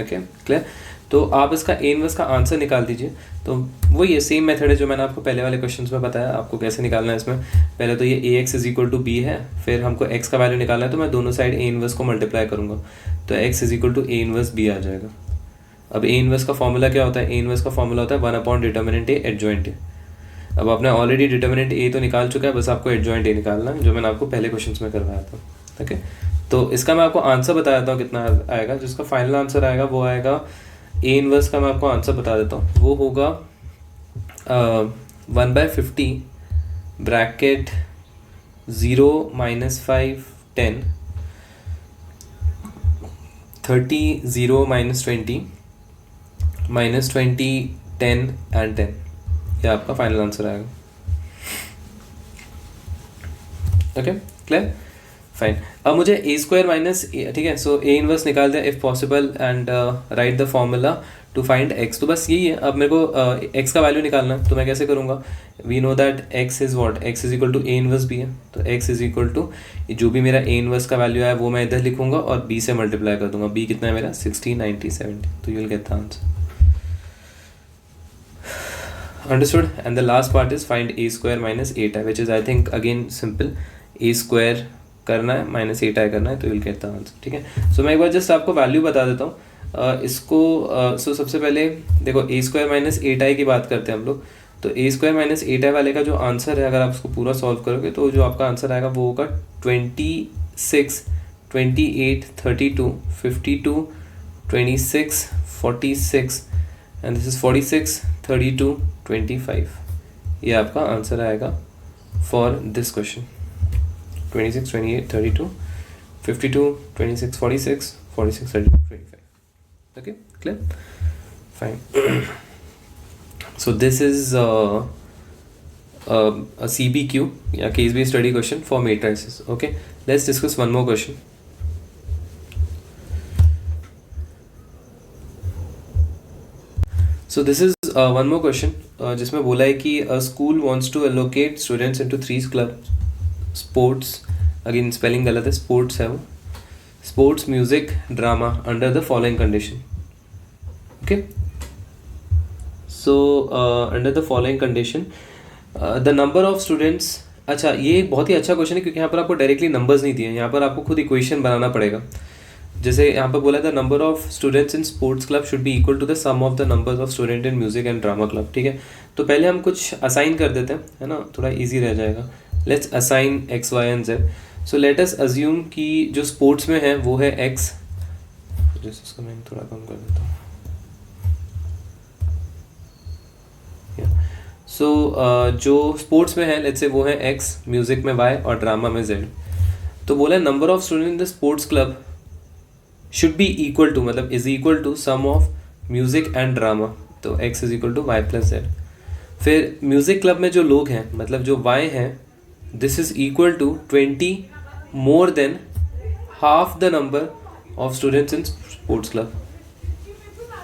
Okay, clear? तो आप इसका ए इनवर्स का आंसर निकाल दीजिए. तो वो ये सेम मेथड है जो मैंने आपको पहले वाले क्वेश्चंस में बताया आपको कैसे निकालना है. इसमें पहले तो ये ax = b है, फिर हमको x का वैल्यू निकालना है. तो मैं दोनों साइड a इनवर्स को मल्टीप्लाई करूँगा, तो x = a इनवर्स b आ जाएगा. अब a इनवर्स का फॉर्मूला क्या होता है? a इनवर्स का फॉर्मूला होता है 1 डिटर्मिनेंट a एडजॉइंट a. अब आपने ऑलरेडी डिटर्मिनेंट a तो निकाल चुका है, बस आपको एडजॉइंट a निकालना है, जो मैंने आपको पहले क्वेश्चन में करवाया था. ओके, तो इसका मैं आपको आंसर बता देता हूँ कितना आएगा. जिसका फाइनल आंसर आएगा वो आएगा, ए इनवर्स का मैं आपको आंसर बता देता हूँ, वो होगा 1/50 ब्रैकेट 0 - 5 10 30 0 - 20 -20 10 and 10. ये आपका फाइनल आंसर आएगा. Okay, clear? फाइन. अब मुझे a² - ठीक है. सो ए इनवर्स निकाल दिया if possible and write the formula to find x. तो बस यही है. अब मेरे को x का वैल्यू निकालना है, तो मैं कैसे करूँगा? We know that x is what? x = a inverse b है. तो x = जो भी मेरा a इनवर्स का वैल्यू है वो मैं इधर लिखूंगा और b से मल्टीप्लाई कर दूंगा. b कितना है मेरा? 60 90 70. तो you will get the answer. Understood? And the last part is find a² - 8i which is I think again simple. a² करना है -8i करना है, तो विल गेट द आंसर. ठीक है. सो मैं एक बार जस्ट आपको वैल्यू बता देता हूँ इसको. सो सबसे पहले देखो a² - 8i की बात करते हैं हम लोग. तो a² - 8i वाले का जो आंसर है, अगर आप उसको पूरा सॉल्व करोगे तो जो आपका आंसर आएगा वो होगा 26 28 32 52 26 46 एंड दिस इज 46 32 25. ये आपका आंसर आएगा for this question. 26 28 32 52 26 46 46 32 25. Okay, clear? Fine. So this is a CBQ, yeah, case based study question for matrices. Okay, let's discuss one more question. So this is one more question जिसमें बोला है कि a school wants to allocate students into 3 club sports, again spelling गलत है, sports है वो, sports, music, drama under the following condition. Okay, so under the following condition the number of students. अच्छा, ये एक बहुत ही अच्छा क्वेश्चन है क्योंकि यहाँ पर आपको डायरेक्टली नंबर्स नहीं दिए हैं, यहाँ पर आपको खुद इक्वेशन बनाना पड़ेगा. जैसे यहाँ पर बोला था number of students in sports club should be equal to the sum of the numbers of student in music and drama club. ठीक है, तो पहले हम कुछ असाइन कर देते हैं, है ना, थोड़ा इजी रह जाएगा. Let's assign X, Y and Z. So let us assume कि जो स्पोर्ट्स में है वो है एक्स. जैसे उसका मैं थोड़ा कम कर देता हूँ. सो जो स्पोर्ट्स में है लेट्स से वो है एक्स, म्यूजिक में वाई और ड्रामा में जेड. तो बोला number of student in the sports club should be equal to, मतलब is equal to sum of music and drama. तो X is equal to Y plus Z. फिर music club में जो लोग हैं, मतलब जो वाई हैं, this is equal to 20 more than half the number of students in sports club.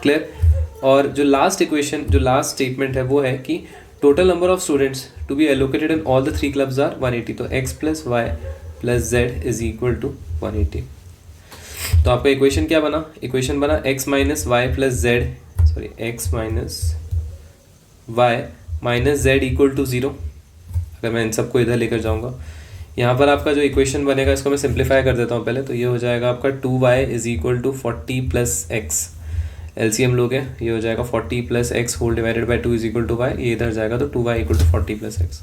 Clear. और जो लास्ट इक्वेशन, जो लास्ट स्टेटमेंट है वो है कि total number of students to be allocated in all the 3 clubs are 180. तो X plus Y plus Z is equal to 180. तो आपका इक्वेशन क्या बना? इक्वेशन बना X minus Y plus Z, sorry X minus Y minus Z equal to 0. अगर मैं इन सबको इधर लेकर जाऊंगा, यहाँ पर आपका जो इक्वेशन बनेगा इसको मैं सिंप्लीफाई कर देता हूँ पहले. तो ये हो जाएगा आपका 2y is equal to 40 plus X. LCM लोगे, ये हो जाएगा 40 plus X whole divided by 2 is equal to Y. ये इधर जाएगा तो 2y equal to 40 plus x.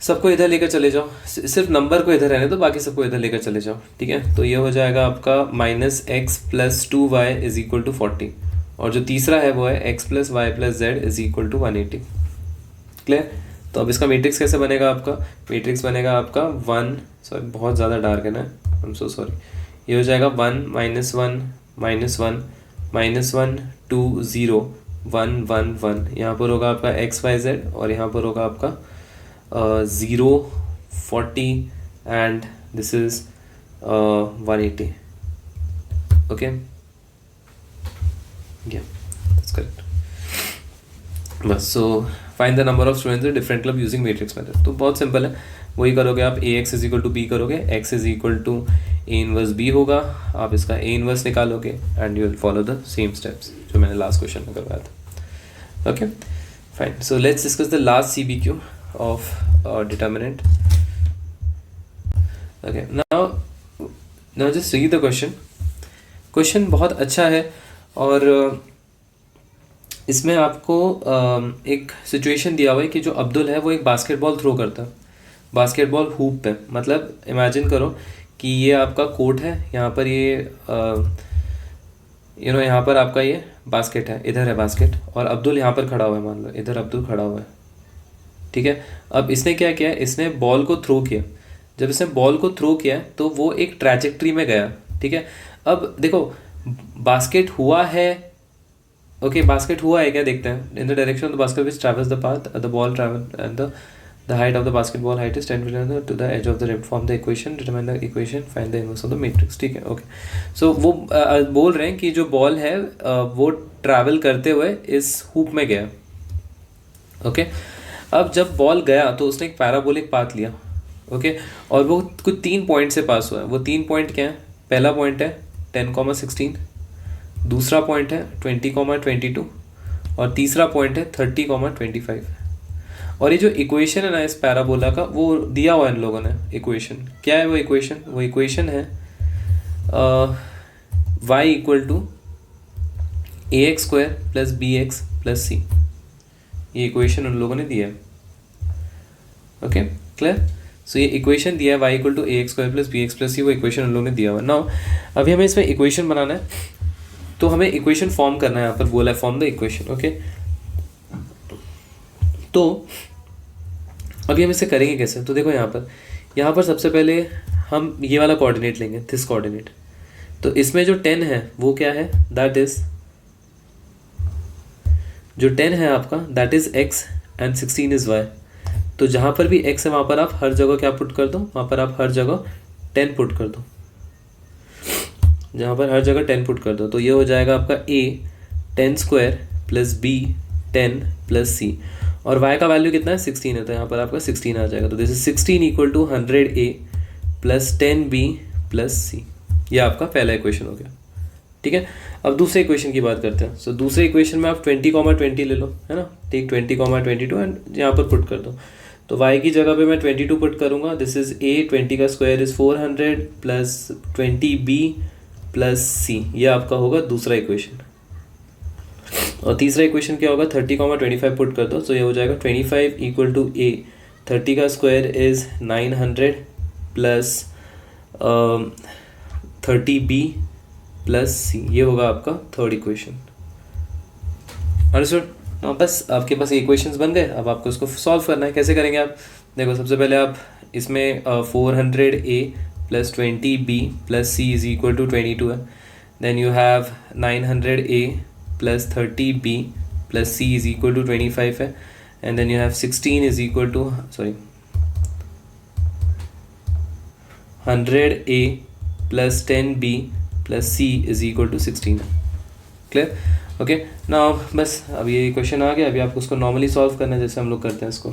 सबको इधर लेकर चले जाओ, सिर्फ नंबर को इधर रहने दो, बाकी सबको इधर लेकर चले जाओ. ठीक है, तो ये हो जाएगा आपका minus X plus 2y is equal to 40. और जो तीसरा है वो है X plus Y plus Z is equal to 180. Clear. तो अब इसका मैट्रिक्स कैसे बनेगा? आपका मैट्रिक्स बनेगा आपका 1, सॉरी बहुत ज़्यादा डार्क है ना, आई एम सो सॉरी. ये हो जाएगा 1 माइनस 1 माइनस 1 माइनस 1 2 0 1 1 1. यहाँ पर होगा आपका एक्स वाई जेड और यहाँ पर होगा आपका 0 40 एंड दिस इज 180. ओके, या दैट्स करेक्ट. बस, so find the number of students in different club using matrix method. तो बहुत सिंपल है, वही करोगे आप. A X is equal to B करोगे, X is equal to A inverse B होगा, आप इसका ए इनवर्स निकालोगे and you will follow the same steps जो मैंने लास्ट क्वेश्चन में करवाया था. Okay fine. So let's discuss the last CBQ of determinant. Okay, now just read the question. Question बहुत अच्छा है और इसमें आपको एक सिचुएशन दिया हुआ है कि जो अब्दुल है वो एक बास्केटबॉल थ्रो करता है, बास्केटबॉल हूप पे. मतलब इमेजिन करो कि ये आपका कोर्ट है, यहाँ पर ये यहाँ पर आपका ये बास्केट है, इधर है बास्केट और अब्दुल यहाँ पर खड़ा हुआ है. मान लो इधर अब्दुल खड़ा हुआ है. ठीक है, अब इसने क्या किया? इसने बॉल को थ्रो किया. जब इसने बॉल को थ्रो किया तो वो एक ट्रैजेक्टरी में गया. ठीक है, अब देखो बास्केट हुआ है. ओके, बास्केट हुआ है क्या? देखते हैं. In the direction of the basket which travels the path the ball travel and the height of the basketball height is 10 mm to the edge of the rim. Form the equation, determine the equation, find the inverse of the matrix. ठीक है, okay. सो वो बोल रहे हैं कि जो ball है वो ट्रैवल करते हुए इस हुप में गया. ओके, अब जब बॉल गया तो उसने एक पैराबोलिक पाथ लिया. ओके, और वो कुछ 3 पॉइंट से पास हुआ है. वो 3 पॉइंट क्या है? पहला पॉइंट है 10,16, दूसरा पॉइंट है 20,22 और तीसरा पॉइंट है 30,25. और ये जो इक्वेशन है ना इस पैराबोला का, वो दिया हुआ है इन लोगों ने. इक्वेशन क्या है? वो इक्वेशन है y equal to ax square plus bx plus c. ये इक्वेशन उन लोगों ने दिया है. Okay, clear. सो ये इक्वेशन दिया है y equal to ax square plus bx plus c. वो इक्वेशन उन लोगों ने दिया हुआ है. नाउ अभी हमें इसमें इक्वेशन बनाना है, तो हमें इक्वेशन फॉर्म करना है. यहाँ पर बोला है फॉर्म द इक्वेशन. ओके, तो अभी हम इसे करेंगे कैसे? तो देखो यहाँ पर सबसे पहले हम ये वाला कोऑर्डिनेट लेंगे, दिस कोऑर्डिनेट. तो इसमें जो 10 है वो क्या है? दैट इज जो 10 है आपका that is x and 16 is y. तो जहाँ पर भी x है वहाँ पर आप हर जगह क्या पुट कर दो? वहाँ पर आप हर जगह 10 पुट कर दो. जहाँ पर हर जगह 10 पुट कर दो तो ये हो जाएगा आपका a 10 square plus B 10 plus C, और y का वैल्यू कितना है 16 है, तो यहाँ पर आपका 16 आ जाएगा। तो this is 16 equal to 100a plus 10b plus C. ये आपका पहला इक्वेशन हो गया, ठीक है। अब दूसरे इक्वेशन की बात करते हैं। सो दूसरे इक्वेशन में आप 20, 20 ले लो, है ना, टेक 20, 22 एंड यहाँ पर पुट कर दो। तो y की जगह पे मैं 22 पुट करूँगा। दिस इज a, 20 का square is 400 plus 20b plus c। ये आपका होगा दूसरा इक्वेशन। और तीसरा इक्वेशन क्या होगा, 30, 25 पुट कर दो, तो ये हो जाएगा 25 इक्वल टू a, 30 का square is 900 plus 30b plus C. ये होगा आपका थर्ड इक्वेशन। अंडरस्टूड। बस आपके पास इक्वेशंस बन गए। अब आपको इसको सॉल्व करना है। कैसे करेंगे आप, देखो सबसे पहले आप इसमें 400a plus 20b plus c is equal to 22 है। Then you have 900a plus 30b plus c is equal to 25 है। And then you have 16 is equal to 100a plus 10b plus c is equal to 16 है। Clear, okay. Now बस अब ये question आ गया। अभी आपको उसको नॉर्मली सॉल्व करना है जैसे हम लोग करते हैं। इसको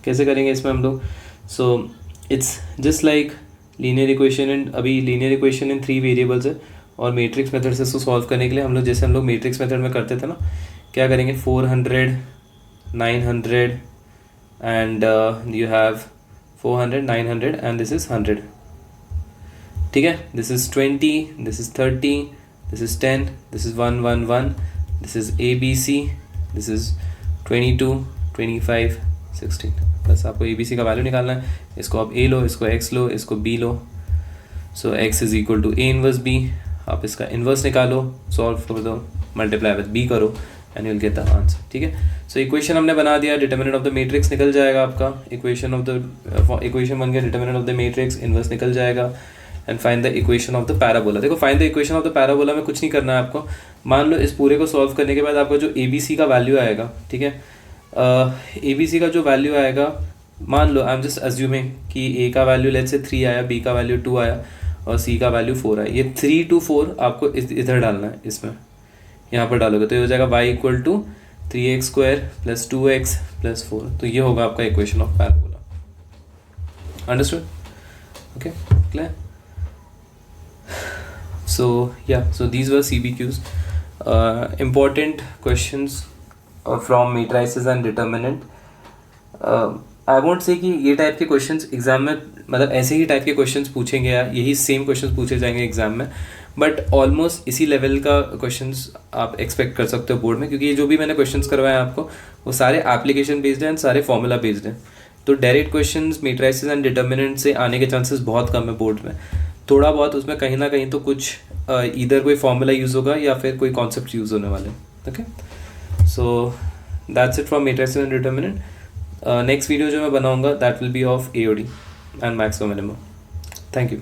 कैसे करेंगे इसमें हम लोग, so it's just like linear equation in, अभी लीनियर इक्वेशन इन 3 वेरिएबल्स है, और मैट्रिक्स मेथड से इसको सॉल्व करने के लिए हम लोग जैसे हम लोग मैट्रिक्स मेथड में करते थे ना, क्या करेंगे, 400, 900 and you have 400, 900 and this is 100, ठीक है। This is 20, this is 30, this is 10, this is 1, 1, 1, this is ABC, this is 22, 25, 16। बस आपको ABC का वैल्यू निकालना है। इसको आप A लो, इसको X लो, इसको B लो। So X is equal to A inverse B। आप इसका इन्वर्स निकालो, सॉल्व कर दो, मल्टीप्लाई विद B करो and you will get the answer, ठीक है। सो इक्वेशन हमने बना दिया, डिटरमिनेंट ऑफ द मैट्रिक्स निकल जाएगा आपका। इक्वेशन बन गया, determinant of the matrix, inverse निकल जाएगा। And find the equation of the parabola. देखो find the equation of the parabola में कुछ नहीं करना है आपको। मान लो इस पूरे को सॉल्व करने के बाद आपका जो ABC का वैल्यू आएगा, ठीक है, ABC का जो वैल्यू आएगा, मान लो आई एम जस्ट अज्यूमिंग कि A का वैल्यू लेट्स से 3 आया, B का वैल्यू 2 आया और C का वैल्यू 4 आया। ये 3 to 4 आपको इधर डालना है, इसमें यहाँ पर डालोगे तो ये हो जाएगा y इक्वल टू 3x स्क्वायर प्लस 2x प्लस 4। तो ये होगा आपका equation of parabola. Understood, okay, clear. So yeah, so these were CBQs, important questions from matrices and determinant. I won't say कि ये टाइप के क्वेश्चंस एग्जाम में, मतलब ऐसे ही टाइप के क्वेश्चंस पूछेंगे या यही सेम क्वेश्चंस पूछे जाएंगे एग्जाम में, बट ऑलमोस्ट इसी लेवल का क्वेश्चंस आप एक्सपेक्ट कर सकते हो बोर्ड में, क्योंकि ये जो भी मैंने क्वेश्चंस करवाए हैं आपको वो सारे एप्लीकेशन बेस्ड हैं एंड सारे फॉर्मूला बेस्ड हैं। तो direct questions matrices and determinant से आने के चांसेस बहुत कम है बोर्ड में। थोड़ा बहुत उसमें कहीं ना कहीं तो कुछ इधर कोई फॉर्मूला यूज़ होगा या फिर कोई कॉन्सेप्ट यूज़ होने वाले। Okay, so that's it from matrices and determinant. Next video जो मैं बनाऊंगा that will be of AOD and maximum minimum. Thank you.